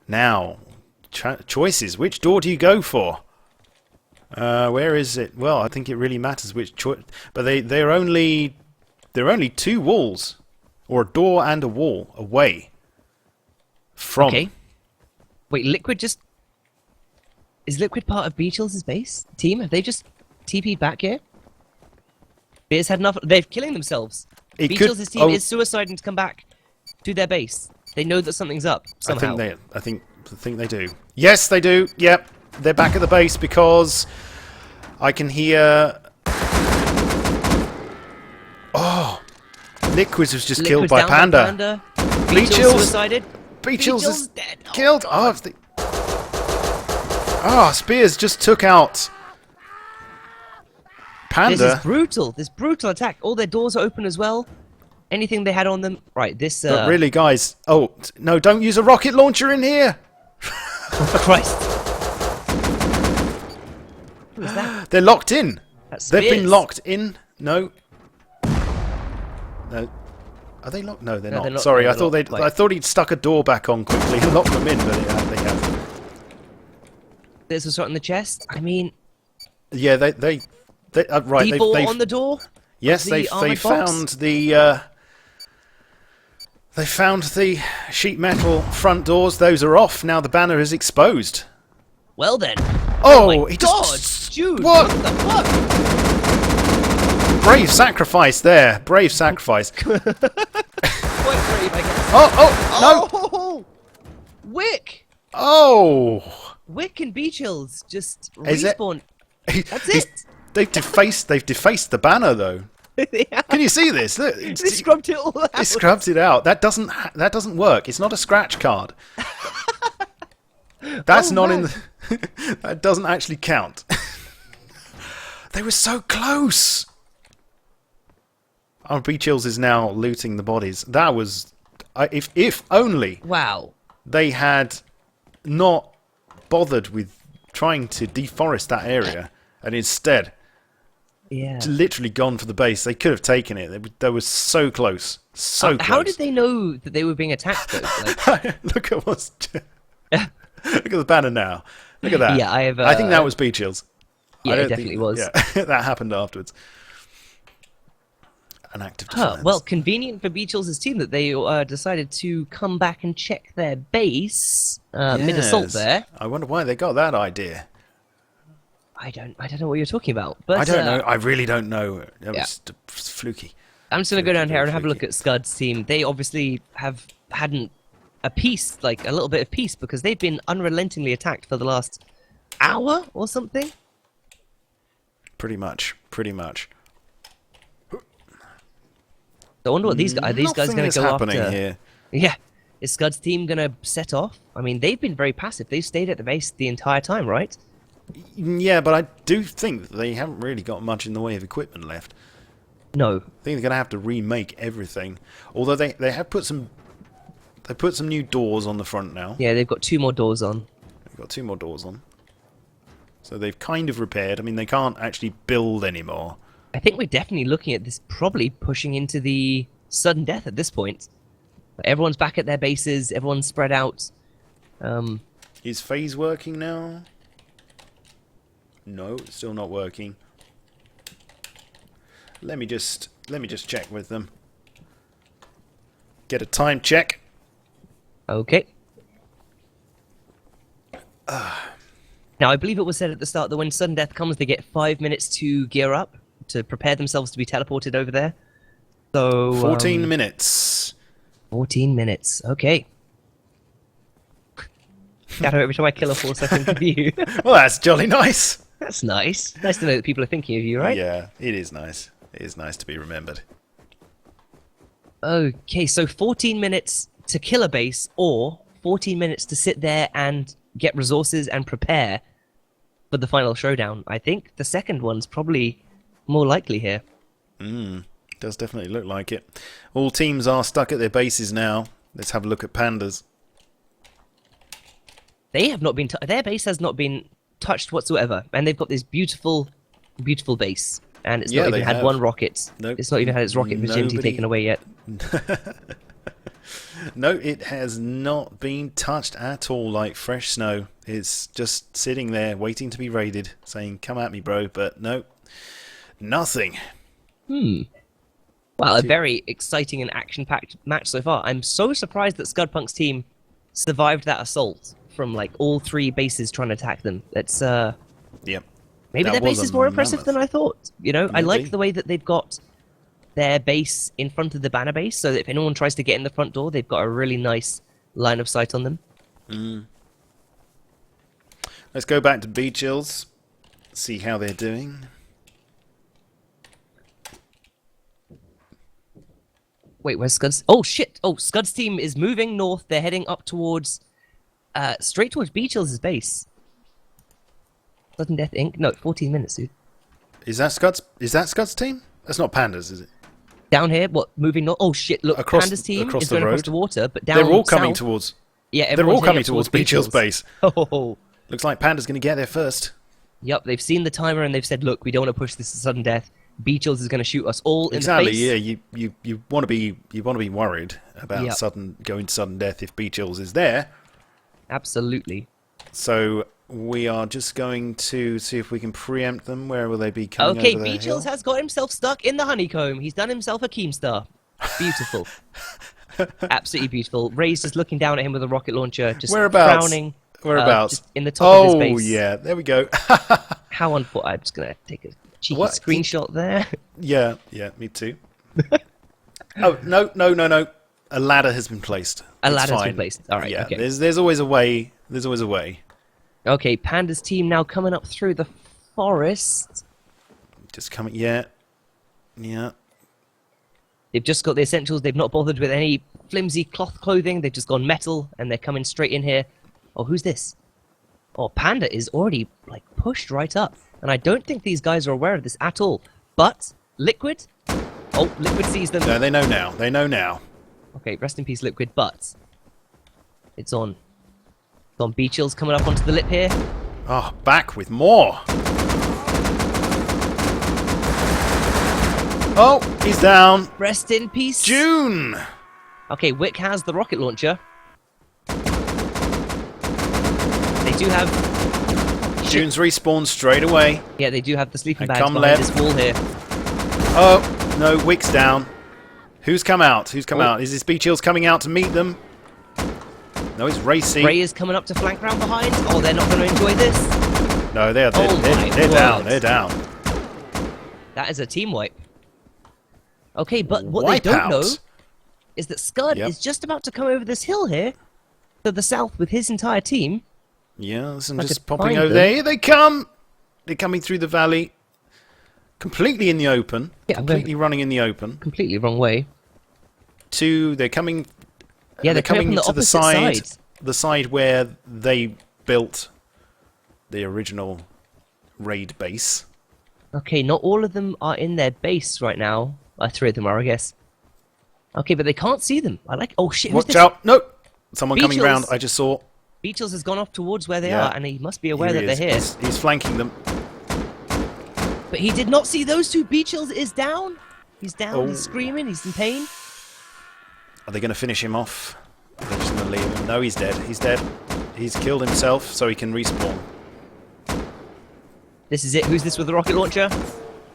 Now, choices. Which door do you go for? Where is it? Well, I think it really matters which choice. But they're only 2 walls, or a door and a wall away from. Okay. Wait, Liquid just... Is Liquid part of Beachels' base team? Have they just TP'd back here? Beers had enough... They're killing themselves. It could- Beachels' team oh. is suiciding to come back to their base. They know that something's up somehow. I think they do. Yes, they do. Yep, they're back at the base because I can hear. Oh, Liquids was just killed by Liquid's down Panda. Beachels Beachels. suicided. Beachels is dead. Oh, killed. God. Spears just took out Panda. This is brutal. This brutal attack. All their doors are open as well. Anything they had on them. Right, this... But really, guys... Oh, no, don't use a rocket launcher in here! Christ. What was that? They're locked in! That's They've been Spears. locked in. No. No. Are they locked? No, they're No, not. they're not. Sorry, No, I thought they're they. not. I thought he'd stuck a door back on quickly and locked them in, but they have. There's a shot in the chest. I mean, Yeah, they right. people They've on the door. yes, the they armoured box? found the. They found the sheet metal front doors. Those are off now. The banner is exposed. Well then. Oh, my he God, just dude. what? What the fuck? Brave sacrifice there. Brave sacrifice. Quite brave, I guess. Oh, no. Oh, Wick. Oh. Wick and Beach Hills just Is it- respawn. That's He's- it. They've defaced the banner though. Yeah. Can you see this? Look, They scrubbed it all out. they scrubbed it out. That doesn't work. It's not a scratch card. That's Oh, not man. in the. That doesn't actually count. They were so close. Our Beach Hills is now looting the bodies. That was, if only Wow. they had not bothered with trying to deforest that area and instead Yeah. literally gone for the base. They could have taken it. They were so close. So close. How did they know that they were being attacked though? Like, Look at what's... Look at the banner now. Look at that. Yeah, I have, I think that was Beach Hills. yeah, I it don't definitely think, was. Yeah, that happened afterwards. An active Huh, defense. well, convenient for Beach Hills' team that they decided to come back and check their base mid-assault Yes. there. I wonder why they got that idea. I don't know what you're talking about. But I don't know. I really don't know. It yeah. was fluky. I'm just gonna go down Very here and have a look freaky. at Scud's team. They obviously hadn't a peace, like a little bit of peace, because they've been unrelentingly attacked for the last hour or something. Pretty much. Pretty much. So I wonder what these guys. Are these guys Nothing gonna is go happening after? here. Yeah. Is Scud's team gonna set off? I mean, they've been very passive. They've stayed at the base the entire time, right? Yeah, but I do think that they haven't really got much in the way of equipment left. No. I think they're going to have to remake everything. Although they have put some... They put some new doors on the front now. Yeah, they've got 2 more doors on. They've got 2 more doors on. So they've kind of repaired. I mean, they can't actually build anymore. I think we're definitely looking at this probably pushing into the sudden death at this point. Everyone's back at their bases. Everyone's spread out. Is phase working now? No, it's still not working. Let me just check with them. Get a time check. Okay. Now, I believe it was said at the start that when sudden death comes, they get 5 minutes to gear up, to prepare themselves to be teleported over there. So 14 minutes. 14 minutes. Okay. Shadow, every time I kill a 4-second view. Well, that's jolly nice. That's nice. Nice to know that people are thinking of you, right? Yeah, it is nice. It is nice to be remembered. Okay, so 14 minutes to kill a base, or 14 minutes to sit there and get resources and prepare for the final showdown. I think the second one's probably more likely here. Does definitely look like it. All teams are stuck at their bases now. Let's have a look at Pandas. They have not been. Their base has not been touched whatsoever, and they've got this beautiful, beautiful base, and it's not even had one rocket. Nope. It's not even had its rocket virginity taken away yet. No, it has not been touched at all like fresh snow. It's just sitting there waiting to be raided, saying, "Come at me, bro," but no, nothing. Wow, a very exciting and action-packed match so far. I'm so surprised that Scudpunk's team survived that assault from like all 3 bases trying to attack them. That's Yep. maybe That their base was is a more impressive mammoth. than I thought. You know, I Maybe. like the way that they've got their base in front of the banner base, so that if anyone tries to get in the front door, they've got a really nice line of sight on them. Let's go back to Beach Hills, see how they're doing. Wait, where's Scud's? Oh shit! Oh, Scud's team is moving north. They're heading up towards, straight towards Beach Hills' base. Sudden Death Inc. No, 14 minutes, dude. Is that Scott's team? That's not Pandas, is it? Down here, what? Moving north? Oh shit! Look, Panda's team across is the going across road. the water, but down They're all coming south, towards. yeah, They're all everyone's heading coming up towards Beach Hills base. Oh, Looks like Panda's going to get there first. yep. They've seen the timer and they've said, "Look, we don't want to push this to sudden death. Beach Hills is going to shoot us all in the Exactly. face." Yeah. You want to be worried about Yep. going to sudden death if Beach Hills is there. Absolutely. So we are just going to see if we can preempt them. Where will they be coming Okay, over the Beach hill? Hills has got himself stuck in the honeycomb. He's done himself a Keemstar. Beautiful. Absolutely beautiful. Ray's just looking down at him with a rocket launcher, just Whereabouts? frowning. Whereabouts? Just in the top of his Oh base. yeah, there we go. How unfortunate. I'm just going to take a cheeky What? screenshot there. Yeah, me too. Oh no! A ladder has been placed. A It's ladder's been fine. placed. All right, Yeah, okay. there's always a way. There's always a way. Okay, Panda's team now coming up through the forest. Just coming. Yeah. They've just got the essentials. They've not bothered with any flimsy cloth clothing. They've just gone metal, and they're coming straight in here. Oh, who's this? Oh, Panda is already, like, pushed right up. And I don't think these guys are aware of this at all. But, Liquid? Oh, Liquid sees them. No, they know now. They know now. Okay, rest in peace, Liquid, but it's on. It's on. Beach Hills coming up onto the lip here. Oh, back with more. Oh, he's down. Rest in peace. June. Okay, Wick has the rocket launcher. They do have... June's respawned straight away. Yeah, they do have the sleeping And bags come behind left. this wall here. Oh, no, Wick's down. Who's come out? Who's come Oh. out? Is this Beach Hills coming out to meet them? No, it's Racy. Ray is coming up to flank round behind. Oh, they're not going to enjoy this. No, they're Oh my down. word. They're down. That is a team wipe. Okay, but what they don't know is that Scud Yep. is just about to come over this hill here to the south with his entire team. Yes, I'm I just could popping find over them. there. Here they come. They're coming through the valley. Completely in the open. Yeah, I'm going- completely running in the open. Completely wrong way. They're coming. Yeah, they're coming from the to the opposite side. side. The side where they built the original raid base. Okay, not all of them are in their base right now. 3 of them are, I guess. Okay, but they can't see them. I like... Oh, shit, who's Watch this? out! No, someone Beach coming round. Hills. I just saw. Beachles has gone off towards where they Yeah. are, and he must be aware that he they're is. here. He's flanking them. But he did not see those two. Beachles is down. He's down. Oh. He's screaming. He's in pain. Are they going to finish him off? They're just going to leave him. No, he's dead. He's dead. He's killed himself, so he can respawn. This is it. Who's this with the rocket launcher?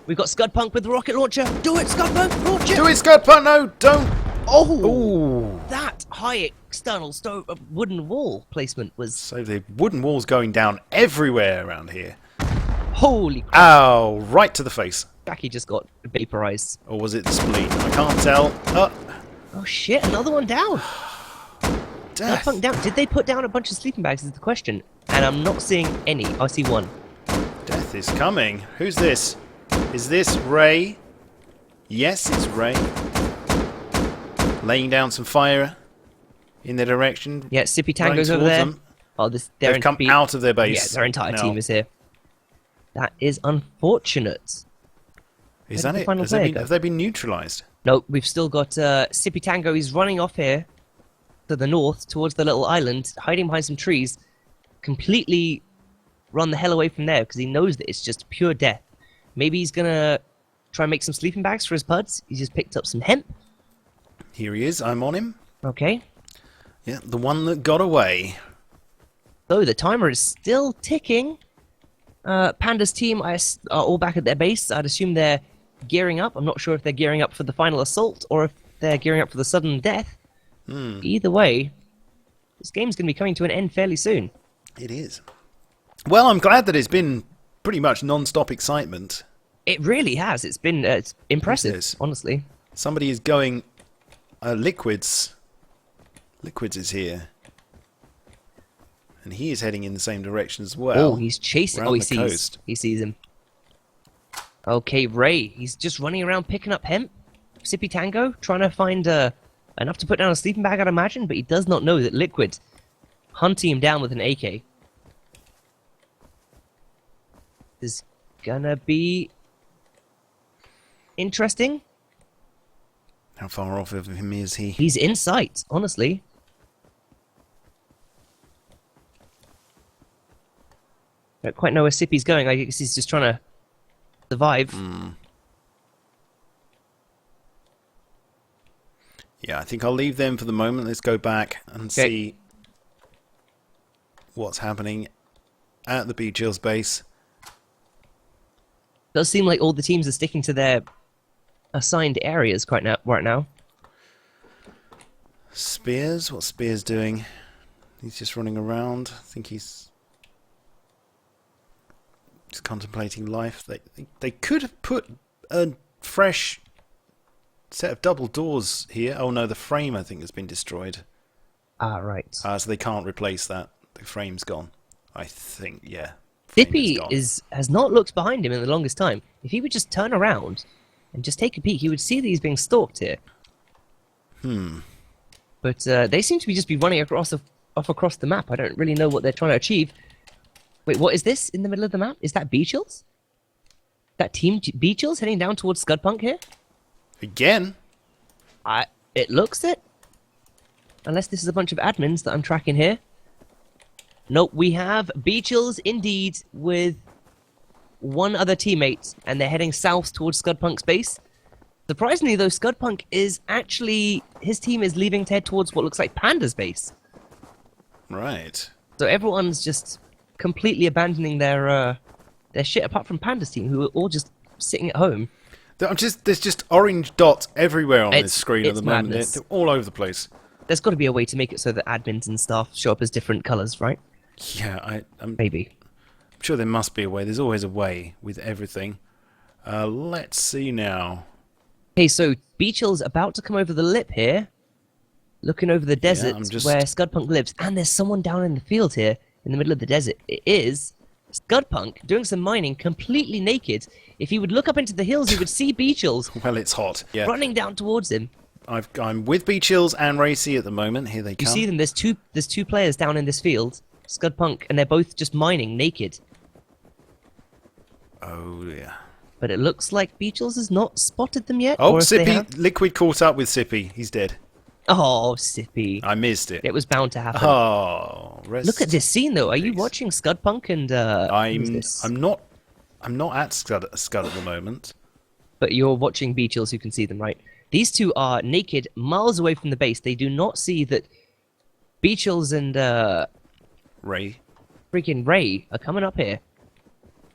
We've got Scudpunk with the rocket launcher. Do it, Scudpunk! Launch it! Do it, Scudpunk! No, don't! Oh! Ooh! That high external wooden wall placement was... So the wooden wall's going down everywhere around here. Holy crap. Ow! Right to the face. Jackie just got vaporized. Or was it the spleen? I can't tell. Oh shit, another one down. Death. Scudpunk down. Did they put down a bunch of sleeping bags is the question. And I'm not seeing any. I see one. Death is coming. Who's this? Is this Ray? Yes, it's Ray. Laying down some fire in their direction. Yeah, Sippy running Tango's over towards there. them. Oh, They've come out of their base. Yeah, their entire now. team is here. That is unfortunate. Is Where that did the it? final player go? Have they been neutralised? No, we've still got Sippy Tango. He's running off here to the north towards the little island, hiding behind some trees. Completely run the hell away from there because he knows that it's just pure death. Maybe he's gonna try and make some sleeping bags for his puds. He just picked up some hemp. Here he is. I'm on him. Okay. Yeah, the one that got away. So the timer is still ticking. Panda's team are all back at their base. I'd assume they're gearing up. I'm not sure if they're gearing up for the final assault or if they're gearing up for the sudden death. Either way, this game's going to be coming to an end fairly soon. It is. Well, I'm glad that it's been pretty much non-stop excitement. It really has. It's been it's impressive, It is. honestly. Somebody is going... Liquids. Liquids is here. And he is heading in the same direction as well. Oh, he's chasing. around Oh, he the sees. coast. He sees him. Okay, Ray. He's just running around picking up hemp. Sippy Tango, trying to find enough to put down a sleeping bag, I'd imagine, but he does not know that Liquid hunting him down with an AK. This is gonna be interesting. How far off of him is he? He's in sight, honestly. Don't quite know where Sippy's going. I guess he's just trying to survive. Yeah, I think I'll leave them for the moment. Let's go back and see what's happening at the Beach Hills base. Does seem like all the teams are sticking to their assigned areas right now. Spears? What's Spears doing? He's just running around. I think he's just contemplating life. They could have put a fresh set of double doors here. Oh no, the frame I think has been destroyed. Ah, right. So they can't replace that. The frame's gone. I think, yeah. Sippy has not looked behind him in the longest time. If he would just turn around and just take a peek, he would see that he's being stalked here. But they seem to be running across the map. I don't really know what they're trying to achieve. Wait, what is this in the middle of the map? Is that Beachles? That team Beachles heading down towards Scudpunk here? Again? It looks it. Unless this is a bunch of admins that I'm tracking here. Nope, we have Beachles indeed with one other teammate, and they're heading south towards Scudpunk's base. Surprisingly, though, Scudpunk is actually... his team is leaving to head towards what looks like Panda's base. Right. So everyone's just completely abandoning their shit, apart from Panda's team, who are all just sitting at home. There's just orange dots everywhere on this It's screen at the moment. madness. They're all over the place. There's got to be a way to make it so that admins and staff show up as different colours, right? Yeah, I'm Maybe. sure there must be a way. There's always a way with everything. Let's see now. Okay, so Beachel's about to come over the lip here, looking over the desert where Scudpunk lives, and there's someone down in the field here, in the middle of the desert. It is Scudpunk doing some mining, completely naked. If he would look up into the hills, he would see Beachel's Well, it's hot. Yeah, running down towards him. I'm with Beach Hills and Racy at the moment. Here they You come. see them, there's two players down in this field, Scudpunk, and they're both just mining, naked. Oh, yeah. But it looks like Beachels has not spotted them yet. Oh, or if they Sippy. have. Liquid caught up with Sippy. He's dead. Oh, Sippy. I missed it. It was bound to happen. Oh, rest Look at this scene, though. Are you peace. watching Scudpunk and who's this? I'm not at Scud at the moment. But you're watching Beachills, who can see them, right? These two are naked, miles away from the base. They do not see that Beachills and Ray. freaking Ray are coming up here.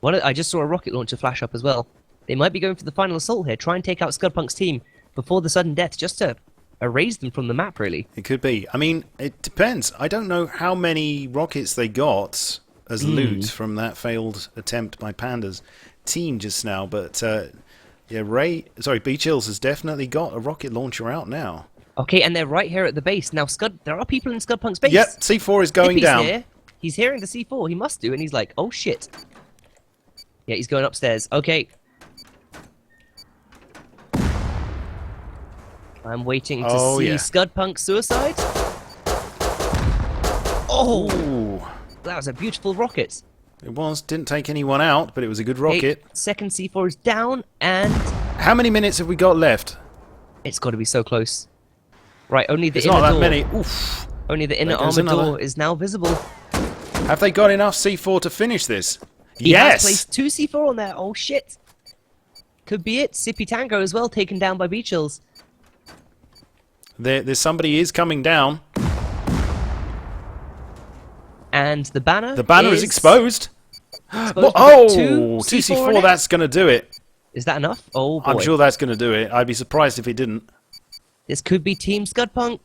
I just saw a rocket launcher flash up as well. They might be going for the final assault here. Try and take out Scudpunk's team before the sudden death, just to erase them from the map, really. It could be. I mean, it depends. I don't know how many rockets they got as loot from that failed attempt by Panda's team just now, but yeah, Beachills has definitely got a rocket launcher out now. Okay, and they're right here at the base. Now, there are people in Scudpunk's base. Yep, C4 is going If he's down. Here, he's hearing the C4. He must do, and he's like, oh, shit. Yeah, he's going upstairs. Okay. I'm waiting to see Scudpunk's suicide. Oh! Ooh. That was a beautiful rocket. It was. Didn't take anyone out, but it was a good rocket. Second C4 is down, and How many minutes have we got left? it's got to be so close. Right, only the It's inner not that door. many. Oof. Only the inner There goes armor another. door is now visible. Have they got enough C4 to finish this? He has Yes! placed 2 C4 on there. Oh, shit. Could be it. Sippy Tango as well, taken down by Beachills. There's somebody is coming down. And the banner The banner is exposed. exposed Well, with oh, 2 2C4, on it. that's going to do it. Is that enough? Oh, boy. I'm sure that's going to do it. I'd be surprised if it didn't. This could be Team Scudpunk.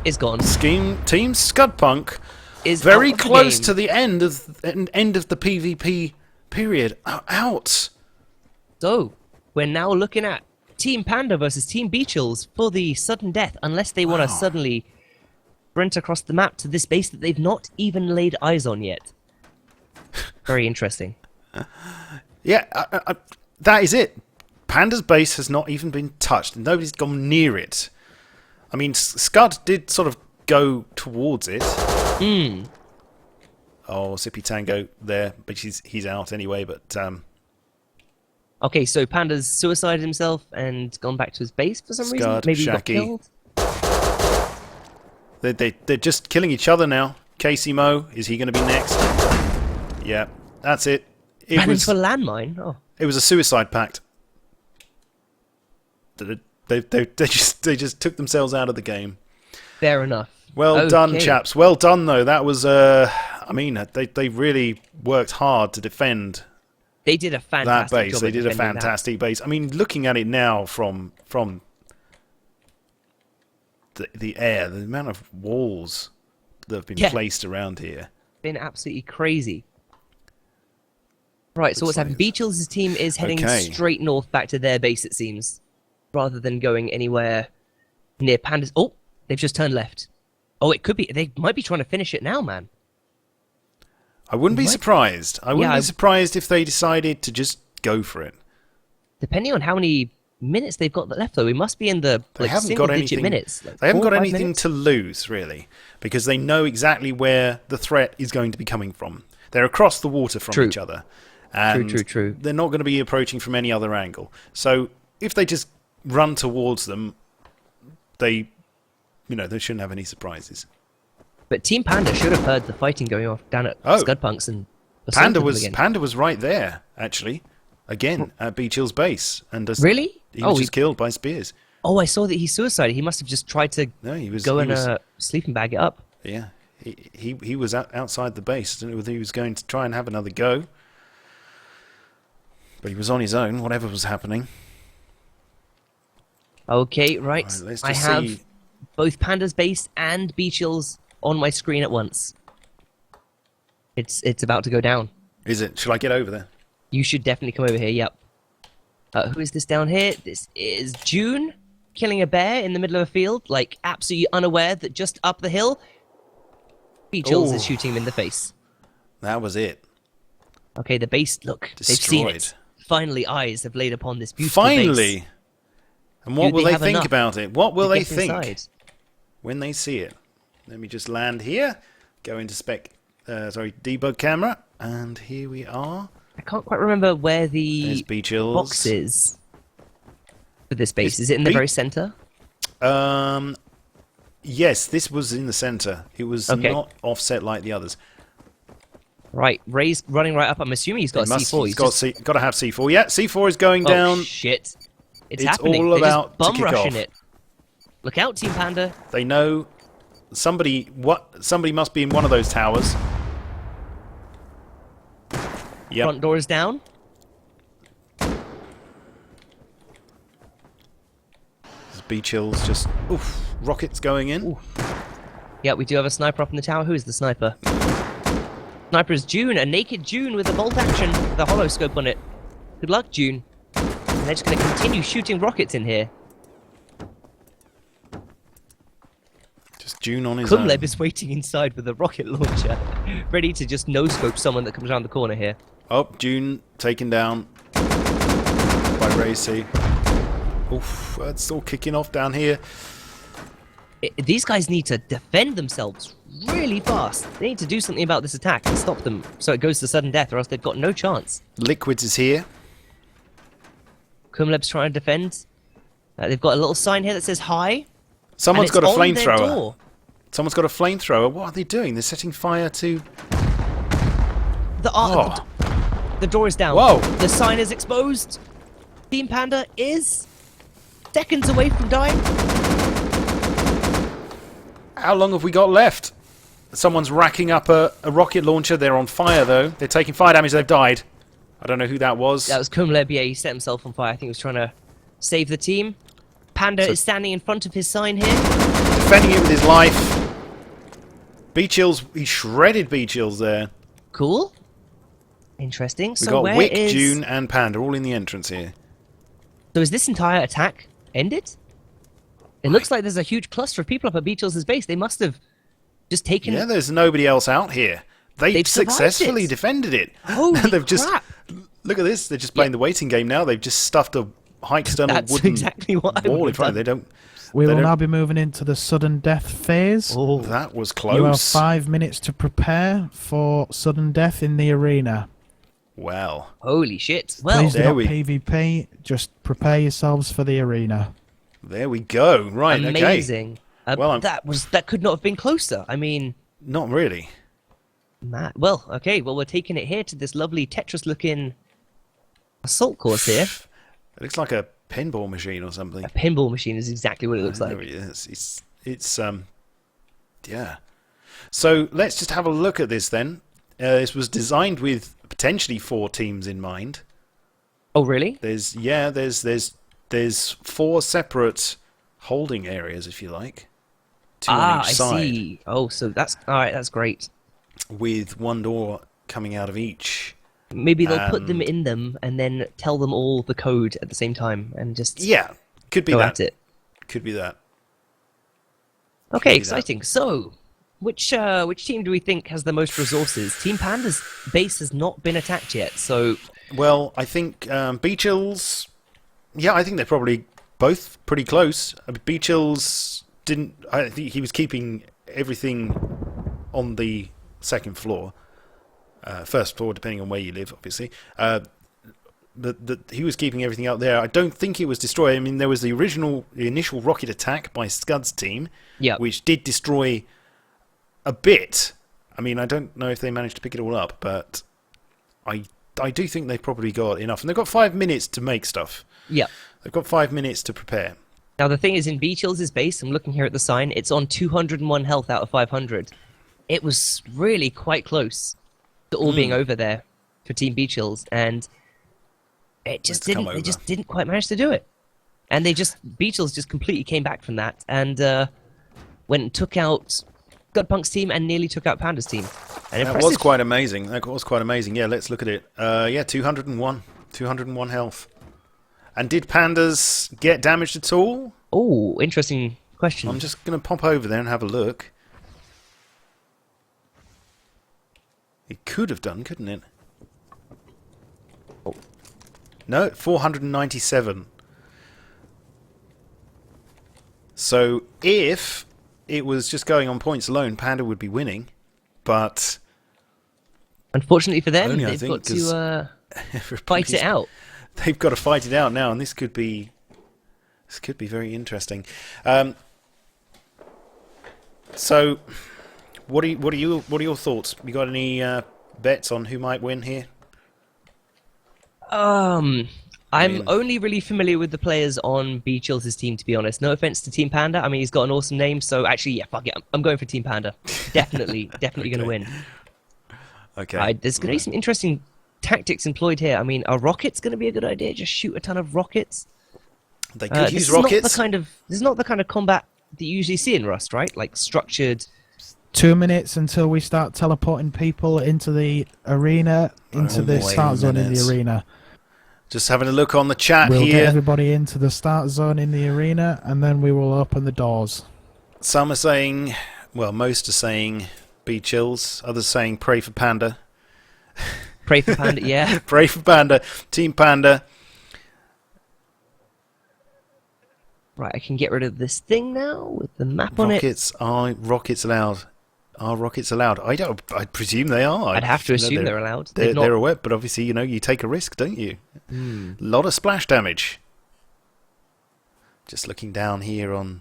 Is gone. Team Scudpunk Is very out of the close game. to the end of the PvP period. Out. So, we're now looking at Team Panda versus Team Beachills for the sudden death, unless they want to suddenly sprint across the map to this base that they've not even laid eyes on yet. Very interesting. Yeah, that is it. Panda's base has not even been touched. Nobody's gone near it. I mean, Scud did sort of go towards it. Hmm. Oh, Sippy Tango there, but he's out anyway. But Okay, so Panda's suicided himself and gone back to his base for some reason. Scud, Maybe he got Shaki. killed. they're just killing each other now. Casey Mo, is he going to be next? Yeah, that's it. It Ran was into a landmine. Oh, it was a suicide pact. They just took themselves out of the game. fair enough. Well done, Okay. chaps. Well done, though. That was I mean, they really worked hard to defend They did a that fantastic base. job. They at did a defending that. fantastic base. I mean, looking at it now from the air, the amount of walls that have been Yeah. placed around here. Been absolutely crazy. Right, so what's Looks like happened? Beachills' team is heading Okay. straight north back to their base, it seems, rather than going anywhere near Panda's. Oh, they've just turned left. Oh, it could be. They might be trying to finish it now, man. I wouldn't be What? surprised. I wouldn't Yeah, be surprised if they decided to just go for it. Depending on how many minutes they've got left, though, we must be in the They like haven't got single-digit anything. minutes. Like They haven't 4 got or 5 anything minutes? to lose, really, because they know exactly where the threat is going to be coming from. They're across the water from True. each other, and True. they're not going to be approaching from any other angle. So if they just run towards them, they shouldn't have any surprises. But Team Panda should have heard the fighting going off down at Oh. Scudpunks and Panda assaulted them again. Panda was right there actually, again at Beachill's base, and Really? he was just killed by spears. Oh, I saw that he suicided. He must have just tried to No, he was go he and was, sleeping bag it up. Yeah, he was outside the base. I don't know whether he was going to try and have another go, but he was on his own. Whatever was happening. Okay, right. Right, let's I just have see. both Panda's base and Beachill's on my screen at once. It's about to go down. Is it? Shall I get over there? You should definitely come over here. Yep. Who is this down here? This is June killing a bear in the middle of a field, like absolutely unaware that just up the hill, Beachills Ooh. is shooting him in the face. That was it. Okay, the base. Look, they've seen it. Destroyed. Finally, eyes have laid upon this beautiful Finally. base. And what Do will they they have think enough about it? What will to they get think inside? when they see it? Let me just land here. Go into debug camera, and here we are. I can't quite remember where There's the Beachills. box is for this base. It's Is it in the Be- very center? Yes, this was in the center. It was Okay. not offset like the others. Right, Ray's running right up. I'm assuming he's got a C4. He's got to have C4. Yeah, C4 is going down. Oh, shit. It's It's happening. all They're about just to bum kick rushing off. it. Look out, Team Panda. They know somebody must be in one of those towers. Yep. Front door is down. B-chills just rockets going in. Ooh. Yeah, we do have a sniper up in the tower. Who is the sniper? Sniper is June, a naked June with a bolt action with a hollow scope on it. Good luck, June. And they're just going to continue shooting rockets in here. Just June on his own. Kumleb is waiting inside with a rocket launcher, ready to just no-scope someone that comes around the corner here. Oh, June taken down by Racy. Oof, that's all kicking off down here. These guys need to defend themselves really fast. They need to do something about this attack and stop them so it goes to sudden death, or else they've got no chance. Liquids is here. Kumleb's trying to defend. They've got a little sign here that says hi. Someone's and got a it's on their flamethrower. door. Someone's got a flamethrower. What are they doing? They're setting fire to... The door is down. Whoa. The sign is exposed. Team Panda is seconds away from dying. How long have we got left? Someone's racking up a rocket launcher. They're on fire, though. They're taking fire damage. They've died. I don't know who that was. That was Kumleb. Yeah, he set himself on fire. I think he was trying to save the team. Panda is standing in front of his sign here. Defending it with his life. B-chills. He shredded B-chills there. Cool. Interesting. We So got where Wick, is... June, and Panda all in the entrance here. So is this entire attack ended? It looks like there's a huge cluster of people up at Beatles' base. They must have just taken... Yeah, there's nobody else out here. They've survived successfully it. defended it. Holy They've just crap. look at this. They're just playing the waiting game now. They've just stuffed a high external That's wooden exactly what I wall would in have front. done. They don't. We They will don't- now be moving into the sudden death phase. Oh, That was You have close. 5 minutes to prepare for sudden death in the arena. Wow. holy shit. Well, Please do there not we- PvP, just prepare yourselves for the arena. There we go. Right. Okay. amazing. Well, That could not have been closer. I mean, Not really. Matt. Well, okay. Well, we're taking it here to this lovely Tetris-looking assault course here. It looks like a pinball machine or something. A pinball machine is exactly what it looks There like. it is. It's yeah. So let's just have a look at this then. This was designed with potentially 4 teams in mind. Oh, really? There's 4 separate holding areas, if you like, 2 on Ah, each I side, see. Oh, so that's all right. That's great. with 1 door coming out of each. Maybe they'll put them And- in them and then tell them all the code at the same time and just Yeah, could be go that. at it. Could be that. Okay, that. exciting. So, which team do we think has the most resources? Team Panda's base has not been attacked yet, so Well, I think Beachills. Yeah, I think they're probably both pretty close. Beachills didn't. I think he was keeping everything on the second floor, first floor, depending on where you live, obviously. But he was keeping everything out there. I don't think it was destroyed. I mean, there was the initial rocket attack by Scud's team, yeah. which did destroy a bit. I mean, I don't know if they managed to pick it all up, but I do think they've probably got enough. And they've got 5 minutes to make stuff. Yeah. They've got 5 minutes to prepare. Now the thing is, in Beachills' base, I'm looking here at the sign, it's on 201 health out of 500. It was really quite close to all being over there for Team Beachills, and it just Let's come didn't. They over. just didn't quite manage to do it. And Beachills just completely came back from that and went and took out Godpunk's team and nearly took out Panda's team. And That was quite amazing. That was quite amazing. Yeah, let's look at it. Yeah, 201. 201 health. And did Pandas get damaged at all? Oh, interesting question. I'm just going to pop over there and have a look. It could have done, couldn't it? Oh. No, 497. So if it was just going on points alone, Panda would be winning. But Unfortunately for them, Only, I they've think, got to fight everybody's- it out. They've got to fight it out now, and this could be very interesting. So, what are your thoughts? You got any bets on who might win here? I'm mean- only really familiar with the players on B Chills' team, to be honest. No offense to Team Panda. I mean, he's got an awesome name, so actually, yeah, fuck it. I'm going for Team Panda. Definitely going to win. Okay. There's going to be some interesting tactics employed here. I mean, are rockets going to be a good idea? Just shoot a ton of rockets? They could use this rockets. This is not the kind of combat that you usually see in Rust, right? Like structured. 2 minutes until we start teleporting people into the arena, into the wait start zone in the minutes. arena. Just having a look on the chat We'll get here. everybody into the start zone in the arena, and then we will open the doors. Some are saying, well, most are saying be chills. Others saying pray for Panda. Pray for Panda, yeah. Pray for Panda. Team Panda. Right, I can get rid of this thing now with the map on it. Rockets allowed? Are rockets allowed? I presume they are. I'd have to assume they're allowed. They're a web, but obviously, you take a risk, don't you? A lot of splash damage. Just looking down here on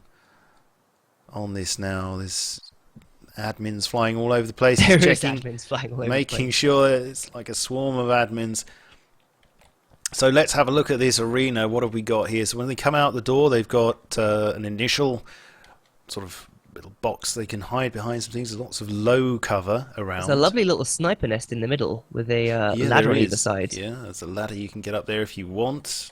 this now. There's admins flying all over the place. There is checking, admins flying all over the making place. sure it's like a swarm of admins. So let's have a look at this arena. What have we got here? So when they come out the door, they've got an initial sort of little box they can hide behind some things. There's lots of low cover around. There's a lovely little sniper nest in the middle with a Yeah, ladder there on either is. side. Yeah, there's a ladder you can get up there if you want.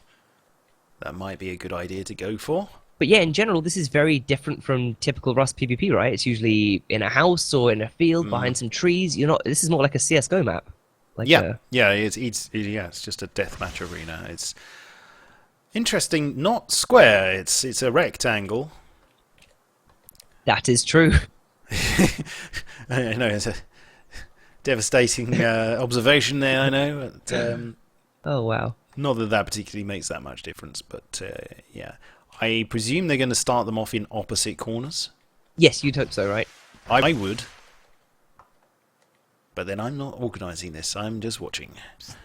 That might be a good idea to go for. But yeah, in general, this is very different from typical Rust PvP, right? It's usually in a house or in a field behind some trees. This is more like a CS:GO map. Like it's just a deathmatch arena. It's interesting, not square. It's a rectangle. that is true. I know it's a devastating observation there. I know, but, Oh wow. not that particularly makes that much difference. But yeah, I presume they're going to start them off in opposite corners. Yes, you'd hope so, right? I would. But then I'm not organising this, I'm just watching.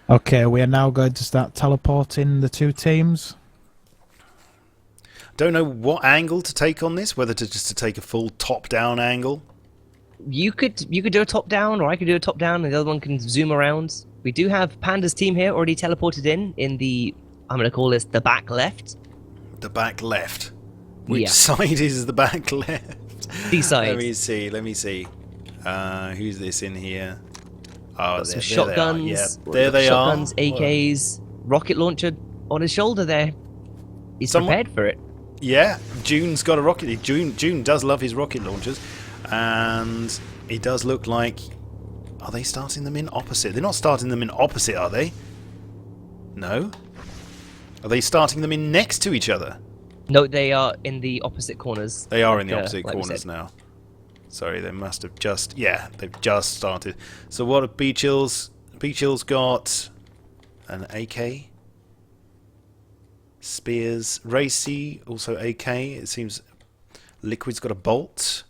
Okay, we are now going to start teleporting the two teams. Don't know what angle to take on this, whether to take a full top-down angle. You could do a top down, or I could do a top down, and the other one can zoom around. We do have Panda's team here already teleported in the, I'm going to call this the back left. The back left. Which Yeah. side is the back left? The side. Let me see. Who's this in here? Oh, Got some there shotguns. they are. Yeah, there they shotguns, are. AKs, rocket launcher on his shoulder there. He's prepared for it. Yeah, June's got a rocket. June does love his rocket launchers, and it does look like. Are they starting them in opposite? They're not starting them in opposite, are they? No. Are they starting them in next to each other? No, they are in the opposite corners. They are in the like, opposite like we corners said. now. Sorry, they must have just. Yeah, they've just started. So what have B-Chills? B-Chills got an AK. Spears. Racy, also AK. It seems Liquid's got a bolt.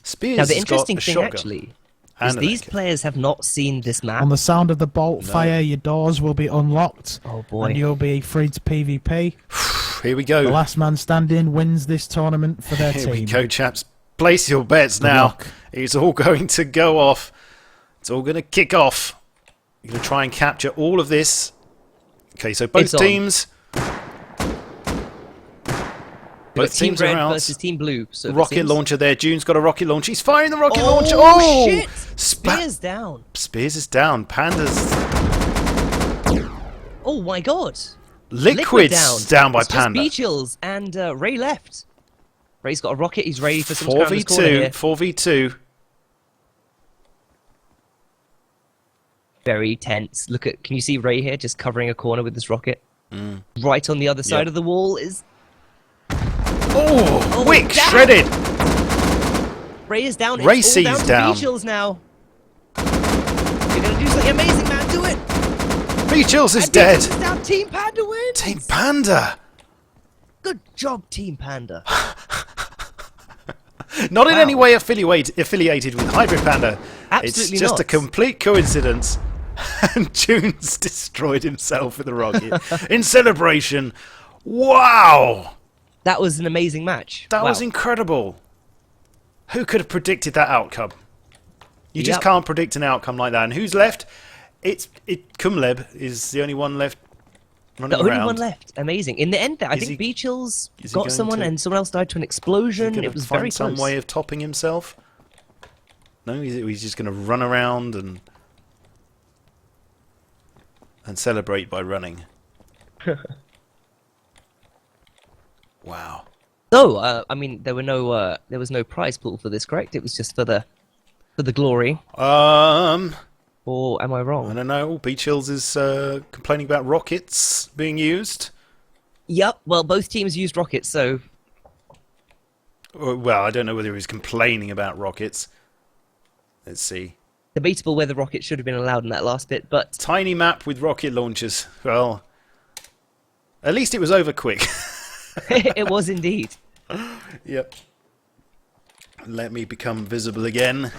Spears Now the has got interesting a thing shotgun. actually And is an these AK. players have not seen this map. On the sound of the bolt fire, your doors will be unlocked. Oh boy. And you'll be free to PvP. Here we The go. last man standing wins this tournament for their Here team. we go, chaps. Place your bets Good now. luck. It's all going to go off. It's all going to kick off. You're going to try and capture all of this. Okay, so both It's on. teams. We've got Both Team teams Red are out. versus Team Blue. So Rocket launcher there. June's got a rocket launcher. He's firing the rocket Oh, launcher. Oh, shit! Spa- Spears down. Spears is down. Panda's. Oh my god. Liquid's down by It's Panda. Just B-Chills and Ray left. Ray's got a rocket. He's ready for some scrambles corner 4v2. here. 4v2. Very tense. Look at. Can you see Ray here just covering a corner with this rocket? Right on the other side Yep. of the wall is Oh, Wick down. shredded. Ray is down. Ray It's all C's down to down. B-Chills now. You're gonna do something amazing, man. Do it. B-Chills is And dead. B-Chills is down. Team Panda wins. Team Panda. Good job, Team Panda. Not in Wow. any way affiliated with HybridPanda. Absolutely It's just not. a complete coincidence. And June's destroyed himself with a rocket in celebration. Wow, That was an amazing match. that Wow. was incredible. Who could have predicted that outcome? You just Yep. can't predict an outcome like that. And who's left? Kumleb is the only one left running The only around. one left. Amazing. In the end, I Is think he- Beachills is he got going someone to- and someone else died to an Is he explosion. going It to was find very some close. way of topping himself? No, he's just going to run around and celebrate by running. Wow. So, I mean, there was no prize pool for this, correct? It was just for the glory. Or am I I wrong? don't know. Beachills is complaining about rockets being used. Yep. Well, both teams used rockets, so Well, I don't know whether he was complaining about rockets. Let's see. debatable whether rockets should have been allowed in that last bit. But Tiny map with rocket launchers. Well, at least it was over quick. it was indeed. Yep. Let me become visible again.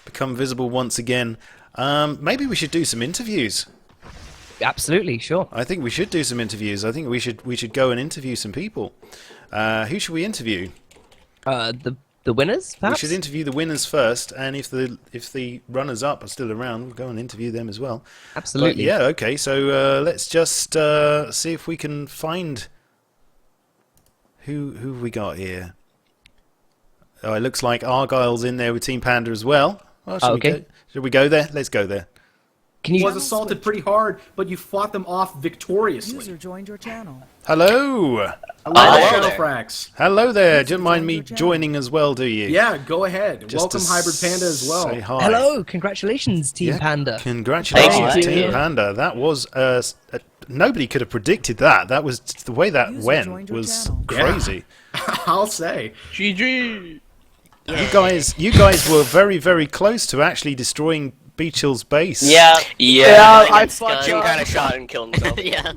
Become visible once again. Maybe we should do some interviews. Absolutely, sure. I think we should do some interviews. I think we should go and interview some people. Who should we interview? The winners, perhaps. We should interview the winners first, and if the runners up are still around, we'll go and interview them as well. Absolutely. But yeah, okay. So let's just see if we can find who have we got here. Oh, it looks like Argyle's in there with Team Panda as well. Well, should we go there? Let's go there. Can you? Was assaulted pretty hard, but you fought them off victoriously. User joined your channel. Hello. Hello, SHADOWFRAX. Hello there. Don't mind me joining as well, do you? Yeah, go ahead. Just Welcome, to HybridPanda, as well. Say hi. Hello, congratulations, Team Yeah, Panda. Congratulations, Thank you. Team Panda. That was nobody could have predicted that. That was the way that User went joined your was channel. crazy. I'll say. GG. You guys were very, very close to actually destroying Beachill's base. Yeah, I thought fucking you kind of shot and killed himself. yeah.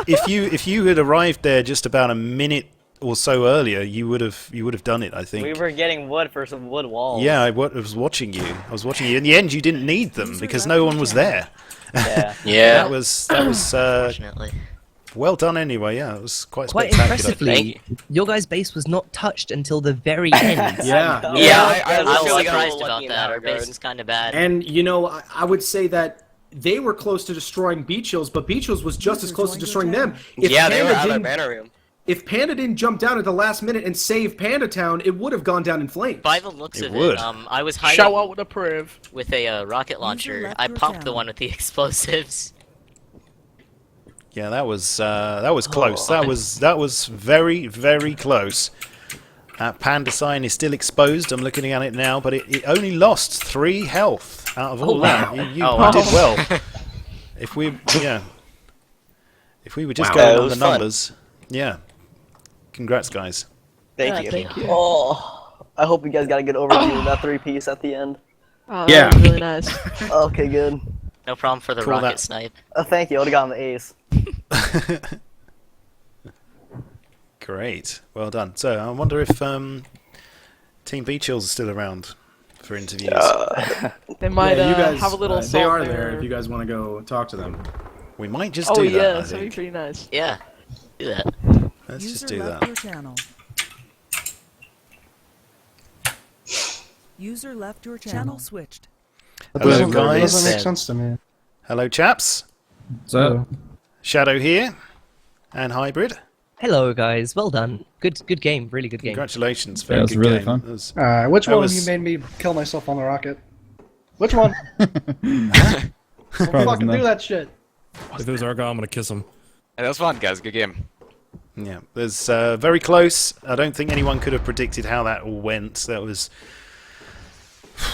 If you had arrived there just about a minute or so earlier, you would have done it. I think. We were getting wood for some wood walls. Yeah, I was watching you. I was watching you. In the end, you didn't need them because no one was there. Yeah. That was Unfortunately. well done anyway. Yeah, it was quite Quite spectacular. impressively, your guys' base was not touched until the very end. Yeah. I I was was really surprised lucky about in that. Our regard. base is kind of bad. And, you know, I would say that they were close to destroying Beachills, but Beachills was just as close to destroying them. If Yeah, they Panda were out of didn't- banner room. If Panda didn't jump down at the last minute and save Panda Town, it would have gone down in flames. By the looks It of would. it, I was hiding Show out with a priv. with a rocket launcher. left I your popped the channel. one with the explosives. Yeah, that was close. That was very, very close. Panda sign is still exposed. I'm looking at it now, but it only lost 3 health out of all that. You did well. If we were just Wow. going It on was the fun. numbers, yeah. Congrats, guys. Thank you. Oh, I hope you guys got a good overview of that 3-piece at the end. Oh, Yeah. that was really nice. Okay, good. No problem for the Cool, rocket that- snipe. Thank you. I would have gotten the ace. Great, well done. So I wonder if Team Beachills is still around for interviews. They might Yeah, you guys, have a little they assault are there if you guys want to go talk to them. We might just Oh do yeah, that. I that'd be think. pretty nice. Yeah, do that. Let's just User do left that. your channel. User left your channel switched. Hello, guys. Doesn't make sense to me. Hello, chaps. So, Shadow here, and Hybrid. Hello, guys. Well done. Good game. Really good game. Congratulations. Very it was good really game. fun. That was- which That one was- of you made me kill myself on the rocket? Which one? Don't fucking do that shit. If it was Argyle, I'm gonna kiss him. That was fun, guys. Good game. Yeah, there's very close. I don't think anyone could have predicted how that all went. That was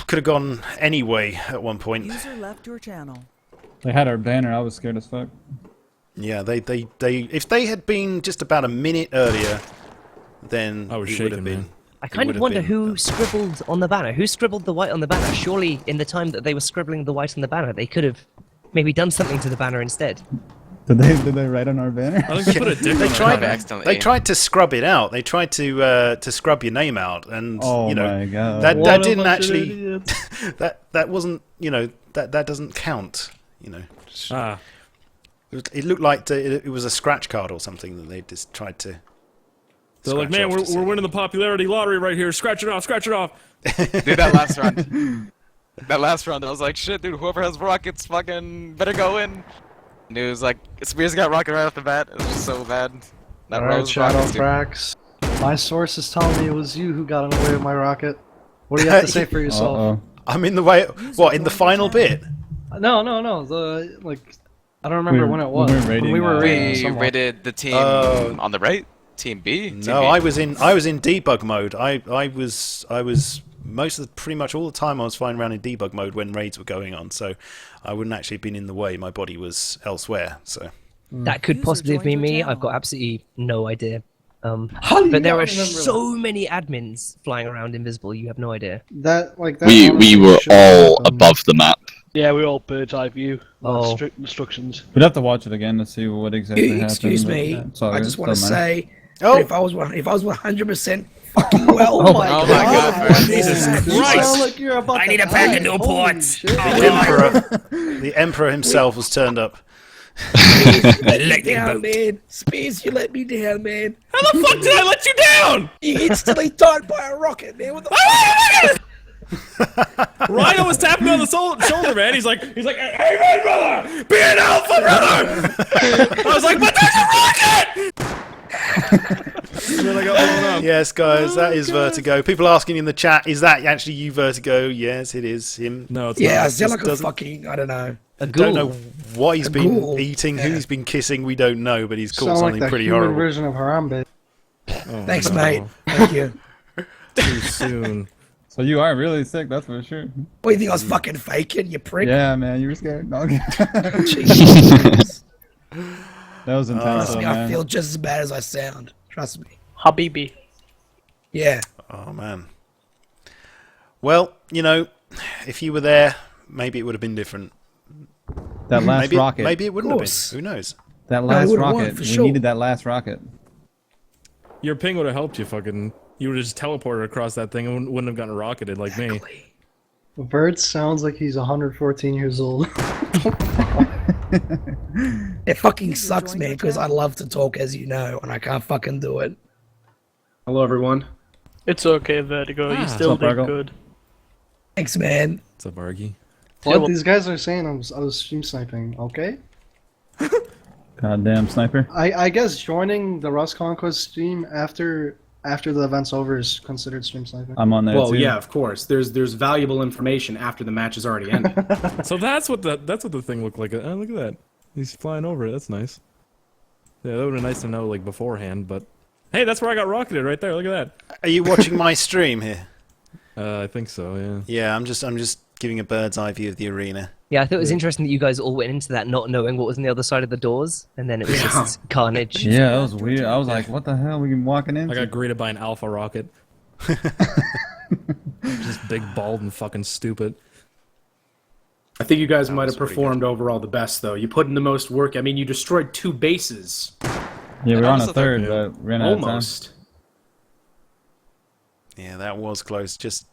could have gone any way at one point. User left your channel. They had our banner. I was scared as fuck. Yeah, they if they had been just about a minute earlier, then I was it would shaking, have been. man. I it kind would of have wonder been- who scribbled on the banner. Who scribbled the white on the banner? Surely, in the time that they were scribbling the white on the banner, they could have maybe done something to the banner instead. Did they write on our banner? I think we put a dick They on tried. our accidentally. They tried to scrub it out. They tried to scrub your name out, and Oh you know my god. that What a didn't bunch of actually. idiots. that wasn't that doesn't count. Ah, It looked like it was a scratch card or something that they just tried to They're like, man, we're winning the popularity lottery right here. Scratch it off, scratch it off. Dude, that last round. That last round, I was like, shit, dude, whoever has rockets fucking better go in. And it was like, Spears got rocket right off the bat. It was just so bad. That Alright, Rose rockets, dude. SHADOWFRAX. My source is telling me it was you who got in the way of my rocket. What do you have to say for yourself? I'm in the way. What, in the final bit? No. I don't remember when it was. When we were raiding We someone. raided the team on the right, Team B. Team No, B. I was in debug mode. I was pretty much all the time I was flying around in debug mode when raids were going on, so I wouldn't actually have been in the way. My body was elsewhere, so That could User possibly have joined been your me. channel. I've got absolutely no idea. How do you But there not are remember so many admins flying around invisible. You have no idea. that? We were all above the map. Yeah, we were all bird's eye view. Oh. Strict instructions. We'd have to watch it again to see what exactly happened. Excuse but, me. yeah, it's all I good, just want to doesn't matter. say, if I was 100% fucking well, Oh my Oh my God. god, man. Jesus You Christ! sound like you're about I to need a die. pack of Holy Newports. shit. the emperor himself was turned up. you let me down, man. Spears, you let me down, man. How the fuck did I let you down? You instantly died by a rocket, man. What the Rhino was tapping me on the shoulder, man. He's like, hey, man, brother, be an alpha, brother. I was like, but there's a rocket. And then I got blown up. Yes, guys, that is Vertigo. People asking in the chat, is that actually you, Vertigo? Yes, it is him. No, it's Yeah, I not. sound like a doesn't- fucking, I don't know. A Don't ghoul. know what he's been ghoul. eating, who he's been kissing. We don't know, but he's caught Sound like something the pretty human horrible. version of Harambe. Oh, Thanks, no. mate. Thank you. Too soon. So you are really sick, that's for sure. What do you think I was fucking faking, you prick? Yeah, man, you were scared. No, okay. Jesus. That was intense, Trust though, me, I man. feel just as bad as I sound. Trust me. Habibi. Yeah. Oh man. Well, you know, if you were there, maybe it would have been different. That last rocket. Maybe it wouldn't have course. been. Who knows? That I last would've won, rocket. for We sure. needed that last rocket. Your ping would have helped you, fucking. You would have just teleported across that thing and wouldn't have gotten rocketed like me. Bird sounds like he's 114 years old. It fucking sucks, man, because I love to talk, as you know, and I can't fucking do it. Hello, everyone. It's okay, Vertigo. You still What's up, did Virgo? good. Thanks, man. What's up, Argy? What these guys are saying, I was stream sniping, okay? Goddamn sniper. I guess joining the Rust Conquest stream after the event's over is considered stream sniping. I'm on there Well, too. yeah, of course. There's valuable information after the match has already ended. So that's what the thing looked like. Oh, look at that. He's flying over it. That's nice. Yeah, that would have been nice to know like beforehand, but hey, that's where I got rocketed right there. Look at that. Are you watching my stream here? I think so, yeah. Yeah, I'm just giving a bird's eye view of the arena. Yeah, I thought it was interesting that you guys all went into that not knowing what was on the other side of the doors, and then it was just carnage. Yeah, that was weird. I was like, what the hell are we walking into? I got greeted by an alpha rocket. Just big, bald, and fucking stupid. I think you guys might was have pretty performed overall the best, though. You put in the most work. I mean, you destroyed 2 bases. Yeah, we were on a also third, thought- but ran out of time. Almost. Yeah, that was close. Just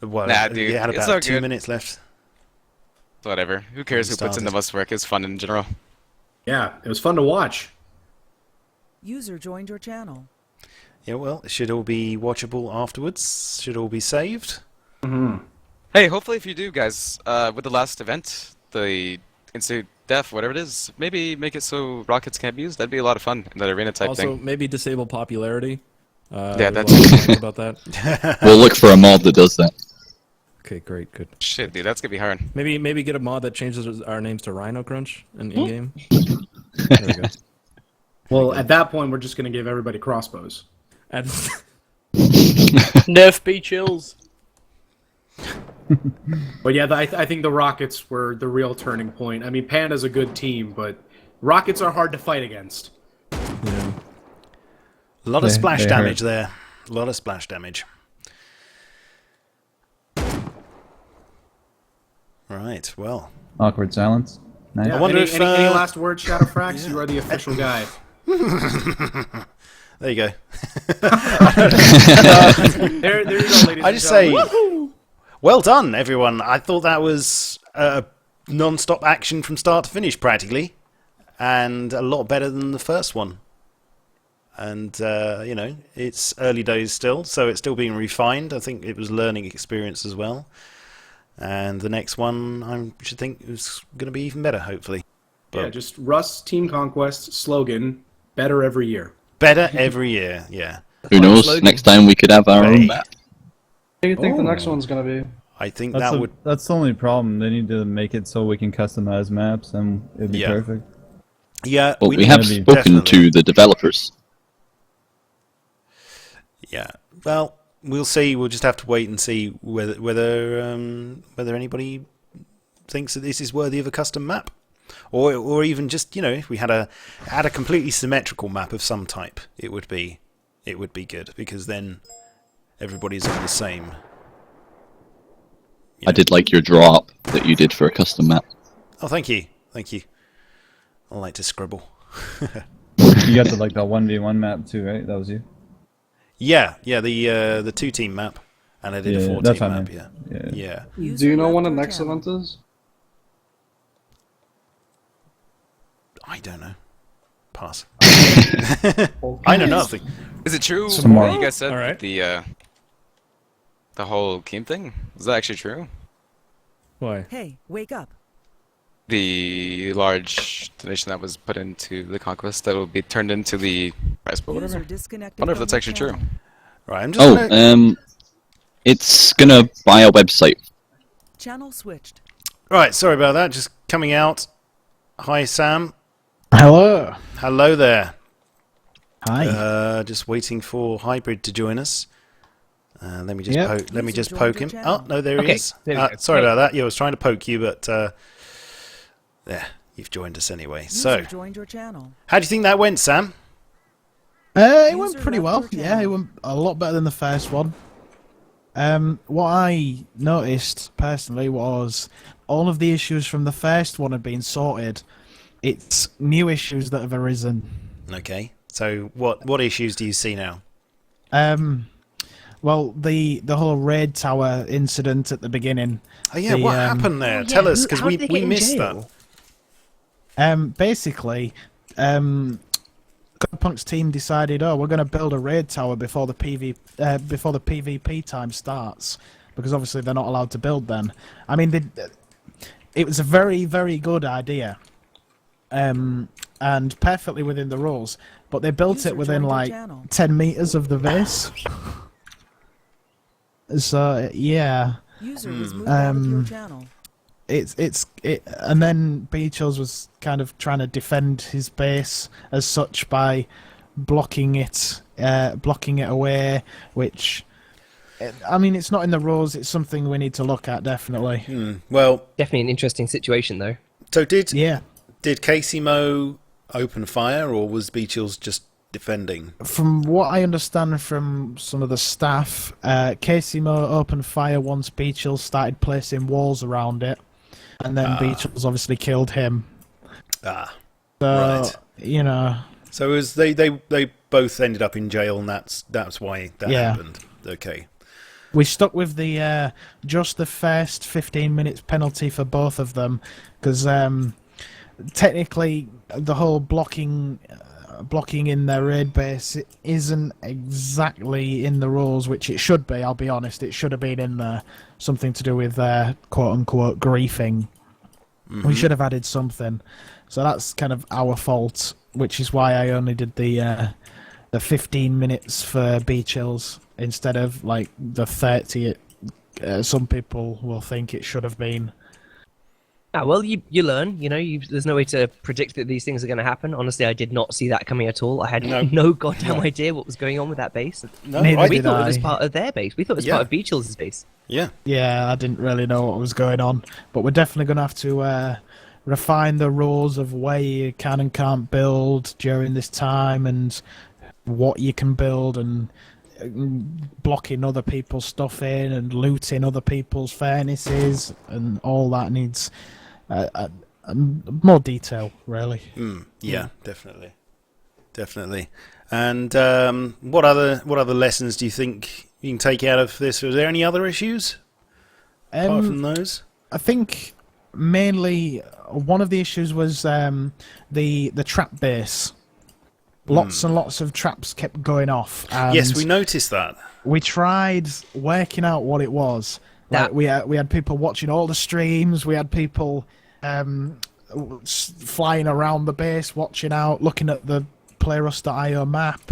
well, Nah, dude, you had it's about all 2 good. minutes left. Whatever. Who cares who puts in the most work? It's fun in general. Yeah, it was fun to watch. User joined your channel. Yeah, well, it should all be watchable afterwards. Should all be saved. Hey, hopefully if you do, guys, with the last event, the instant death, whatever it is, maybe make it so rockets can't be used. That'd be a lot of fun in that arena type Also, thing. maybe disable popularity. Yeah, there's that's- a lot of complaints about that. We'll look for a mod that does that. Okay, great, good. Shit, dude, that's gonna be hard. Maybe get a mod that changes our names to Rhino Crunch in game. There we go. Well, at that point, we're just going to give everybody crossbows. And Nerf B chills. But yeah, I think the Rockets were the real turning point. I mean, Panda's a good team, but Rockets are hard to fight against. yeah. A lot of splash they damage there. A lot of splash damage. Right, well. Awkward silence. Nice. Yeah, I wonder any, if, any last words, SHADOWFRAX? You are the official guy. There you go. There you go, ladies I and just say, gentlemen. well done, everyone. I thought that was non-stop action from start to finish, practically, and a lot better than the first one. And you know, it's early days still, so it's still being refined. I think it was learning experience as well. And the next one, I should think, is going to be even better, hopefully. But yeah, just Russ Team Conquest slogan: better every year. better every year. Yeah. Who knows? Next time we could have our own map. What do you think the next one's gonna be? I think That's that would. That's the only problem. They need to make it so we can customize maps, and it'd be Yeah. perfect. Yeah, Well, we need have to spoken definitely. to the developers. Yeah. Well, we'll see. We'll just have to wait and see whether anybody thinks that this is worthy of a custom map, or even just, you know, if we had a completely symmetrical map of some type, it would be good, because then everybody's on the same. I did like your draw up that you did for a custom map. Oh, thank you. I like to scribble. You got the like the 1v1 map too, right? That was you. Yeah, the 2-team map, and I did a 4-team that's what I map. meant. Yeah. Do you know when the next event is? I don't know. Pass. I know nothing. Is it true? Tomorrow. You guys said Alright. the whole Keem thing? Is that actually true? Why? Hey, wake up. The large donation that was put into the Conquest that will be turned into the prize pool, whatever. User disconnected Wonder if from that's your actually true. channel. Right, I'm just gonna... It's gonna buy a website. Channel switched. Right, sorry about that. Just coming out. Hi, Sam. Hello. Hello there. Hi. Just waiting for Hybrid to join us. Let me just Yep. let me just User poke joined him. your Oh channel. no, there he Okay, is. there we go. Sorry Hey. about that. Yeah, I was trying to poke you, but there, you've joined us anyway. So, User joined your channel. how do you think that went, Sam? It went User pretty left well. your Yeah, it channel. went a lot better than the first one. What I noticed personally was all of the issues from the first one had been sorted. It's new issues that have arisen. Okay. So, what issues do you see now? Well, the whole raid tower incident at the beginning. Oh yeah, what happened there? Tell us, because we missed that. Basically, Godpunk's team decided, we're going to build a raid tower before the PvP time starts, because obviously they're not allowed to build then. I mean, it was a very, very good idea, and perfectly within the rules. But they built User it within joined your like channel. 10 meters of the base. So yeah. User was moved out of your channel. And then Beachels was kind of trying to defend his base as such by blocking it away, which, I mean, it's not in the rules. It's something we need to look at, definitely. Well, Definitely an interesting situation, though. so did Yeah. Casey Mo open fire, or was Beachels just defending? From what I understand from some of the staff, Casey Mo opened fire once Beachels started placing walls around it, and then Beachels obviously killed him. So, Right. you know, So it was they both ended up in jail, and that's why that happened. Okay. we stuck with the just the first 15 minutes penalty for both of them, because technically the whole blocking in their raid base isn't exactly in the rules, which it should be. I'll be honest, it should have been in there. Something to do with quote unquote griefing. We should have added something. So that's kind of our fault, which is why I only did the 15 minutes for Beachels instead of like the 30. Some people will think it should have been. Ah, well, you learn. You know, there's no way to predict that these things are going to happen. Honestly, I did not see that coming at all. I had no goddamn idea what was going on with that base. No, We thought it was part of their base. We thought it was part of Beachels' base. Yeah. Yeah, I didn't really know what was going on, but we're definitely going to have to refine the rules of where you can and can't build during this time, and what you can build, and blocking other people's stuff in, and looting other people's furnaces, and all that needs more detail, really. Yeah, definitely. And what other lessons do you think you can take out of this? Are there any other issues apart from those? I think mainly one of the issues was the trap base. lots and lots of traps kept going off. And yes, we noticed that. we tried working out what it was. Like, we had people watching all the streams. We had people flying around the base, watching out, looking at the playrust.io map,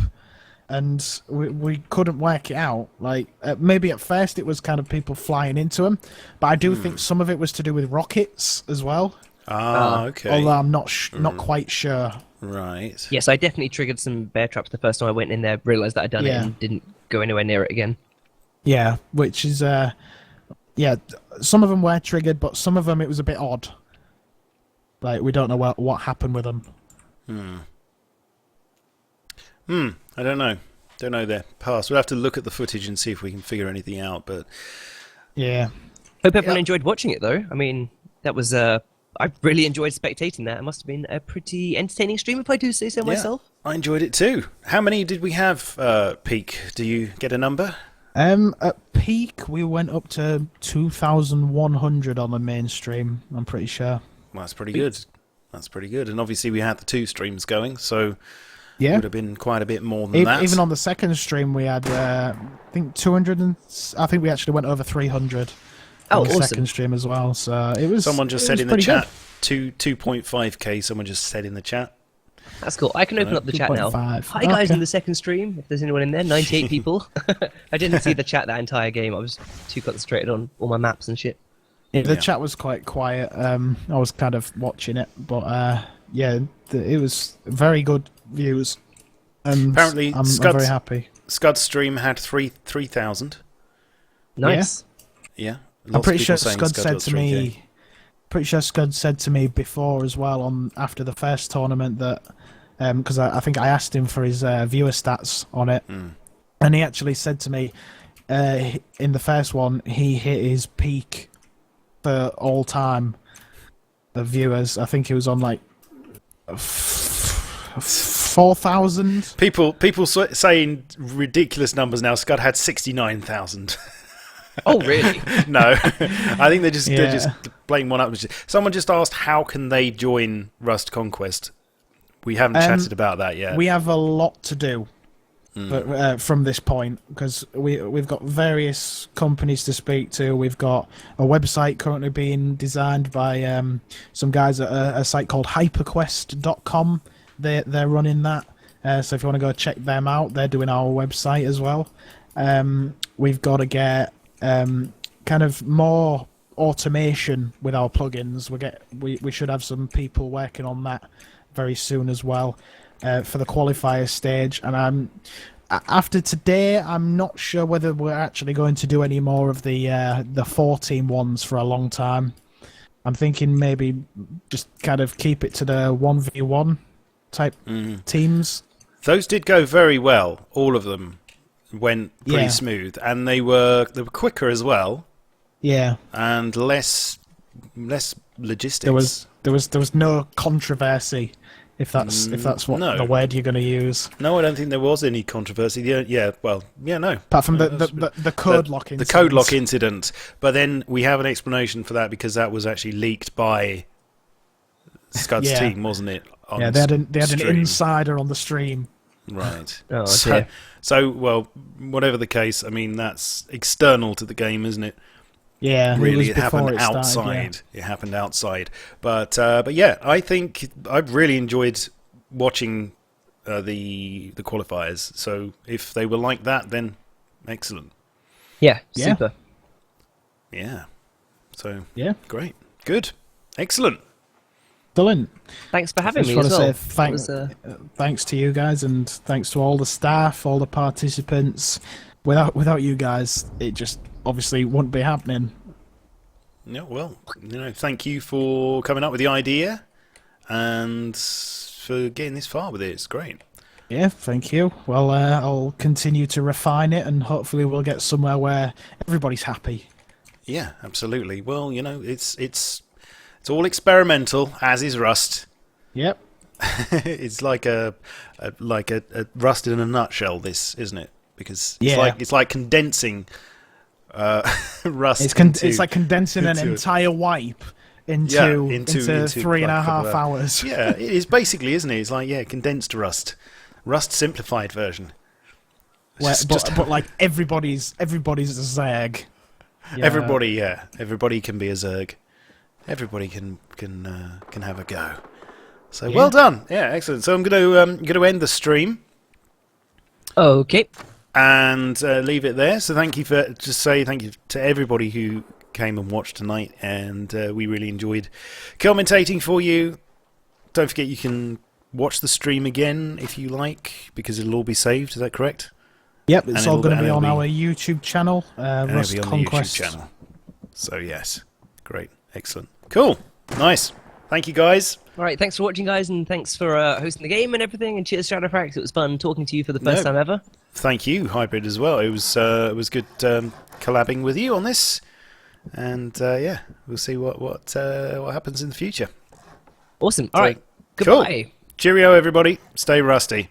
and we couldn't work it out. Like maybe at first it was kind of people flying into them, but I do think some of it was to do with rockets as well. Okay. Although I'm not quite sure. Right. Yes, I definitely triggered some bear traps the first time I went in there, realised that I'd done it and didn't go anywhere near it again. Yeah, which is some of them were triggered, but some of them it was a bit odd. Like we don't know what happened with them. I don't know. Don't know their past. We'll have to look at the footage and see if we can figure anything out. But yeah. Hope everyone enjoyed watching it, though. I mean, that was I really enjoyed spectating that. It must have been a pretty entertaining stream, if I do say so myself. I enjoyed it too. How many did we have peak? Do you get a number? At peak, we went up to 2,100 on the main stream. I'm pretty sure. Well, that's pretty good. That's pretty good. And obviously, we had the 2 streams going, so yeah, it would have been quite a bit more than that. Even on the second stream, we had I think 200, and I think we actually went over 300. On the second stream as well. So it was. Someone just said in the chat 2.5k. Someone just said in the chat. That's cool. I can open up the chat now. Hi guys in the second stream. If there's anyone in there, 98 people. I didn't see the chat that entire game. I was too concentrated on all my maps and shit. Yeah, the chat was quite quiet. I was kind of watching it, but yeah, it was very good views. And apparently, I'm very happy. Scud's stream had 3,000. Nice. Yeah. I'm pretty sure Scud said to me. Pretty sure Scud said to me before as well after the first tournament that because I think I asked him for his viewer stats on it, and he actually said to me in the first one he hit his peak for all time of viewers. I think he was on like 4,000. People saying ridiculous numbers now. Scud had 69,000. Oh really? No, I think they're just playing one up. Someone just asked how can they join Rust Conquest. We haven't chatted about that yet. We have a lot to do, but from this point because we've got various companies to speak to. We've got a website currently being designed by some guys at a site called hyperquest.com. They're running that, so if you want to go check them out, they're doing our website as well. We've got to get kind of more automation with our plugins. We should have some people working on that very soon as well for the qualifier stage. And after today, I'm not sure whether we're actually going to do any more of the 4-team ones for a long time. I'm thinking maybe just kind of keep it to the 1v1 type teams. Those did go very well. All of them went pretty smooth, and they were quicker as well. Yeah, and less logistics. There was no controversy, if that's what the word you're going to use. No, I don't think there was any controversy. No. Apart from the code lock incident. The code lock incident, but then we have an explanation for that because that was actually leaked by Scud's team, wasn't it? They had an insider on the stream. Right. So, well, whatever the case, I mean, that's external to the game, isn't it? Yeah, really, it happened outside. It happened outside. But yeah, I think I've really enjoyed watching the qualifiers. So if they were like that, then excellent. Yeah, super. Yeah. So great, good, excellent. Dylan, thanks for having me. I just want to say thanks to you guys, and thanks to all the staff, all the participants. Without you guys, it just obviously wouldn't be happening. Yeah, well, thank you for coming up with the idea and for getting this far with it. It's great. Yeah, thank you. Well, I'll continue to refine it, and hopefully we'll get somewhere where everybody's happy. Yeah, absolutely. Well, it's all experimental, as is Rust. Yep. It's like a Rust in a nutshell. This, isn't it? Because it's like condensing Rust. It's like condensing an entire wipe into 3.5 hours. Yeah, it is basically, isn't it? It's like condensed Rust Rust simplified version. Where, Just- but like everybody's a Zerg. Yeah. Everybody can be a Zerg. Everybody can have a go. So well done. Yeah, excellent. So I'm gonna end the stream Okay. and leave it there. So thank you to everybody who came and watched tonight, and we really enjoyed commentating for you. Don't forget you can watch the stream again if you like, because it'll all be saved. Is that correct? Yep, it's And all going to be it'll on our YouTube channel, and Rust it'll be on Conquest. the YouTube channel. So yes, great, excellent, cool, nice. Thank you guys. All right, thanks for watching, guys, and thanks for hosting the game and everything. And cheers, SHADOWFRAX. It was fun talking to you for the first time ever. Thank you, Hybrid, as well. It was good collabing with you on this, and yeah, we'll see what happens in the future. Awesome. All right, Cool. goodbye. Cheerio, everybody. Stay rusty.